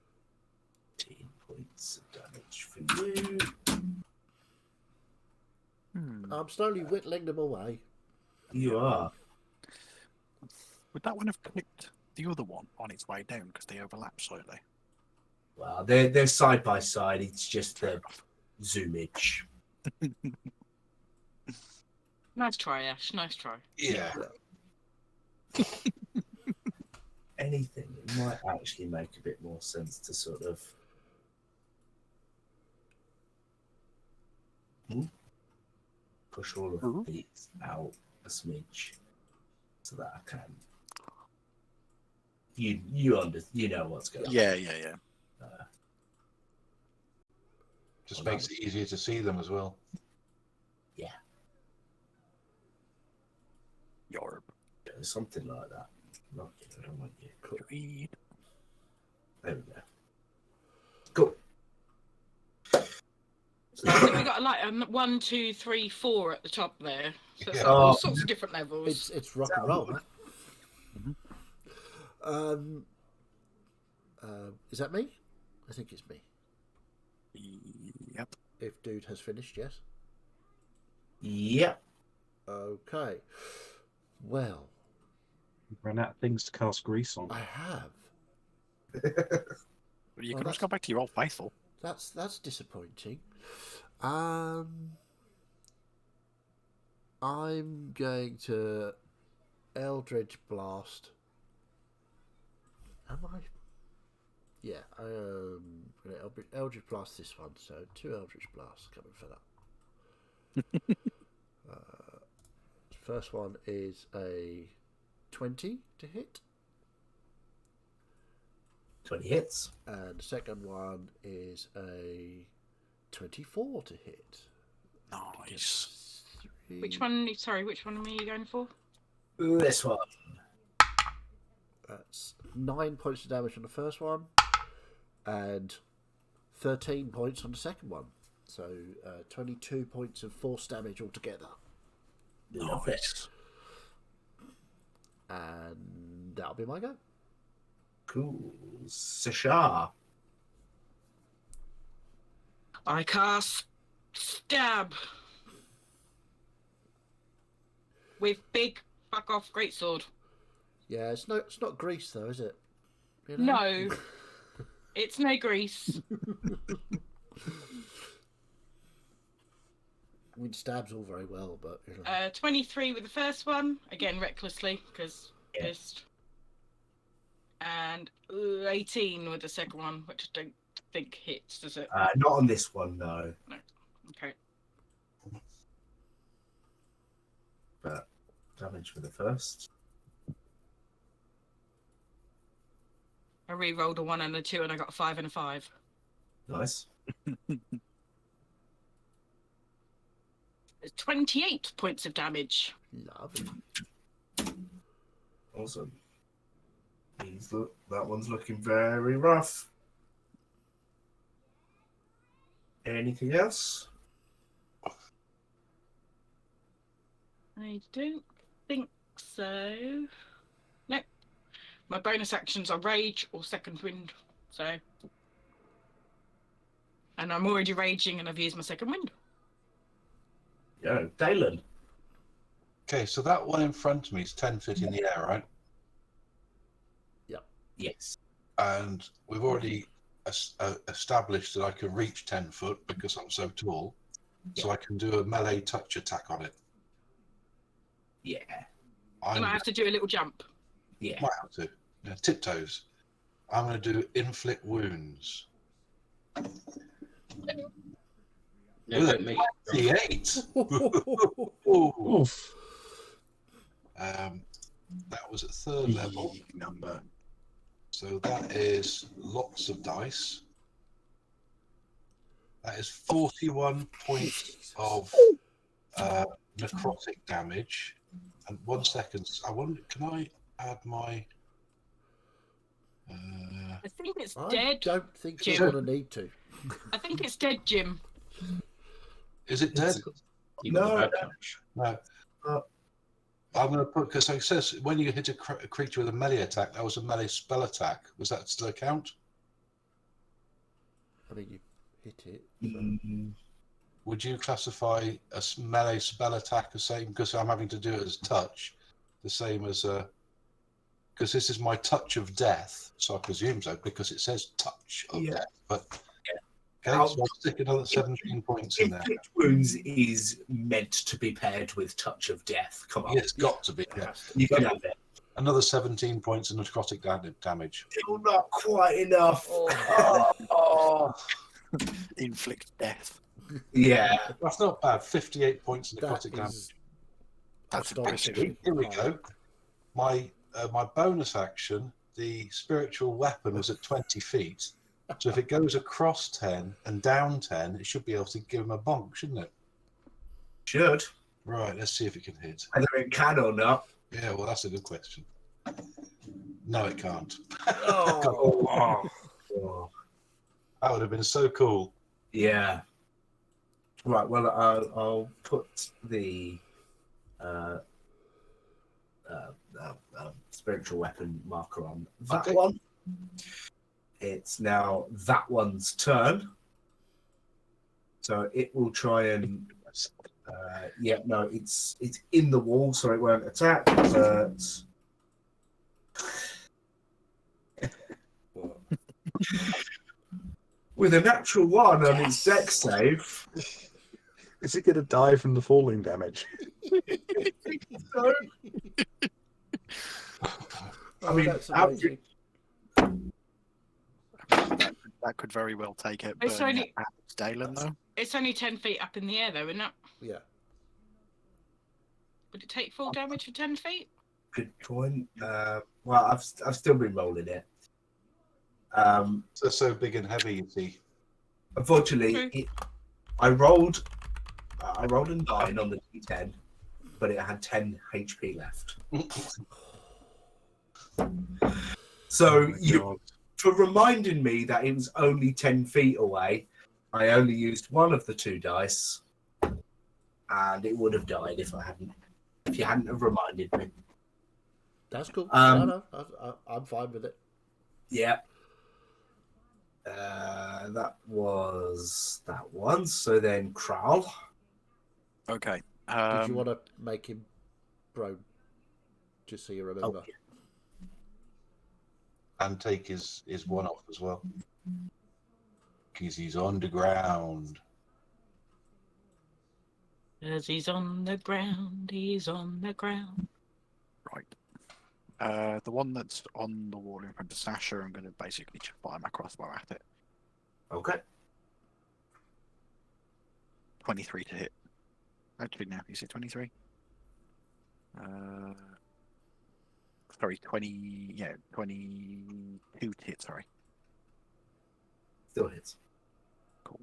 10 points of damage for you. I'm slowly whittling them away. You are. Would that one have clicked the other one on its way down because they overlap slightly? Well, they're side by side. It's just the zoomage. Nice try, Ash. Nice try. Yeah. anything that might actually make a bit more sense to sort of push all of these out a smidge so that I can. You know what's going on. Yeah. Just makes it easier to see them as well. Yarb. Something like that. Not, I don't want you. Cool. There we go. Cool. So I think we got like 1, 2, 3, 4 at the top there. So it's Yeah. all sorts of different levels. It's rock and roll, man. Is that me? I think it's me. Yep. If dude has finished, yes. Yep. Okay. Well, Ran out of things to cast grease on. I have. You can just go back to your old faithful. That's disappointing. I'm going to Eldritch Blast. Am I? Yeah, I'm going to Eldritch Blast this one. So 2 Eldritch Blasts coming for that. First one is a 20 to hit. 20 hits. And the second one is a 24 to hit. Nice. Which one? Sorry, which one are you going for? This one. That's 9 points of damage on the first one, and 13 points on the second one. So 22 points of force damage altogether. Nice. And that'll be my go. Cool. Sashar. I cast Stab with big fuck off greatsword. Yeah, it's not grease though, is it? You know? No, it's no grease. I mean, stabs all very well, but you know. 23 with the first one, again recklessly because pissed, and 18 with the second one, which I don't think hits, does it? Not on this one, no. No. Okay. But damage for the first. I re-rolled a 1 and a 2, and I got a 5 and a 5. Nice. It's 28 points of damage. Lovely. Awesome. That one's looking very rough. Anything else? I don't think so. Nope. My bonus actions are Rage or Second Wind, so. And I'm already raging, and I've used my Second Wind. Yeah, Dalen. Okay, so that one in front of me is 10 feet in the air, right? Yes. And we've already established that I can reach 10 foot because I'm so tall. So I can do a melee touch attack on it. Yeah. You might have to do a little jump. Yeah. Might have to. Yeah, tiptoes. I'm going to do inflict wounds. No, don't make D8. Oof. That was at 3rd level. Number. So that is lots of dice. That is 41 points of necrotic damage. And 1 second. I wonder, can I add my? I think it's I dead. don't think you're Jim. going to need to. I think it's dead, Jim. Is it dead? you got No. a bad touch. No. I'm going to put, because it says when you hit a creature with a melee attack, that was a melee spell attack. Was that still a count? I mean, you hit it. Mm, Would you classify a melee spell attack the same? Because I'm having to do it as touch, the same as a. Because this is my touch of death, so I presume so, because it says touch of death. But okay, so I'll stick another 17 points in there. Inflict wounds is meant to be paired with touch of death. Come on. It's got to be. Yeah. You can have it. Another 17 points of necrotic damage. Still not quite enough. Oh. Oh. Inflict death. Yeah. That's not bad. 58 points of That necrotic damage. is That's astonishing. Actually, here we high. go. My bonus action, the spiritual weapon was at 20 feet. So if it goes across 10 and down 10, it should be able to give him a bonk, shouldn't it? Should. Right, let's see if it can hit. Whether it can or not. Yeah, well, that's a good question. No, it can't. Oh. Oh. That would have been so cool. Yeah. Right, well, I'll put the spiritual weapon marker on that Okay. one. It's now that one's turn. So it will try and... it's in the wall, so it won't attack, but... With a natural 1 on its dex save... Is it going to die from the falling damage? So, Oh, mean, that's how- amazing. That could very well take it. It's Burn only- Dalen, though. It's only 10 feet up in the air, though, isn't it? Yeah. Would it take full damage for 10 feet? good point. Well, I've still been rolling it. So big and heavy, you see. Unfortunately, I rolled a 9 on the D10, but it had 10 HP left. So for reminding me that it was only 10 feet away, I only used one of the 2 dice, and it would have died if you hadn't have reminded me. That's cool. Um, I'm fine with it. Yeah. That was that one. So then Kral. Okay. Did you want to make him prone? Just so you remember. And take his one off as well. Because he's underground. As he's on the ground, he's on the ground. Right. The one that's on the wall in front of Sasha, I'm going to basically just fire my crossbow at it. Okay. 23 to hit. Actually, now, you say 23? Sorry, 20. Yeah, 22 to hit, sorry. Still hits. Cool.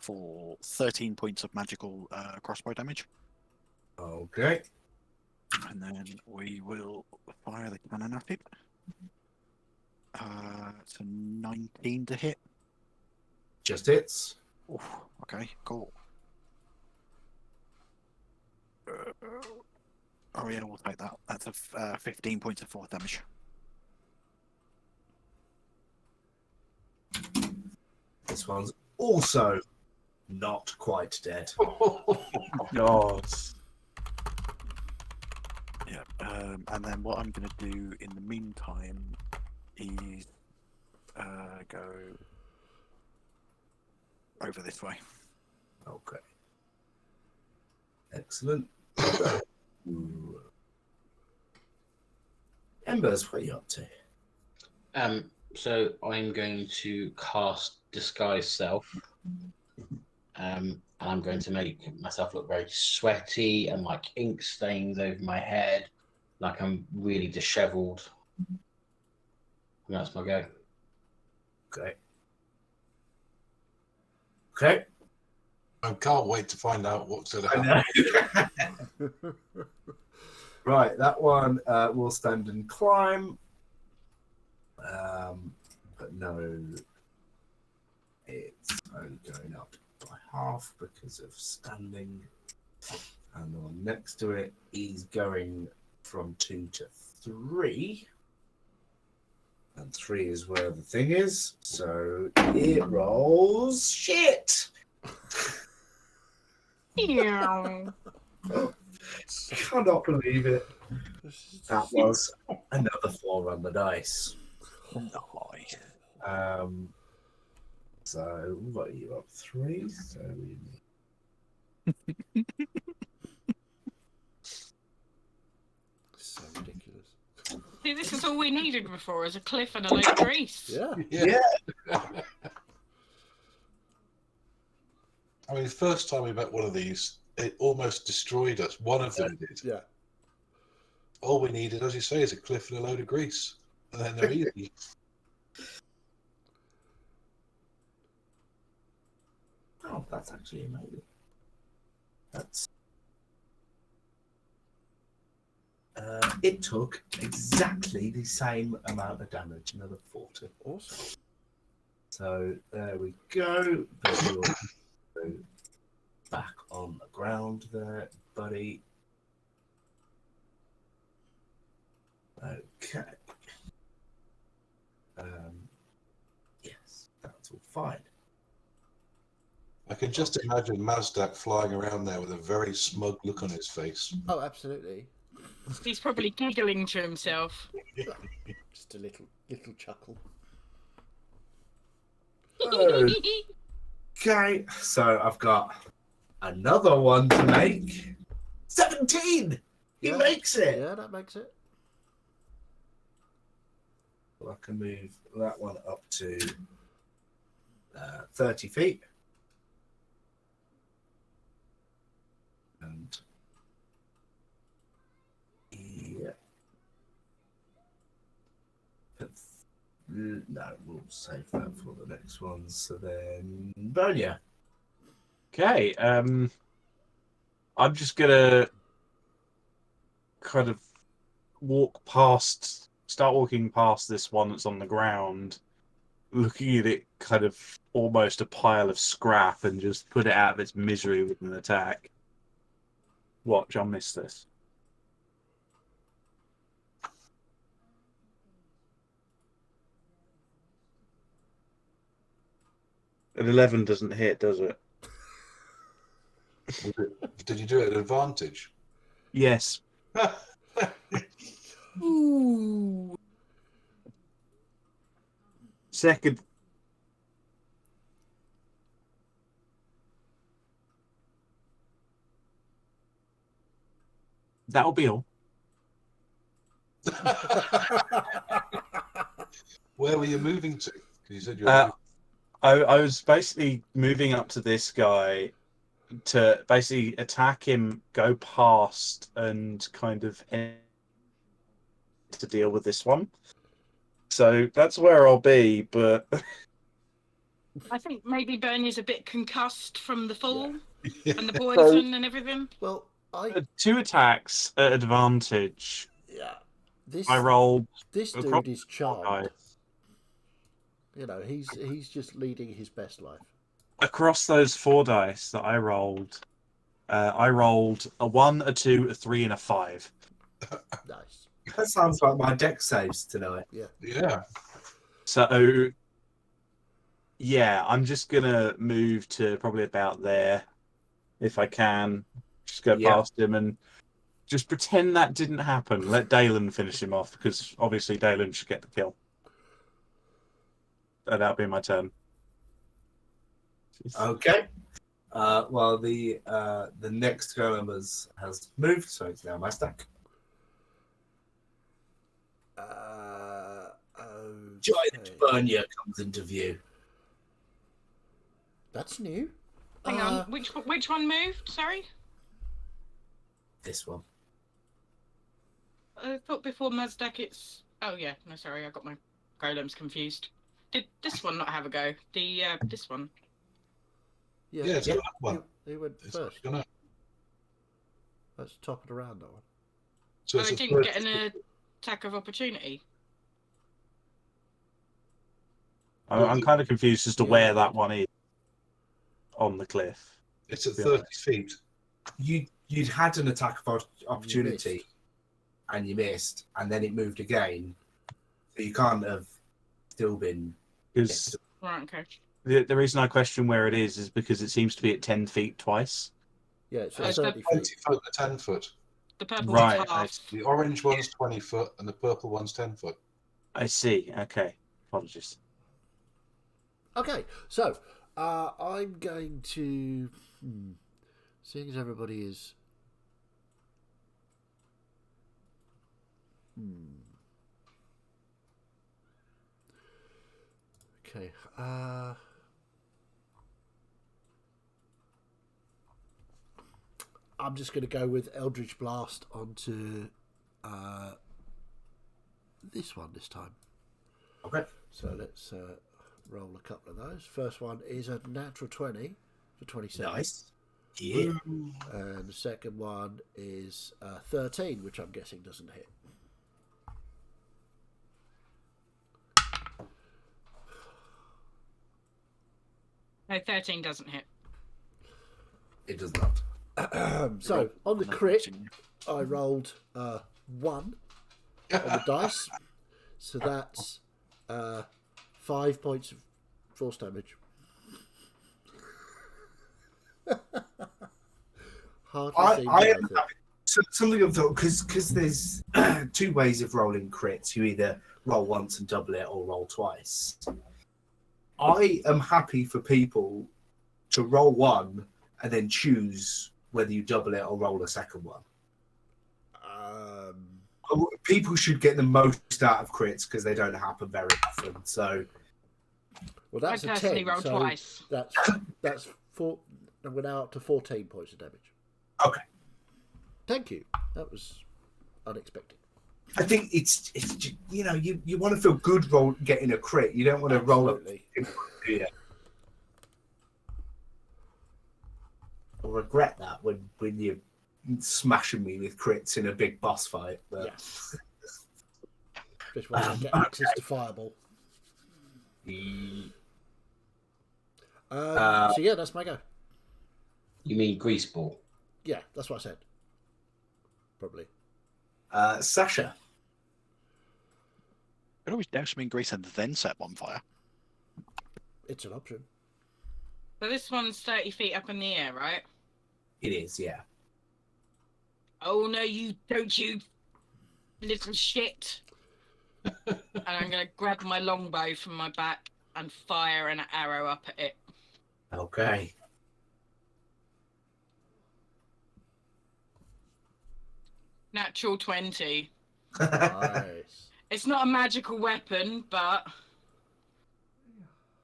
For 13 points of magical crossbow damage. Okay. And then we will fire the cannon at it. It's a 19 to hit. Just hits. Oof, okay, cool. Oh yeah, we'll take that. That's a 15 points of force damage. This one's also not quite dead. God. Yeah. And then what I'm going to do in the meantime is go over this way. Okay. Excellent. Ooh. Embers, what are you up to? So I'm going to cast Disguise Self. And I'm going to make myself look very sweaty and like ink stains over my head, like I'm really disheveled. And that's my go. Okay. Okay. I can't wait to find out what's going to I happen. know. Right, that one will stand and climb. But no, it's only going up by half because of standing. And the one next to it is going from 2 to 3. And 3 is where the thing is. So it rolls shit. Ew. Cannot believe it. That was another 4 on the dice. Nice. So what are you up 3? So we See, this is all we needed before, is a cliff and a load of grease. Yeah. Yeah. Yeah. I mean, the first time we met one of these, it almost destroyed us. One of them did. Yeah. All we needed, as you say, is a cliff and a load of grease. And then they're easy. Oh, that's actually amazing. That's. It took exactly the same amount of damage, another 40. Awesome. So there we go. Put your back on the ground there, buddy. Okay. Yes, that's all fine. I can just imagine Mazdak flying around there with a very smug look on his face. Oh, absolutely. He's probably giggling to himself. Just a little chuckle. Okay, so I've got another one to make. 17! He Yeah. makes it! Yeah, that makes it. Well, I can move that one up to 30 feet. And yeah. No, we'll save that for the next one. So then, Bernia. Okay. I'm just gonna kind of start walking past this one that's on the ground, looking at it kind of almost a pile of scrap, and just put it out of its misery with an attack. Watch, I'll miss this. An 11 doesn't hit, does it? Did you do it at advantage? Yes. Ooh. Second. That'll be all. Where were you moving to? 'Cause you said you were I was basically moving up to this guy to basically attack him, go past, and kind of end to deal with this one. So that's where I'll be, but I think maybe Bernie's a bit concussed from the fall Yeah. and the poison and everything. Well, 2 attacks at advantage. yeah. This I rolled this across dude is the charmed. dice. You know, he's just leading his best life. Across those 4 dice that I rolled a 1, a 2, a 3, and a 5. Nice. That sounds like my deck saves tonight. Yeah. So, yeah, I'm just gonna move to probably about there, if I can. Just go Yeah. past him and just pretend that didn't happen. Let Dalen finish him off, because obviously Dalen should get the kill. That'll be my turn. Okay. Well, the next golem has moved, so it's now my stack. Giant Okay. Bernia comes into view. That's new. Hang on, which one moved? Sorry, This one. I thought before Mazdak it's. Oh yeah, no, sorry, I got my golems confused. Did this one not have a go? This one. Yeah, Yeah, it's Yeah. that one. he went It's first. gonna- Let's top it around that one. So Oh, it's I a didn't first- get an attack of opportunity. I'm kind of confused as to Yeah. where that one is on the cliff. It's at Yeah. 30 feet. You'd had an attack of You opportunity, missed. and you missed, and then it moved again. So you can't have still been. Because Right, okay. the reason I question where it is because it seems to be at 10 feet twice. Yeah, it's Oh, at so 30 20 feet. foot and 10 foot. The purple Right, one's half. The orange one's 20 foot and the purple one's 10 foot. I see. Okay. Apologies. Okay, so I'm going to. Seeing as everybody is. Okay. I'm just going to go with Eldritch Blast onto this one this time. Okay. So let's roll a couple of those. First one is a natural 20 for 27. Nice. Yeah. And the second one is 13, which I'm guessing doesn't hit. No, 13 doesn't hit. It does not. So on the crit, I rolled 1 on the dice. So that's 5 points of force damage. Hardly seems I am worth it. happy. So something I've thought, because there's two ways of rolling crits. You either roll once and double it, or roll twice. I am happy for people to roll one and then choose whether you double it or roll a second one. People should get the most out of crits because they don't happen very often. So, Well, that's I a personally 10. rolled So twice. that's 4. We're now up to 14 points of damage. okay. Thank you. That was unexpected. I think it's you want to feel good getting a crit. You don't want to Absolutely. roll a yeah. I'll regret that when you're smashing me with crits in a big boss fight. But Yes. Just when I get access to Fireball. So yeah, that's my go. You mean grease ball? Yeah, that's what I said. Probably. Sasha. Could always douse them in grease and then set them on fire. It's an option. So this one's 30 feet up in the air, right? It is, yeah. Oh no, you don't, you little shit. And I'm going to grab my longbow from my back and fire an arrow up at it. Okay. Natural 20. Nice. It's not a magical weapon, but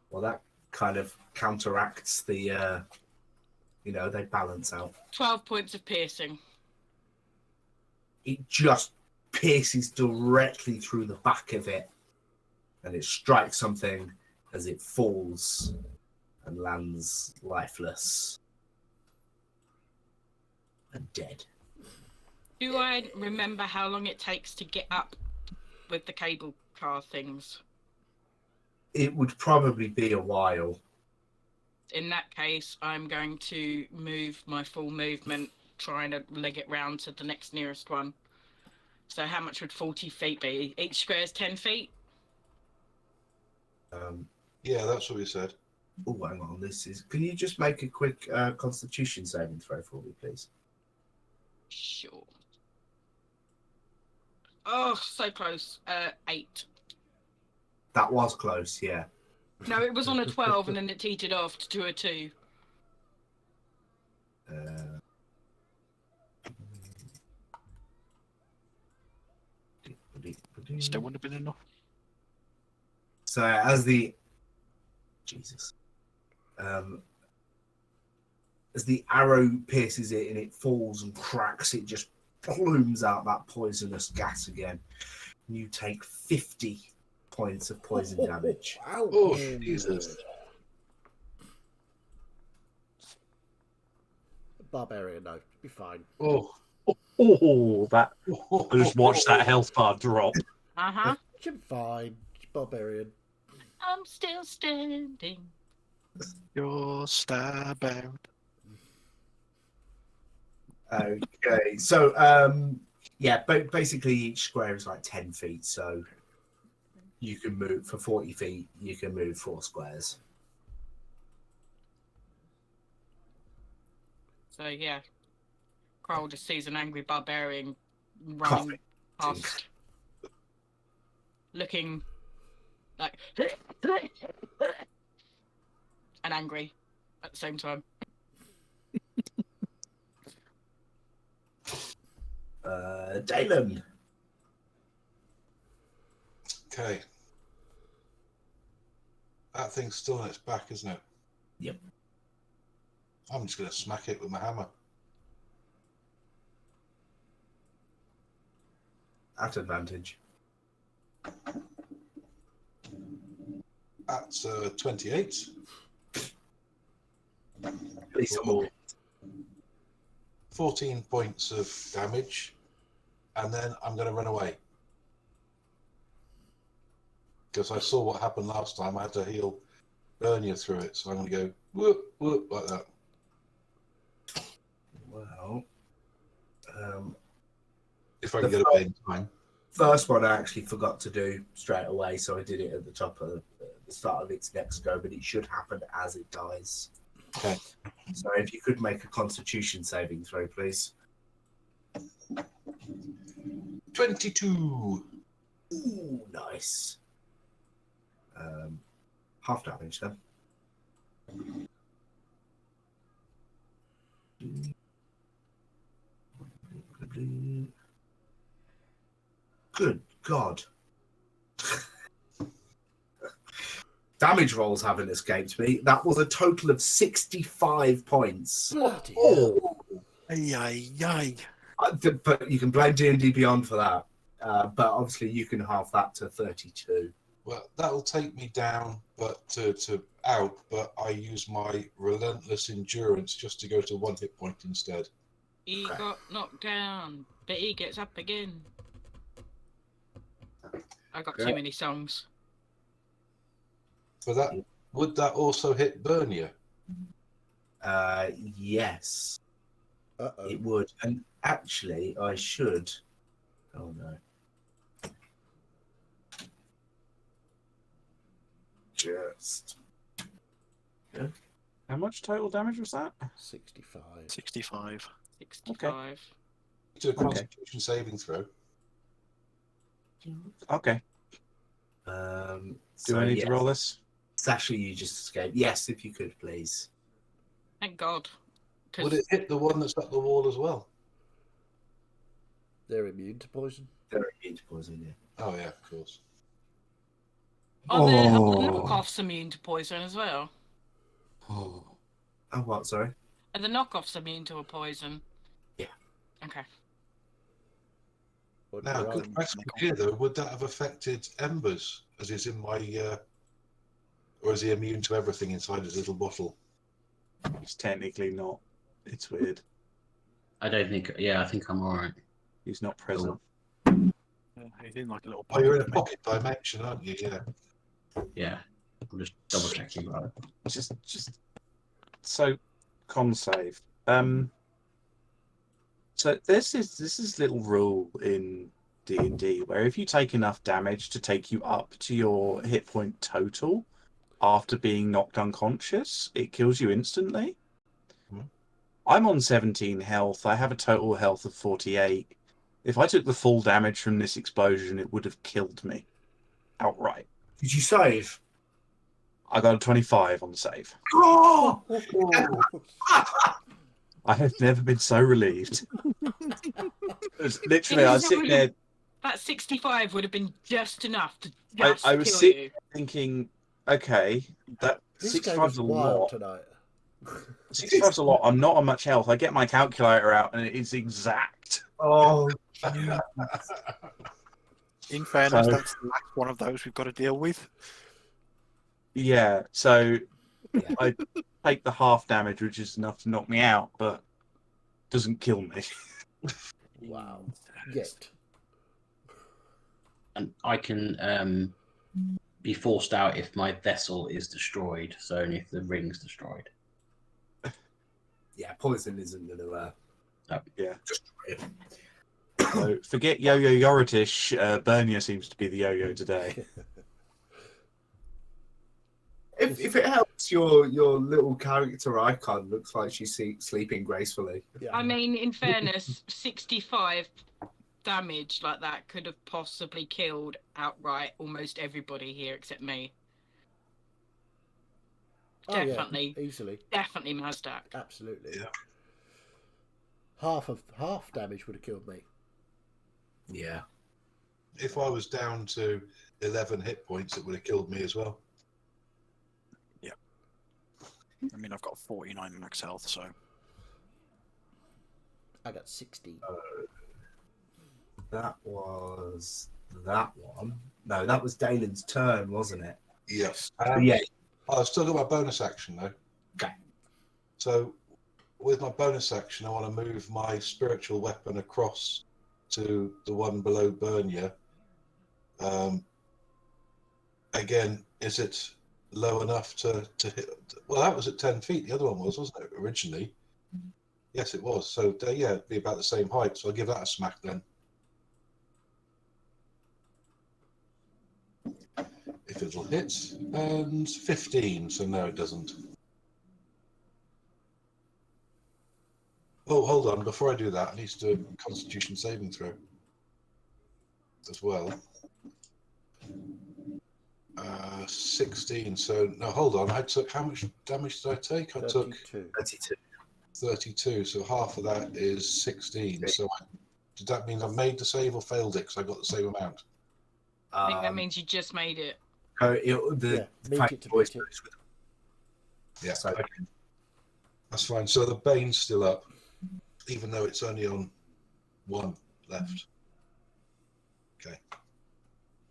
Well, that kind of counteracts the, they balance out. 12 points of piercing. It just pierces directly through the back of it, and it strikes something as it falls and lands lifeless and dead. Do I remember how long it takes to get up with the cable car things? It would probably be a while. In that case, I'm going to move my full movement, trying to leg it round to the next nearest one. So how much would 40 feet be? Each square is 10 feet? Yeah, that's what we said. Oh, hang on. Can you just make a quick Constitution saving throw for me, please? Sure. Oh, so close. 8. That was close, yeah. No, it was on a 12 and then it teetered off to a 2. Still wouldn't have been enough. So as the arrow pierces it and it falls and cracks, it just plumes out that poisonous gas again. You take 50 points of poison damage. Ow. Oh, Jesus. Barbarian, no. Be fine. Oh. That I just watched that health bar drop. Uh-huh. Should be fine. Barbarian. I'm still standing. You're stab out. Okay, so but basically each square is like 10 feet, so you can move for 40 feet, you can move 4 squares. So yeah, Carl just sees an angry barbarian running Coughing. past, looking like and angry at the same time. Dalen. Okay. That thing's still on its back, isn't it? Yep. I'm just going to smack it with my hammer. At advantage. That's 28. Please some more. 14 points of damage, and then I'm going to run away. Because I saw what happened last time. I had to heal Bernia through it, so I'm going to go whoop, whoop, like that. Well, If I can get away in time. first one I actually forgot to do straight away, so I did it at the top of the start of its next go, but it should happen as it dies. Okay. So if you could make a Constitution saving throw, please. 22. Ooh, nice. Half damage then. Good God. Damage rolls haven't escaped me. That was a total of 65 points. Bloody hell. Ay, ay, ay. But you can blame D&D Beyond for that. But obviously you can halve that to 32. Well, that'll take me down, but to out. But I use my relentless endurance just to go to 1 hit point instead. He Okay. got knocked down, but he gets up again. I got Okay. too many songs. For that, would that also hit Bernia? Yes, Uh-oh. it would. And actually, I should. Oh no. Just. How much total damage was that? 65. 65. 65. To a Constitution saving throw. Okay. Do I need to roll this? Sasha, you just escaped. Yes, if you could, please. Thank God. Would 'Cause it hit the one that's up the wall as well? They're immune to poison. They're immune to poison, yeah. Oh yeah, of course. are the Oh. knockoffs immune to poison as well? Oh. Oh, what? Sorry? Are the knockoffs immune to a poison? Yeah. Okay. What Now, do good I- question here though. Would that have affected Embers, as is in my, or is he immune to everything inside his little bottle? It's technically not. It's weird. I don't think. Yeah, I think I'm all right. He's not present. He's in like a little Oh, you're in a pocket. pocket dimension, aren't you? Yeah. Yeah, I'm just double checking about it. Just so con save. So this is little rule in D&D where if you take enough damage to take you up to your hit point total after being knocked unconscious, it kills you instantly. Hmm. I'm on 17 health. I have a total health of 48. If I took the full damage from this explosion, it would have killed me outright. Did you save? I got a 25 on the save. Oh! I have never been so relieved. Literally, I was sitting there. That 65 would have been just enough to I just was kill sitting you. thinking, okay, that This game 65's is a wild lot. tonight. 65's a lot. I'm not on much health. I get my calculator out, and it is exact. Oh, In fairness, So- that's the last one of those we've got to deal with. Yeah, so Yeah. I take the half damage, which is enough to knock me out, but doesn't kill me. Wow. Yet. And I can be forced out if my vessel is destroyed. So only if the ring's destroyed. yeah, poison isn't going to Yeah. destroy it. So forget Yo-Yo Yoritish. Bernia seems to be the yo-yo today. If it helps, your little character icon looks like she's sleeping gracefully. Yeah. I mean, in fairness, 65 damage like that could have possibly killed outright almost everybody here except me. Oh, yeah, Definitely. easily. Definitely Mazdak. Absolutely. Yeah. Half damage would have killed me. Yeah. If I was down to 11 hit points, it would have killed me as well. I mean, I've got 49 max health, so I got 60. That was that one. No, that was Dalen's turn, wasn't it? Yes. Yeah. I've still got my bonus action though. Okay. So with my bonus action, I want to move my spiritual weapon across to the one below Bernia. Again, is it low enough to hit? Well, that was at 10 feet. The other one was, wasn't it, originally? Yes, it was. So, yeah, it'd be about the same height. So I'll give that a smack then. If it'll hit. And 15. So, no, it doesn't. Oh, hold on. Before I do that, I need to do a Constitution saving throw as well. 16. So, no, hold on. I took, how much damage did I take? I took 32. 32. So half of that is 16. So did that mean I made the save or failed it? Because I got the same amount. I think that means you just made it. Make it to beat it. Yeah, So- okay. That's fine. So the Bane's still up, even though it's only on one left. Okay.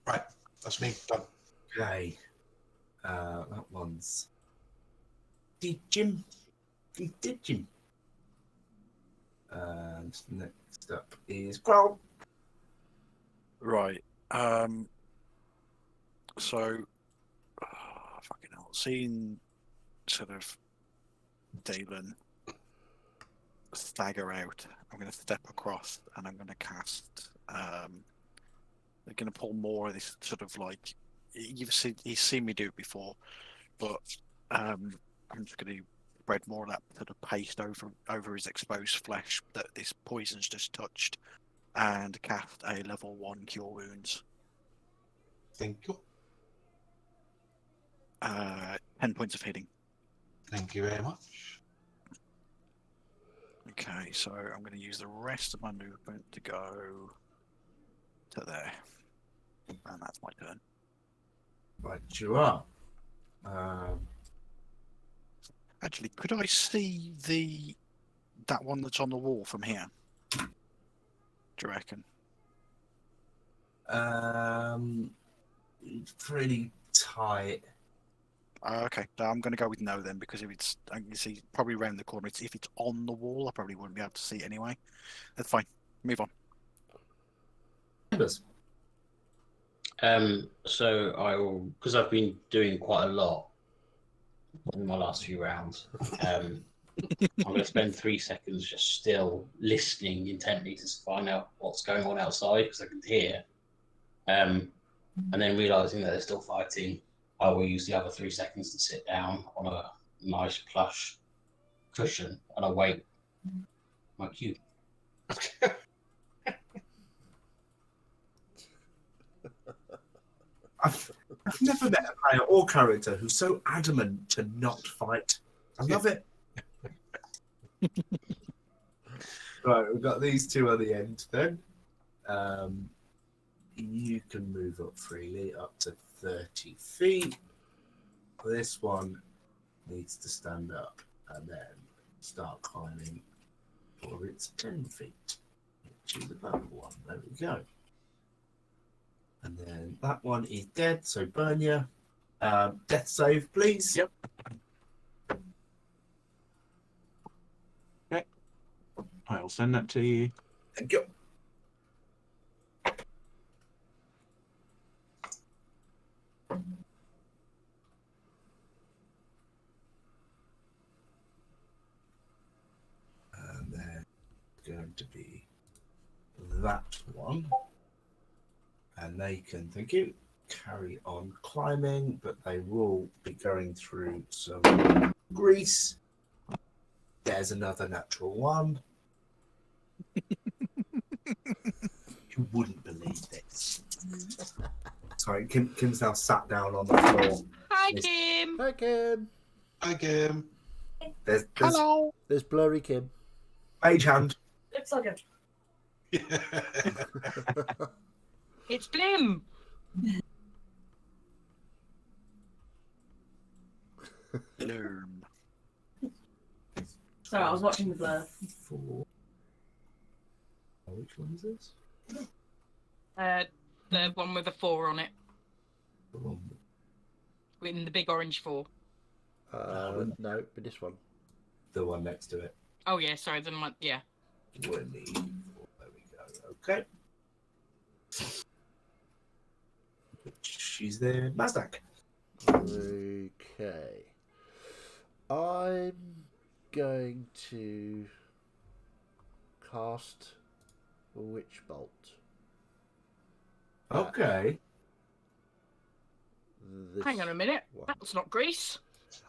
Right. That's me. Done. Okay. That one's Jim. And next up is Growl. right. So, fucking hell, seeing sort of Dalen stagger out, I'm going to step across and I'm going to cast. They're going to pull more of this sort of like he's seen me do it before, but I'm just going to spread more of that sort of paste over his exposed flesh that this poison's just touched, and cast a level 1 cure wounds. Thank you. 10 points of healing. Thank you very much. Okay, so I'm going to use the rest of my movement to go to there, and that's my turn. Right, you are. Actually, could I see that one that's on the wall from here? Do you reckon? It's pretty tight. Okay, so I'm going to go with no then, because if it's, I can see probably around the corner. If it's on the wall, I probably wouldn't be able to see it anyway. That's fine. Move on. Members. So I will, because I've been doing quite a lot in my last few rounds. I'm going to spend 3 seconds just still listening intently to find out what's going on outside, because I can hear. And then realizing that they're still fighting, I will use the other 3 seconds to sit down on a nice plush cushion and await my cue. I've never met a player or character who's so adamant to not fight. I love it. Right, we've got these two at the end then. You can move up freely up to 30 feet. This one needs to stand up and then start climbing for its 10 feet, which is the purple one. There we go. And then that one is dead, so Bernia. Death save, please. Yep. Okay. I'll send that to you. Thank you. And then going to be that one. And they can, thank you, carry on climbing, but they will be going through some grease. There's another natural one. You wouldn't believe this. Sorry, Kim's now sat down on the floor. Hi, Kim. Hi, Kim. Hi, Kim. There's Hello. There's blurry Kim. Mage hand. Looks like it. It's Blim. Bloom. Sorry, I was watching the blur. 4. Oh, which one is this? The one with the 4 on it, The one. in the big orange 4. No, but this one. The one next to it. Oh yeah, sorry, then yeah. 24. There we go. Okay. She's the Mazdak. Okay. I'm going to cast a Witch Bolt. Okay. This Hang on a minute, one. that's not grease.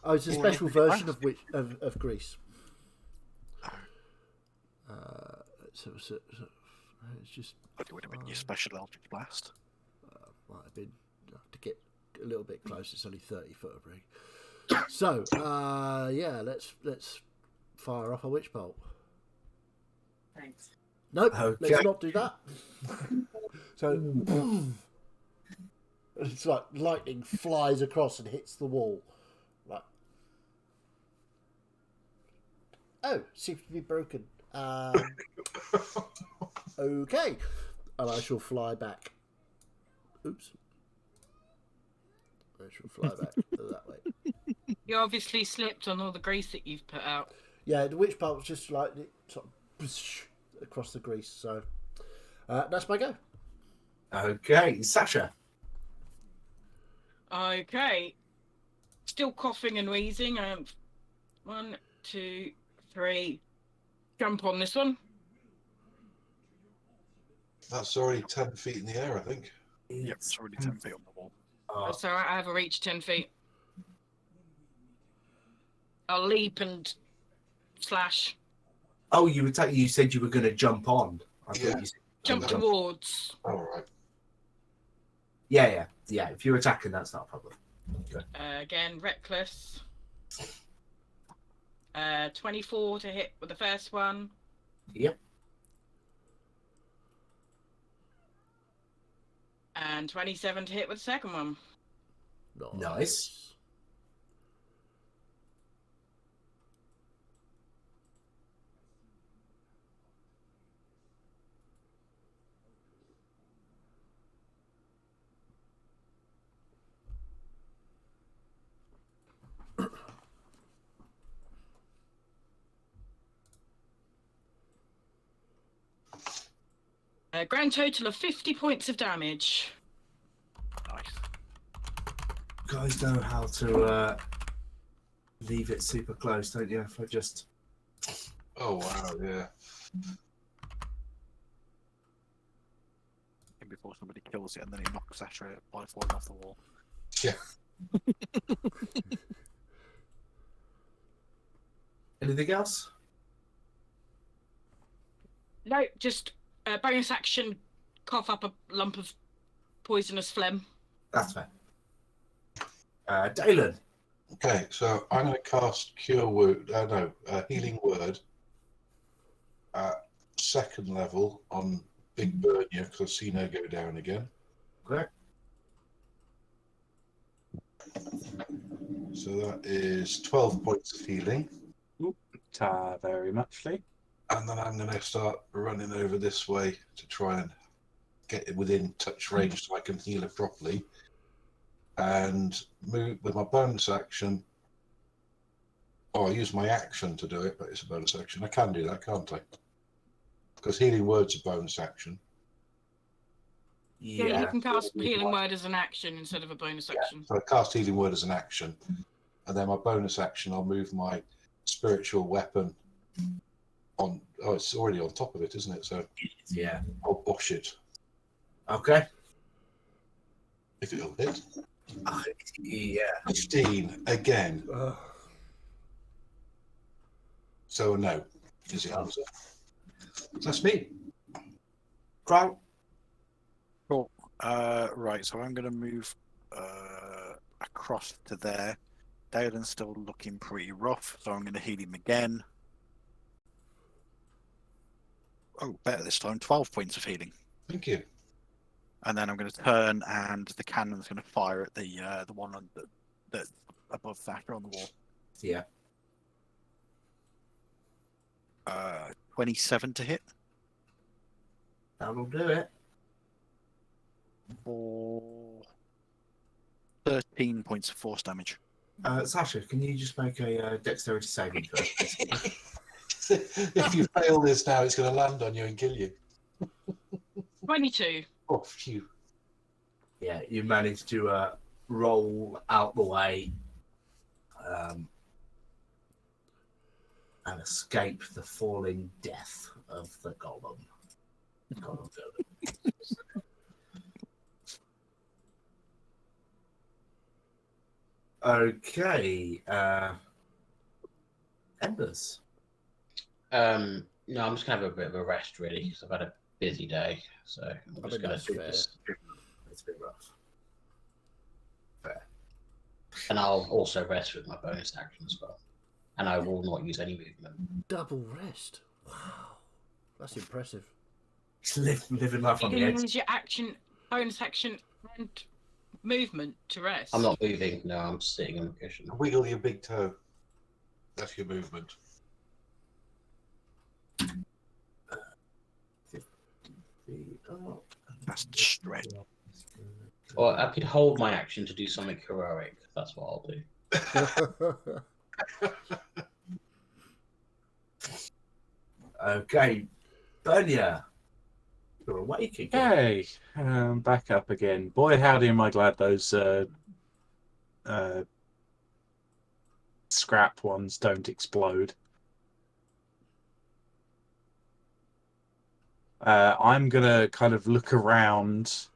Oh, it's a special version of grease. So it's just It would have been your special Eldritch Blast. might have been to get a little bit close. It's only 30 foot of ring. So yeah, let's fire off a Witch Bolt. Thanks. Nope, Okay. let's not do that. So it's like lightning flies across and hits the wall. Like, oh, seems to be broken. Okay, and I shall fly back. Oops. I shall fly back that way. You obviously slipped on all the grease that you've put out. Yeah, the Witch Bolt was just like sort of across the grease. So that's my go. Okay, Sasha. Okay. Still coughing and wheezing. 1, 2, 3. Jump on this one. That's already 10 feet in the air, I think. Yep, it's already 10 feet on the wall. That's alright, I have a reach 10 feet. I'll leap and slash. Oh, you said you were going to jump on. I thought you said Jump towards. All right. Yeah. If you're attacking, that's not a problem. Okay. Again, reckless. 24 to hit with the first one. Yep. And 27 to hit with the second one. Nice. A grand total of 50 points of damage. Nice. You guys know how to leave it super close, don't you? If I just... Oh, wow, yeah. And before somebody kills it and then it knocks Sasha by falling off the wall. Yeah. Anything else? No, just bonus action, cough up a lump of poisonous phlegm. That's fair. Dalen. Okay, so I'm going to cast Cure Wound, Healing Word at 2nd level on Big Burnia because I've seen her go down again. Correct. So that is 12 points of healing. Very muchly. And then I'm going to start running over this way to try and get it within touch range so I can heal it properly. And move with my bonus action. Oh, I use my action to do it, but it's a bonus action. I can do that, can't I? Because Healing Word's a bonus action. Yeah, you can cast Healing Word as an action instead of a bonus action. So I cast Healing Word as an action. And then my bonus action, I'll move my spiritual weapon on. Oh, it's already on top of it, isn't it? So Yeah. I'll bosh it Okay. if it'll hit. Yeah. 15 again. So no is the answer. That's me. Crown. Cool. Right, so I'm going to move across to there. Dalen's still looking pretty rough, so I'm going to heal him again. Oh, better this time. 12 points of healing. Thank you. And then I'm going to turn, and the cannon's going to fire at the one on the above Thatcher on the wall. Yeah. 27 to hit. That'll do it. For 13 points of force damage. Sasha, can you just make a dexterity saving throw? If you fail this now, it's going to land on you and kill you. 22. Oh, phew. Yeah, you managed to roll out the way and escape the falling death of the golem. Okay, Embers. No, I'm just gonna have a bit of a rest really because I've had a busy day, so I'm just gonna do this. It's a bit rough. Fair. And I'll also rest with my bonus action as well. And I will not use any movement. Double rest. Wow. That's impressive. Just living life You on the can edge. use your action, bonus action, and movement to rest. I'm not moving. No, I'm sitting on the cushion. Wiggle your big toe. That's your movement. That's the stretch. Or I could hold my action to do something heroic. That's what I'll do. Okay, Bernia, you're awake again. Hey, back up again. Boy, howdy, am I glad those scrap ones don't explode. I'm gonna kind of look around.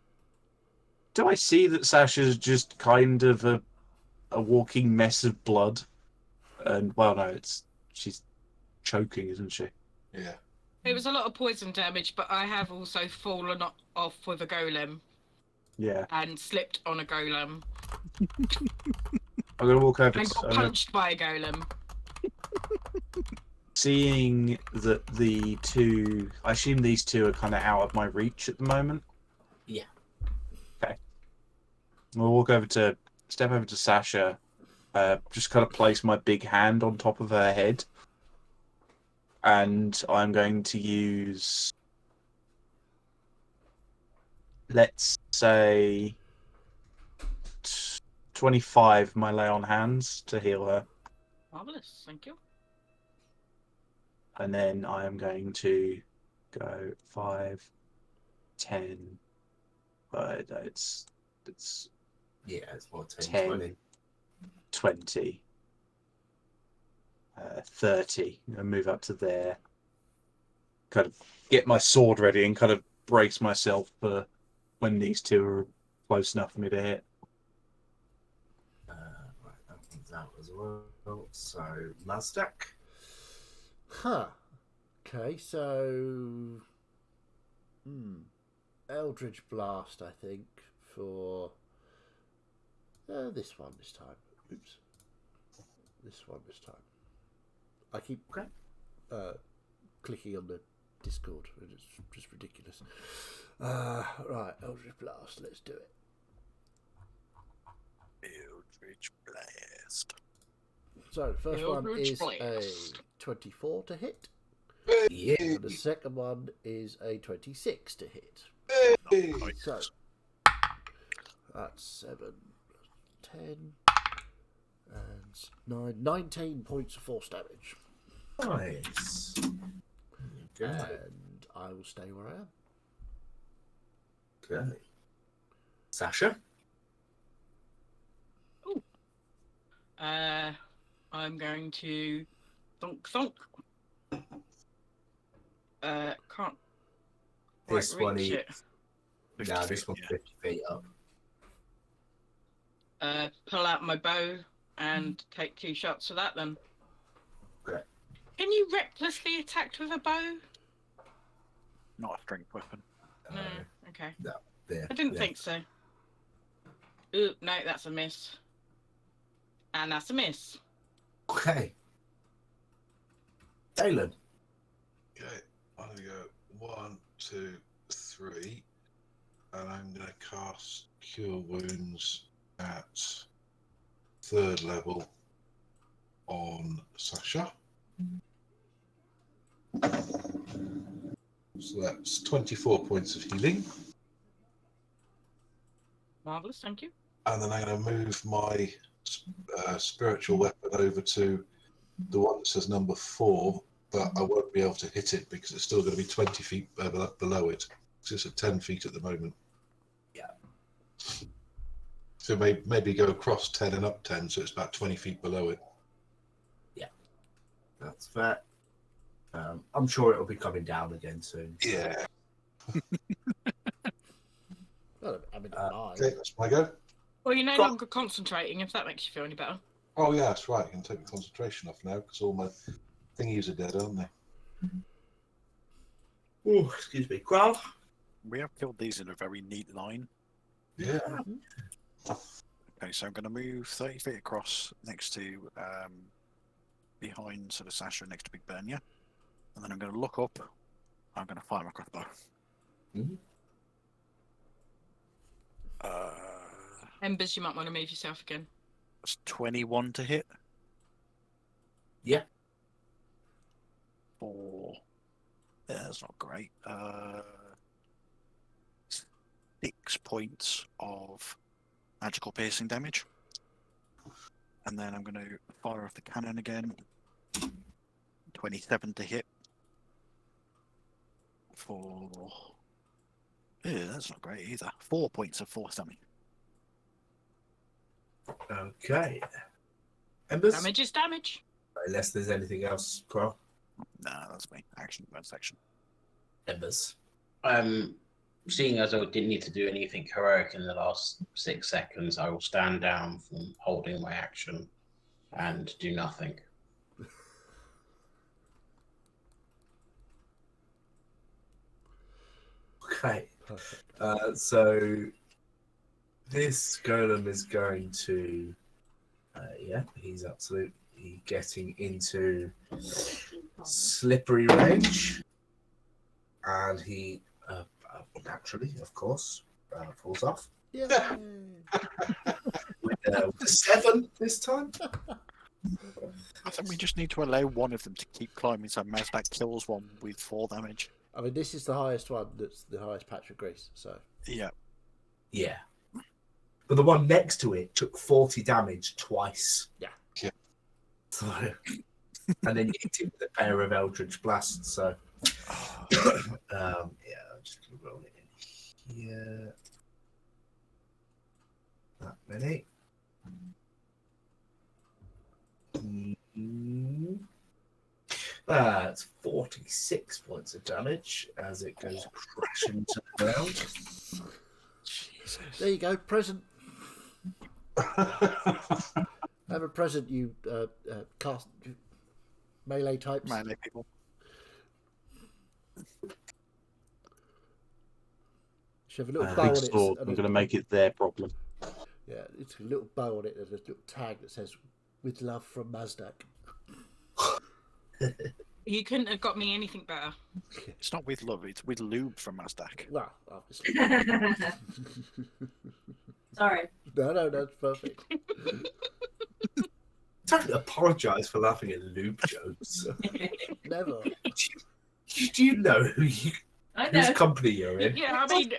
Do I see that Sasha's just kind of a walking mess of blood? And well, no, she's choking, isn't she? Yeah. It was a lot of poison damage, but I have also fallen off with a golem Yeah. and slipped on a golem I'm gonna walk over. and got punched by a golem. Seeing that the two, I assume these two are kind of out of my reach at the moment. Yeah. Okay. We'll step over to Sasha, just kind of place my big hand on top of her head, and I'm going to use, let's say, 25 my lay on hands to heal her. Marvelous, thank you. And then I am going to go 5, 10. But it's Yeah, it's more 10, 10, 20. 20, 30. And move up to there. Kind of get my sword ready and kind of brace myself for when these two are close enough for me to hit. Right, that one's out as well. So, Mazdak. Huh. Okay, so Eldritch Blast, I think, for this one this time. Oops. This one this time. I keep clicking on the Discord, and it's just ridiculous. Right, Eldritch Blast, let's do it. Eldritch Blast. So, the first one Eldritch is a Blast. 24 to hit, Yeah. and the second one is a 26 to hit. Hey! So, that's 7, 10, and 9, 19 points of force damage. Nice. Okay. And I will stay where I am. Okay. Sasha. I'm going to thunk. Can't quite This one reach is. it. No, this one's yeah. 50 feet up. Pull out my bow and take 2 shots for that then. Okay. Can you recklessly attack with a bow? Not a strength weapon. No. Okay. There. I didn't there. think so. Ooh, no, that's a miss. And that's a miss. Okay. Dalen. Okay, I'm going to go 1, 2, 3, and I'm going to cast Cure Wounds at 3rd level on Sasha. So that's 24 points of healing. Marvellous, thank you. And then I'm going to move my spiritual weapon over to the one that says number 4, but I won't be able to hit it because it's still going to be 20 feet below it. So it's at 10 feet at the moment. Yeah. So maybe go across 10 and up 10, so it's about 20 feet below it. Yeah, that's fair. I'm sure it'll be coming down again soon. Yeah. Well, I mean, Okay, that's my go. Well, you're no Got- longer concentrating, if that makes you feel any better. Oh, yeah, that's right. I can take the concentration off now because all my thingies are dead, aren't they? Oh, excuse me. Grant? We have killed these in a very neat line. Yeah. Okay, so I'm going to move 30 feet across next to, behind sort of Sasha, next to Big Ben, yeah? And then I'm going to look up. I'm going to fire my crossbow. Mhm. Embers, you might want to move yourself again. That's 21 to hit. Yeah. For... Yeah, that's not great. 6 points of magical piercing damage. And then I'm going to fire off the cannon again. 27 to hit. For... Yeah, that's not great either. 4 points of force damage. Okay. Embers? Damage is damage. Unless there's anything else, Grant. Nah, that's me. Action, bonus action. Embers. Seeing as I didn't need to do anything heroic in the last 6 seconds, I will stand down from holding my action and do nothing. Okay. Perfect. So this golem is going to, he's absolutely getting into slippery range, and he naturally, of course, falls off Yay! with a 7 this time. I think we just need to allow one of them to keep climbing so Mazdak kills one with 4 damage. I mean, this is the highest one. That's the highest patch of grease. So Yeah. Yeah, but the one next to it took 40 damage twice. Yeah. Yeah. So, and then you hit it with a pair of Eldritch Blasts. So, I'm just gonna roll it in here. That many. That's 46 points of damage as it goes crashing to the ground. Jesus. there you go. Present. Have a present. You cast melee types. Melee people. Should have a little bow on Big it. sword. and I'm a- going to make it their problem. Yeah, it's a little bow on it. There's a little tag that says "With love from Mazdak." You couldn't have got me anything better. It's not with love, it's with lube from Mazdak. Well, obviously. Sorry. No, that's perfect. Don't apologise for laughing at loop jokes. Never. Do you know I know. whose company you're in? Yeah, I mean,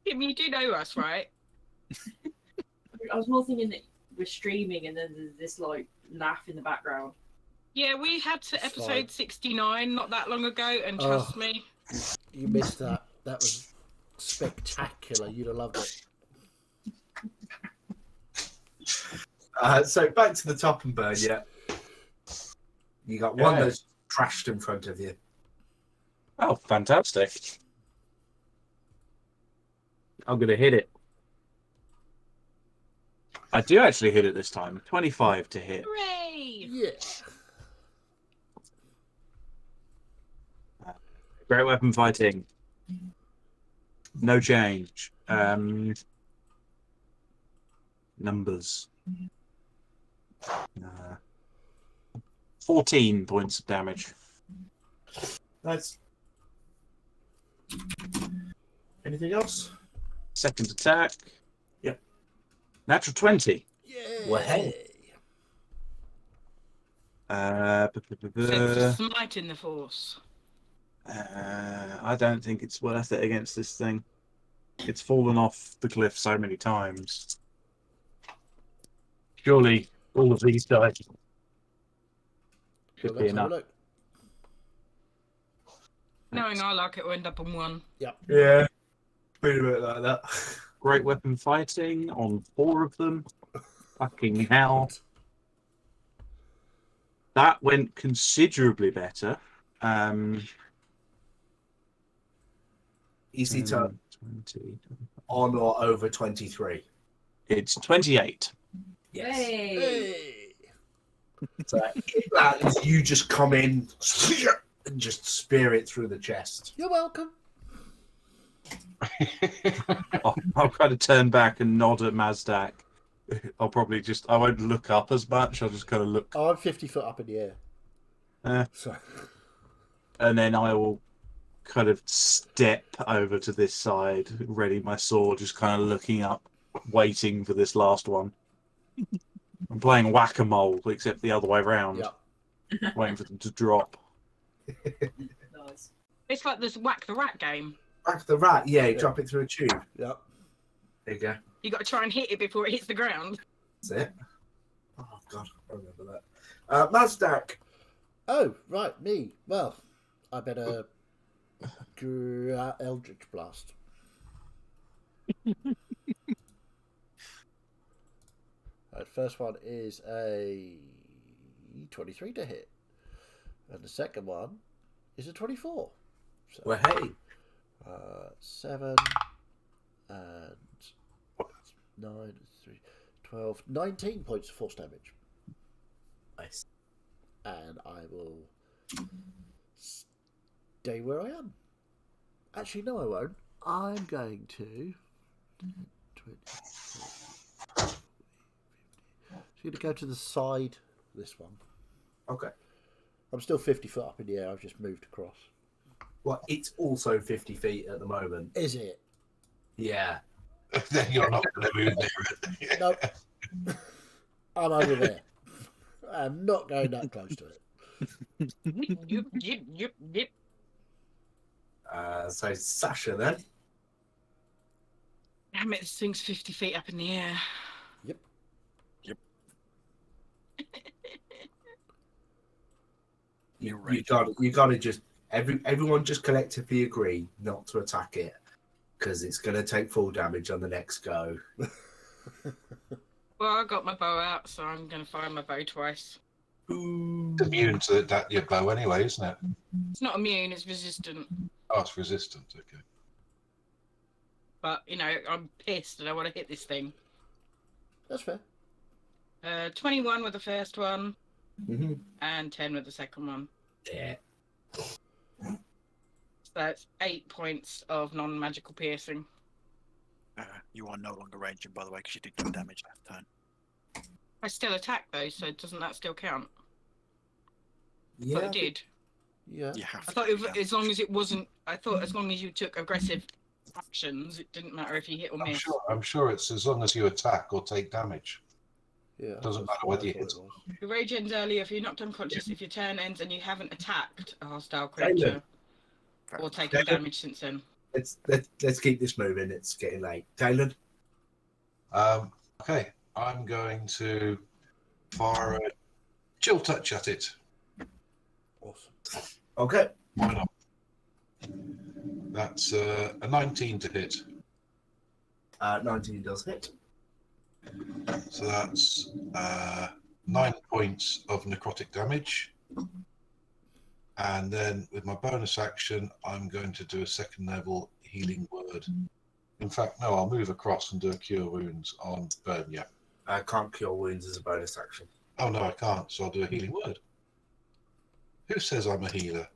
Tim, you do know us, right? I was more thinking that we're streaming and then there's this like laugh in the background. Yeah, we had to Fine. episode 69 not that long ago, and trust Oh. me, You missed that. That was spectacular. You'd have loved it. So back to the top and burn, yeah. You got one Yeah. that's trashed in front of you. Oh, fantastic. I'm going to hit it. I do actually hit it this time. 25 to hit. hooray! Yeah. Great weapon fighting. No change. Numbers. 14 points of damage. Nice. Anything else? Second attack. Yep. Natural 20. Yeah. Well, hey. Sense of smite in the force. I don't think it's worth it against this thing. It's fallen off the cliff so many times. Surely all of these dice should Well, be let's have a enough. look. Knowing I like it, will end up on 1. Yep. Yeah. Pretty bit like that. Great weapon fighting on 4 of them. Fucking hell. That went considerably better. Easy to 20. on or over 23. It's 28. Yes. Hey. Hey. So you just come in and just spear it through the chest. You're welcome. I'll kind of turn back and nod at Mazdak. I won't look up as much. I'll just kind of look. Oh, I'm 50 foot up in the air. So. And then I will kind of step over to this side, ready my sword, just kind of looking up, waiting for this last one. I'm playing whack-a-mole, except the other way around. Yep. Waiting for them to drop. Nice. It's like this Whack the Rat game. Whack the rat, yeah, you drop it through a tube. Yep. There you go. You got to try and hit it before it hits the ground. That's it. Oh, God, I remember that. Mazdak. Oh, right, me. Well, I better Eldritch Blast. First one is a 23 to hit. And the second one is a 24. So, Well, hey. 7 and 9, 3, 12, 19 points of force damage. Nice. And I will stay where I am. Actually, no, I won't. I'm going to 20, 30, 50. I'm going to go to the side. This one. Okay. I'm still 50 foot up in the air. I've just moved across. Well, it's also 50 feet at the moment. Is it? Yeah. Then you're not going to move near it. Nope. I'm over there. I'm not going that close to it. Yep. So Sasha then. Damn it, this thing's 50 feet up in the air. Yep. You got to just everyone just collectively agree not to attack it because it's going to take full damage on the next go. Well, I got my bow out, so I'm going to fire my bow twice. Ooh. It's immune to that your bow anyway, isn't it? It's not immune, it's resistant. Oh, it's resistant. Okay. But, you know, I'm pissed and I want to hit this thing. That's fair. 21 with the first one, Mm-hmm. and 10 with the second one. Yeah. So that's 8 points of non-magical piercing. You are no longer ranging, by the way, because you did 2 damage last turn. I still attack though, so doesn't that still count? I Yeah. thought it did. Yeah. You have I to. thought as long as it wasn't. I thought as long as you took aggressive actions, it didn't matter if you hit or miss. I'm sure it's as long as you attack or take damage. Yeah. Doesn't that's matter what whether I you thought hit it was. The rage ends earlier if you're knocked unconscious. If your turn ends and you haven't attacked a hostile creature or taken David. damage since then. Let's keep this moving. It's getting late. Galen. Okay, I'm going to fire a chill touch at it. Awesome. Okay. Why not? That's a 19 to hit. 19 does hit. So that's 9 points of necrotic damage. And then with my bonus action, I'm going to do a second level healing word. In fact, no, I'll move across and do a cure wounds on Bernia. I can't cure wounds as a bonus action. Oh no, I can't, so I'll do a healing word. Who says I'm a healer?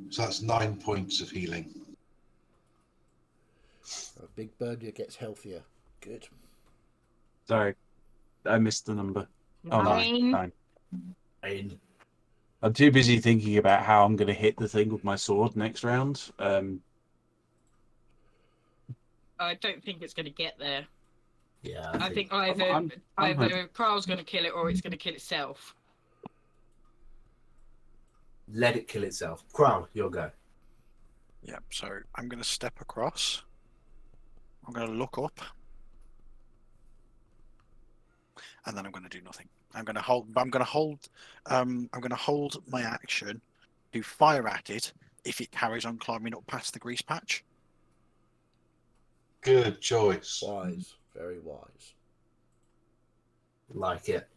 So that's 9 points of healing. A big Bernia gets healthier. Good. Sorry, I missed the number. Oh, 9. 9. Nine. I'm too busy thinking about how I'm going to hit the thing with my sword next round. I don't think it's going to get there. Yeah. I think either I'm either Carl's going to kill it or it's going to kill itself. let it kill itself. Crown, your go. Yeah, so I'm going to step across. I'm going to look up. And then I'm going to do nothing. I'm going to hold my action to fire at it if it carries on climbing up past the grease patch. Good choice. Wise, very wise. Like it.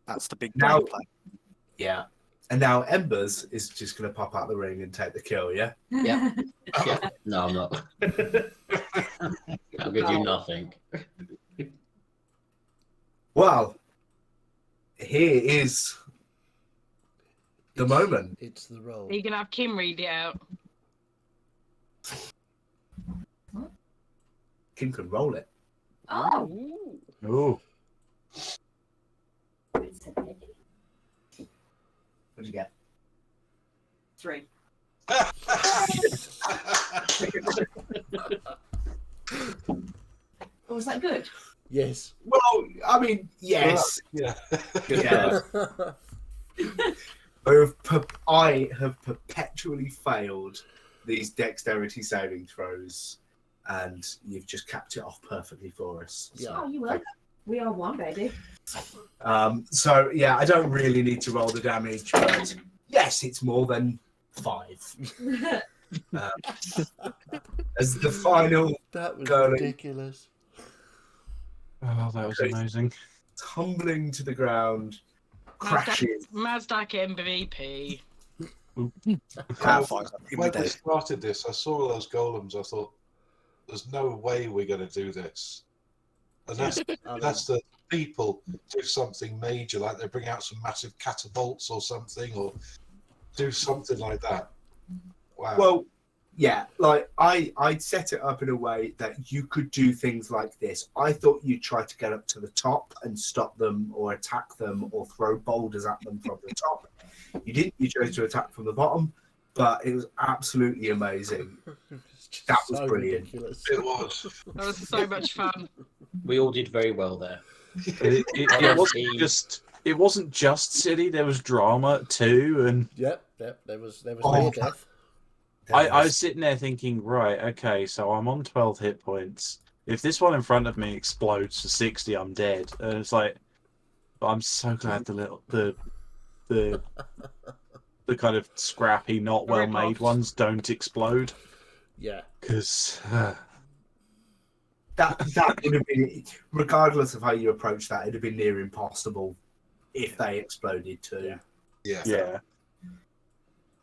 That's the big Now- brain play. Yeah. And now Embers is just going to pop out the ring and take the kill, yeah? Yeah. Yeah. No, I'm not. I'm going to do nothing. Well, here is the moment. It's the roll. Are you gonna have Kim read it out? Kim can roll it. Oh. Ooh. Oh, What did you get? 3. Oh, was that good? Yes. Well, I mean, yes. Yeah. Yeah. I have perpetually failed these dexterity saving throws, and you've just capped it off perfectly for us. Yeah. Oh, you will. We are one, baby. So yeah, I don't really need to roll the damage, but yes, it's more than 5. As the final That was Golem. ridiculous. oh, that was amazing. tumbling to the ground, crashes. Mazdak MVP. Can't fight that in When the they day. started this, I saw all those golems. I thought, "There's no way we're going to do this." And I mean, that's the people do something major, like they bring out some massive catapults or something, or do something like that. Wow. Well, yeah, like I'd set it up in a way that you could do things like this. I thought you'd try to get up to the top and stop them or attack them or throw boulders at them from the top. You didn't, you chose to attack from the bottom, but it was absolutely amazing. It's just That was so brilliant. ridiculous. it was. That was so much fun. We all did very well there. It wasn't just silly. There was drama too, and Yep. There was Oh. near death. I was sitting there thinking, right, okay, so I'm on 12 hit points. If this one in front of me explodes to 60, I'm dead. And it's like, but I'm so glad the kind of scrappy, not well made Rip-offs. ones don't explode, Yeah. because that would have been, regardless of how you approach that, it'd have been near impossible if they exploded too. Yeah. Yeah.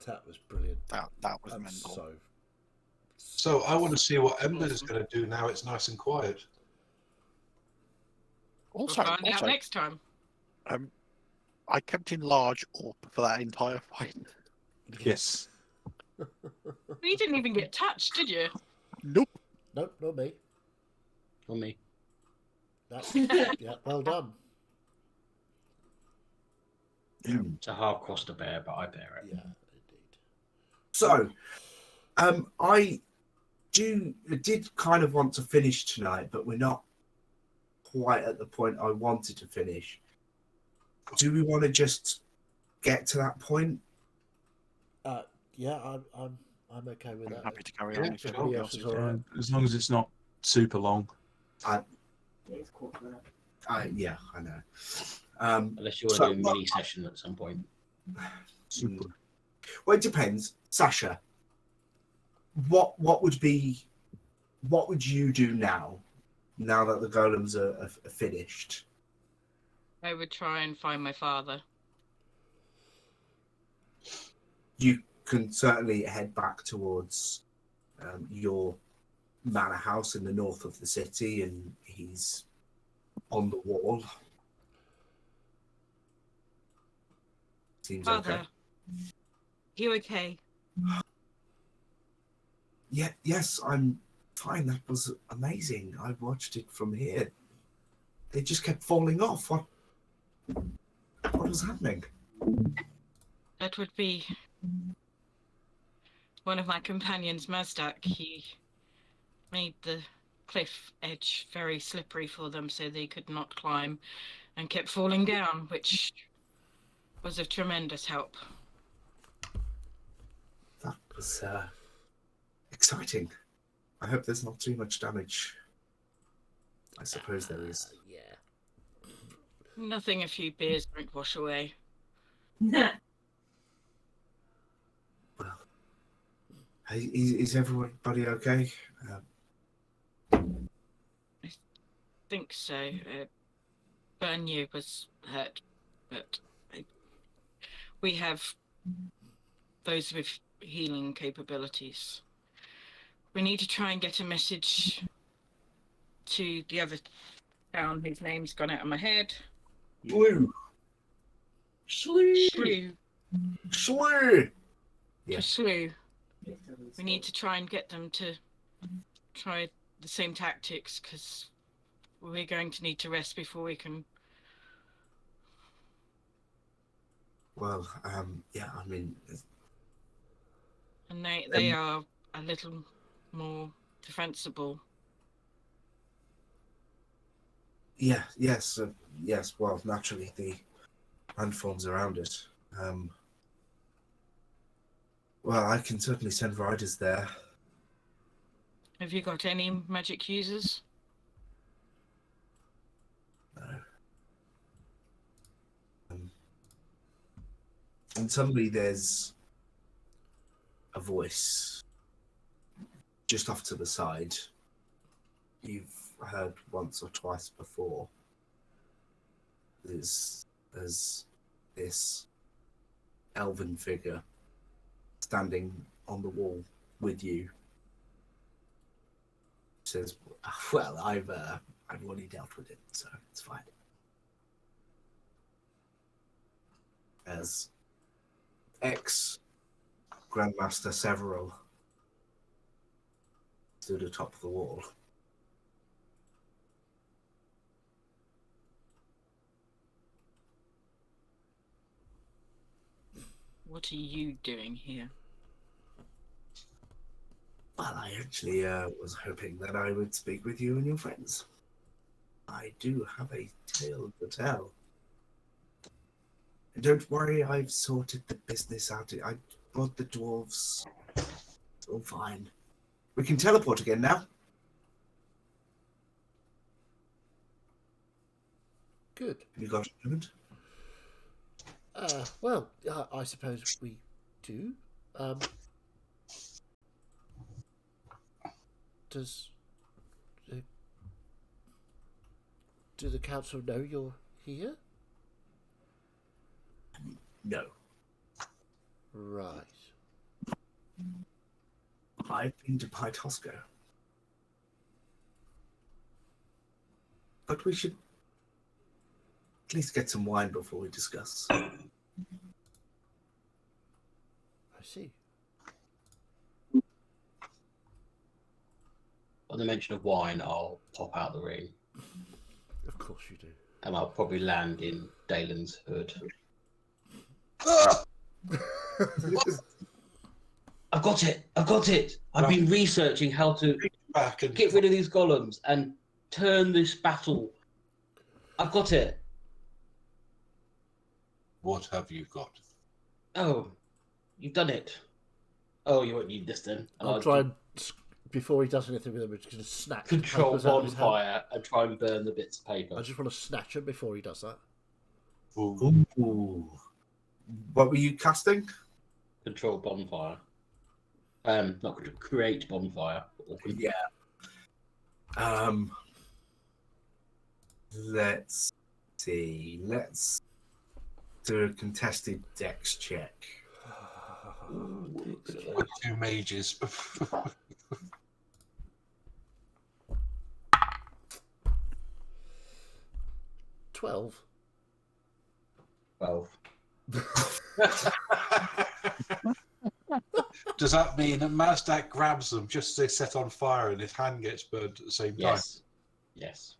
That was brilliant. That was I'm mental. So I want to see what Embers is going to do now. It's nice and quiet. Also, We'll find out next time. I kept in large up for that entire fight. yes. You didn't even get touched, did you? Nope. Nope, not me. On me. That's yeah, well done. It's a hard cross to bear, but I bear it. Yeah, indeed. So, I did kind of want to finish tonight, but we're not quite at the point I wanted to finish. Do we want to just get to that point? Yeah, I'm okay with I'm that. happy to carry Yeah, on if sure. everybody Yes, else is it's all alright. right. As long as it's not super long. It's cool for that. Yeah, I know. Unless you want So- to do a mini session at some point. Well, it depends, Sasha. What would you do now that the golems are finished? I would try and find my father. You can certainly head back towards your manor house in the north of the city, and he's on the wall. Seems Father, okay. you okay? Yeah, yes, I'm fine. That was amazing. I watched it from here. They just kept falling off. What was happening? That would be one of my companions, Mazdak. He made the cliff edge very slippery for them so they could not climb and kept falling down, which was of tremendous help. was exciting. I hope there's not too much damage. I suppose there is. Yeah. Nothing a few beers won't wash away. Nah. Well, is everybody okay? Think so. Bernier was hurt, but we have those with healing capabilities. We need to try and get a message to the other town whose name's gone out of my head. Blue. Slew. Slew. Slew. Yeah. For Slew. We need to try and get them to try the same tactics, because we're going to need to rest before we can. Well, yeah, I mean, And they are a little more defensible. yeah, yes, yes. Well, naturally, the landforms around it. Well, I can certainly send riders there. Have you got any magic users? No. And suddenly there's a voice just off to the side. You've heard once or twice before. There's this elven figure standing on the wall with you. Says, "Well, I've already dealt with it, so it's fine." As ex-Grandmaster Several stood atop the wall. What are you doing here? Well, I actually was hoping that I would speak with you and your friends. I do have a tale to tell. Don't worry, I've sorted the business out. I brought the dwarves. It's all fine. We can teleport again now. Good. Have you got a moment? Well, I suppose we do. Do the council know you're here? No. Right. I've been to Pytosco. But we should at least get some wine before we discuss. I see. On the mention of wine, I'll pop out the ring. Of course you do. And I'll probably land in Dalen's hood. I've got it! I've got it! I've been researching how to Back and get rid of these golems and turn this battle. I've got it! what have you got? Oh, you've done it. Oh, you won't need this then. And I'll try and, before he does anything with them, it's going to snatch the control papers out of his hand. bonfire and try and burn the bits of paper. I just want to snatch him before he does that. Ooh. What were you casting? Control bonfire. Not create bonfire. Yeah. Let's see. Let's do a contested dex check. With two mages. 12. 12. Does that mean that Mazdak grabs them just as they set on fire and his hand gets burned at the same time? Yes. Yes.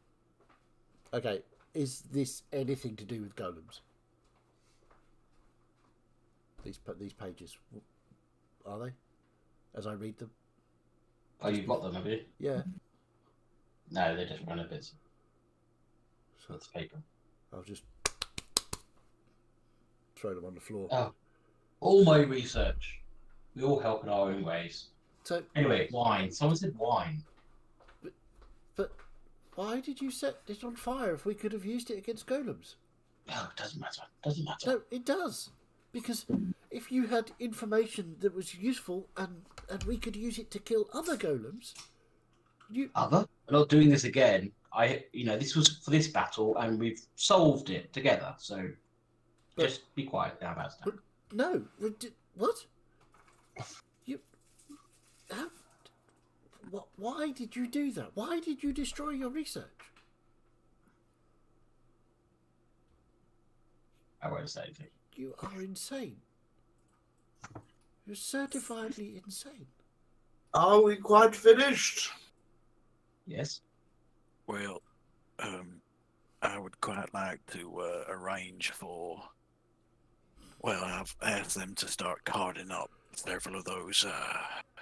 Okay, is this anything to do with golems? These pages, are they? As I read them? Oh, you've got them, have you? Yeah. No, they're just random bits. So It's paper. I'll just throw them on the floor. Oh, all my research. We all help in our own ways. So, Anyway, wine. Someone said wine. but why did you set it on fire if we could have used it against golems? Oh, it doesn't matter. Doesn't matter. No, it does. Because if you had information that was useful and we could use it to kill other golems, We're not doing this again. This was for this battle, and we've solved it together. So But- just be quiet now about that. No. What? How? Why did you do that? Why did you destroy your research? I won't say anything. You are insane. You're certifiably insane. Are we quite finished? Yes. Well, I would quite like to arrange for. Well, I've asked them to start carting up several of those.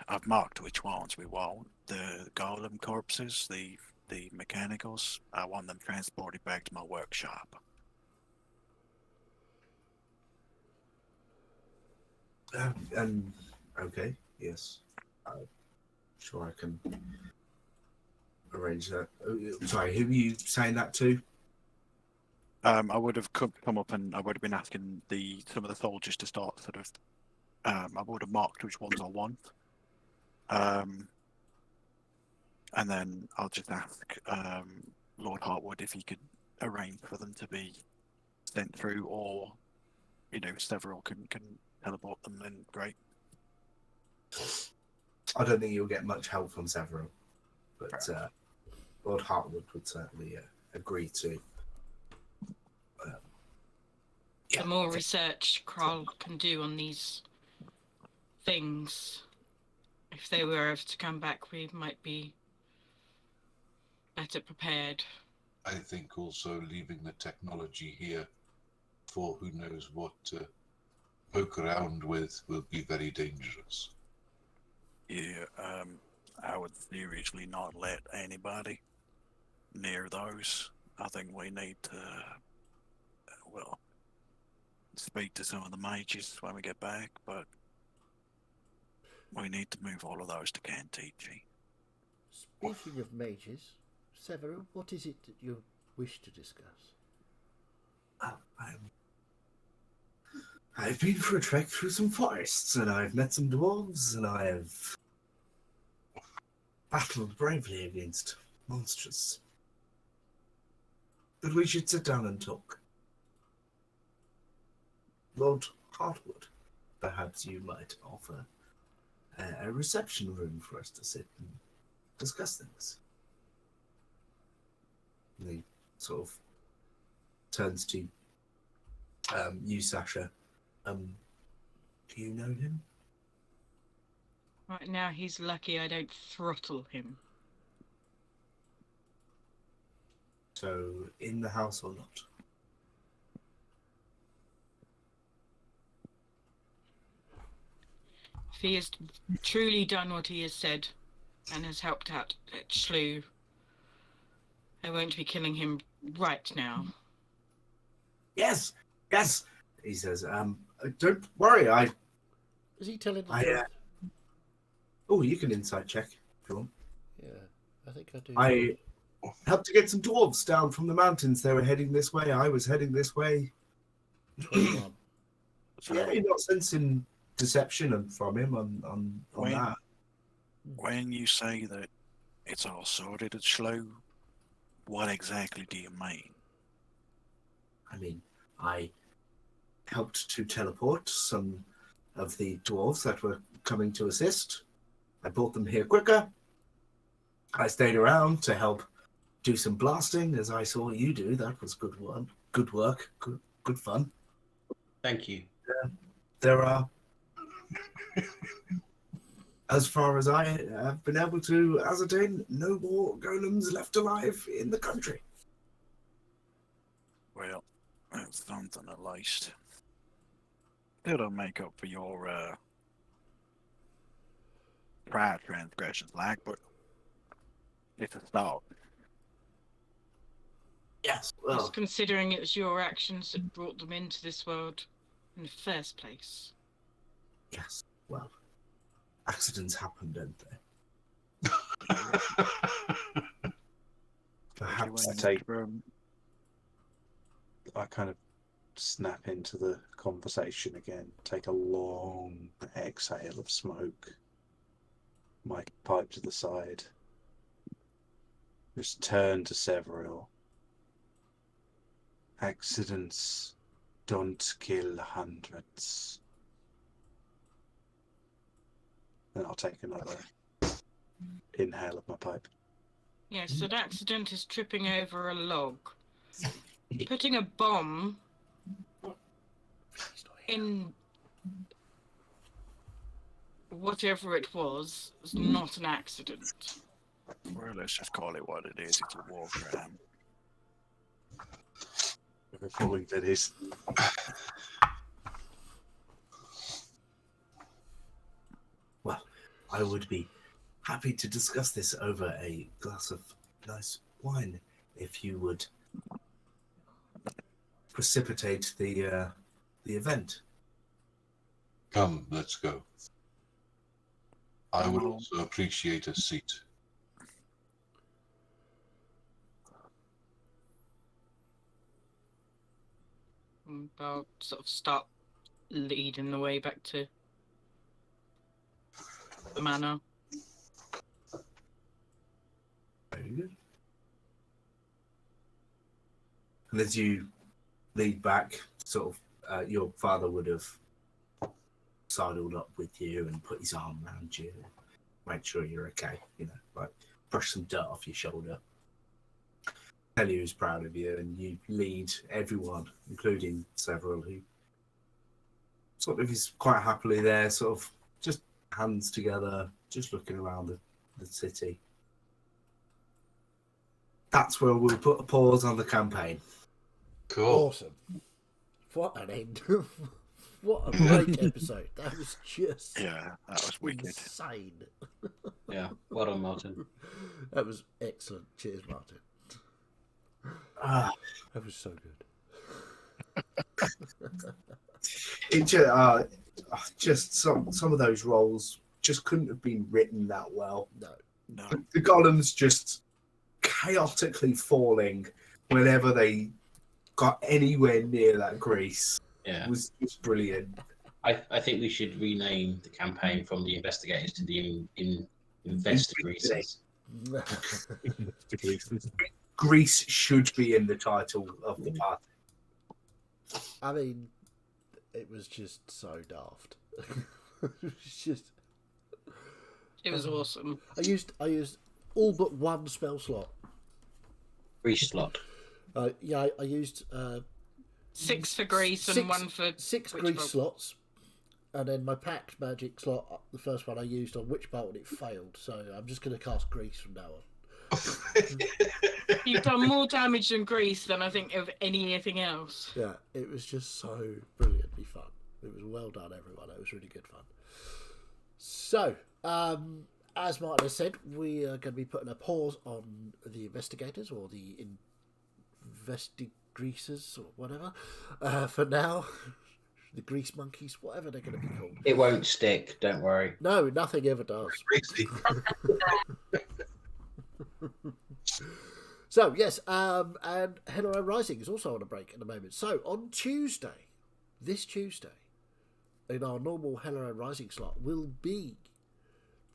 I've marked which ones we want. The golem corpses, the mechanicals. I want them transported back to my workshop. Okay, yes. Sure, I can arrange that. Sorry, who were you saying that to? I would have come up and I would have been asking some of the soldiers to start sort of. I would have marked which ones I want. And then I'll just ask Lord Hartwood if he could arrange for them to be sent through, or several can teleport them. Then great. I don't think you'll get much help from several, but Lord Hartwood would certainly agree to. The more research Kral can do on these things, if they were ever to come back, we might be better prepared. I think also leaving the technology here for who knows what to poke around with will be very dangerous. Yeah, I would seriously not let anybody near those. I think we need to, speak to some of the mages when we get back, but we need to move all of those to Kantichi. Speaking of mages, Severin, what is it that you wish to discuss? I've been for a trek through some forests, and I've met some dwarves, and I have battled bravely against monsters. But we should sit down and talk. Lord Hartwood, perhaps you might offer a reception room for us to sit and discuss things. And he sort of turns to you, Sasha. Do you know him? Right now, he's lucky I don't throttle him. So, in the house or not? If he has truly done what he has said and has helped out at Shlu, I won't be killing him right now. Yes, yes, he says. Don't worry, Is he telling the truth? Oh, you can insight check if you want. Yeah, I think I do. I helped to get some dwarves down from the mountains. They were heading this way. I was heading this way. 21. Yeah, you're not sensing deception from him on that. When you say that it's all sorted at Shlo, what exactly do you mean? I mean, I helped to teleport some of the dwarves that were coming to assist. I brought them here quicker. I stayed around to help do some blasting, as I saw you do. That was good work. Good fun. Thank you. There are, as far as I have been able to ascertain, no more golems left alive in the country. Well, that's something at least. It'll make up for your prior transgressions, but it's a start. Yes, Just well, considering it was your actions that brought them into this world in the first place. yes, well, accidents happen, don't they? Perhaps I kind of snap into the conversation again, take a long exhale of smoke, my pipe to the side, just turn to Several. Accidents don't kill hundreds. And I'll take another inhale of my pipe. Yes, an accident is tripping over a log. Putting a bomb in whatever it was not an accident. Well, let's just call it what it is. It's a war crime. We're falling biddies. Well, I would be happy to discuss this over a glass of nice wine if you would precipitate the event. Come, let's go. I would also appreciate a seat. I'll sort of start leading the way back to the manor. Very good. And as you lead back, sort of, your father would have sidled up with you and put his arm around you, make sure you're okay. You know, like brush some dirt off your shoulder. Tell you he's proud of you, and you lead everyone, including Several, who sort of is quite happily there, sort of just hands together, just looking around the city. That's where we'll put a pause on the campaign. Cool. Awesome. What an end. What a great episode. That was just Yeah, that was wicked. insane. Yeah, well done, Martin. That was excellent. Cheers, Martin. Ah, That was so good. it just some of those roles just couldn't have been written that well. No. The golems just chaotically falling whenever they got anywhere near that grease. Yeah. Was brilliant. I think we should rename the campaign from the investigators to the investigators. Grease should be in the title of the party. I mean, it was just so daft. It was just. It was awesome. I used all but one spell slot. Grease slot. Yeah, I used 6 for grease and 1 for six witch grease bolt. slots, and then my packed magic slot. The first one I used on witch bolt, and it failed. So I'm just going to cast grease from now on. You've done more damage than grease than I think of anything else. Yeah, it was just so brilliantly fun. It was well done, everyone. It was really good fun. So, as Martin has said, we are going to be putting a pause on the investigators or the investigreasers or whatever for now. The grease monkeys, whatever they're going to be called. It won't stick, don't worry. No, nothing ever does. So, yes, and Hello Rising is also on a break at the moment. So, on Tuesday, this Tuesday, in our normal Hello Rising slot, will be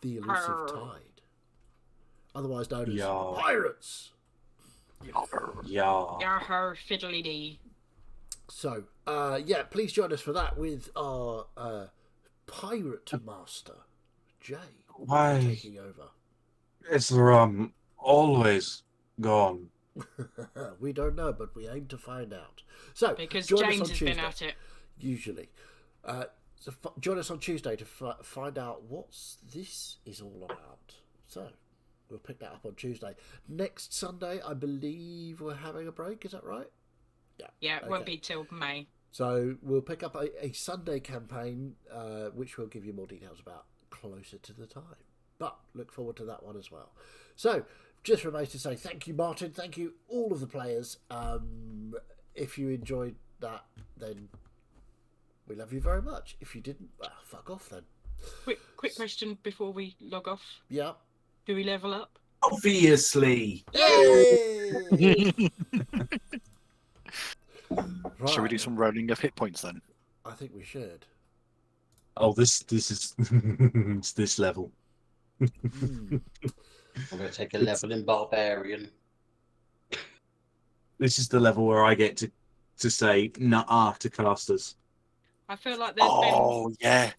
the Elusive Tide, otherwise known as Pirates. Yeah. Yar fiddly dee. So, yeah, please join us for that with our Pirate Master, Jay, Why taking over. is the rum always gone? We don't know, but we aim to find out. So, Because join James us on has Tuesday, been at it. usually. So join us on Tuesday to find out what this is all about. So, we'll pick that up on Tuesday. Next Sunday, I believe we're having a break. Is that right? Yeah, it won't Okay. be till May. So we'll pick up a Sunday campaign, which we'll give you more details about closer to the time. But look forward to that one as well. So just remains to say thank you, Martin. Thank you, all of the players. If you enjoyed that, then we love you very much. If you didn't, well, fuck off then. Quick question before we log off. Yeah. Do we level up? Obviously. Yay! Right. Shall we do some rolling of hit points then? I think we should. Oh, this is it's this level. Hmm. I'm going to take a level in Barbarian. This is the level where I get to say nah to casters. I feel like there's Oh yeah,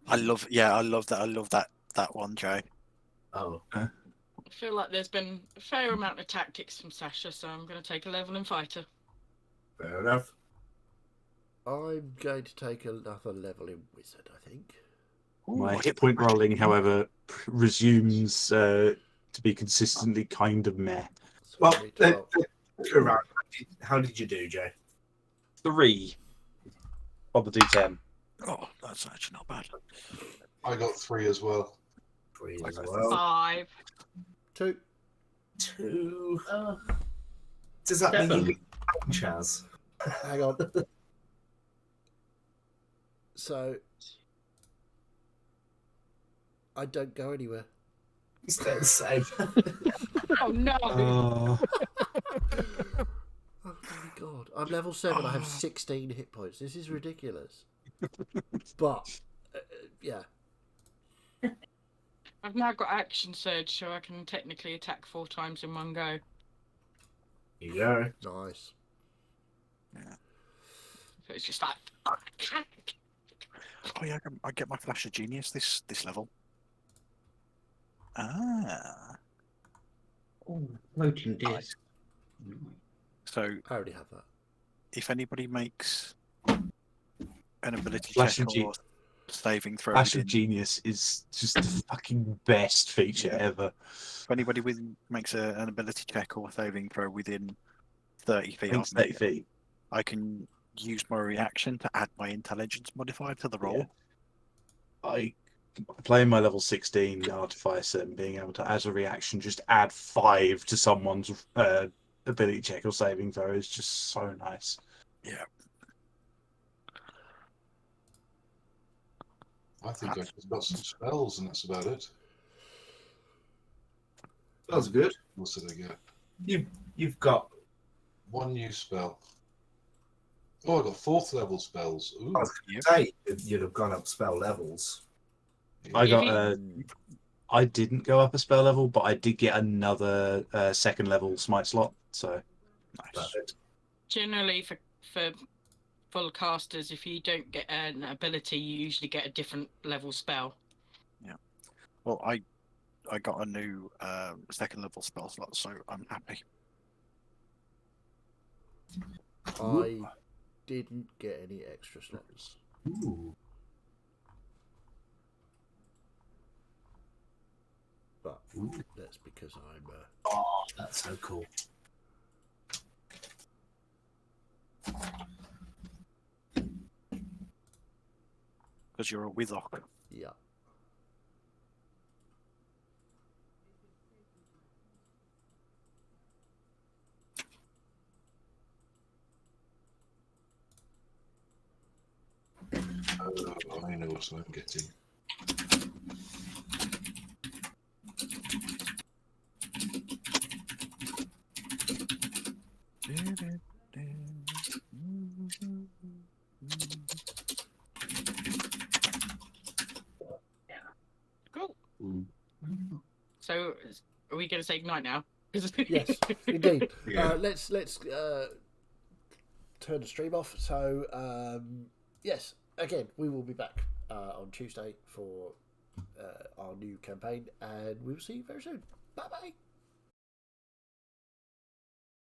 I love that. I love that one, Joe. Oh, I feel like there's been a fair amount of tactics from Sasha, so I'm going to take a level in Fighter. fair enough. I'm going to take another level in Wizard, I think. My Ooh, hit point rolling, however, resumes to be consistently kind of meh. So Well, we need 12. go around. How did you do, Jay? 3 on the D10. Oh, that's actually not bad. I got 3 as well. 3 as Okay. well. 5. 2. 2. Does that mean 7. you Chaz? Hang on. So I don't go anywhere. You stay the same. Oh no! Oh, Oh my god. I'm level 7. I have 16 hit points. This is ridiculous. But, yeah. I've now got Action Surge, so I can technically attack 4 times in one go. You go. Nice. So it's just like... Oh yeah, I get my flash of genius this level. Ah, Oh, floating disc. so I already have that. if anybody makes an ability Flash check of or saving throw, Flash of within, Genius is just the fucking best feature ever. if anybody makes an ability check or saving throw within 30 feet Thanks, of me, 30 feet. I can use my reaction to add my intelligence modifier to the roll. Yeah. I playing my level 16 artificer and being able to, as a reaction, just add 5 to someone's ability check or saving throw is just so nice. Yeah. I think I've just got some spells, and that's about it. That's good. What did I get? You've got. 1 new spell. Oh, I got 4th level spells. Ooh. I was going to say you'd have gone up spell levels. I got If I didn't go up a spell level, but I did get another second level smite slot. So Nice. Perfect. generally for full casters, if you don't get an ability, you usually get a different level spell. Well, I got a new second level spell slot, so I'm happy. I didn't get any extra slots. Ooh. But Ooh. that's because I'm... Oh, that's so cool. Because you're a Withok. yeah. I know what I'm getting. Cool. Mm. So are we going to say goodnight now? 'Cause- Yes, indeed. Yeah. Let's turn the stream off. So yes, again, we will be back on Tuesday for our new campaign, and we will see you very soon. Bye bye.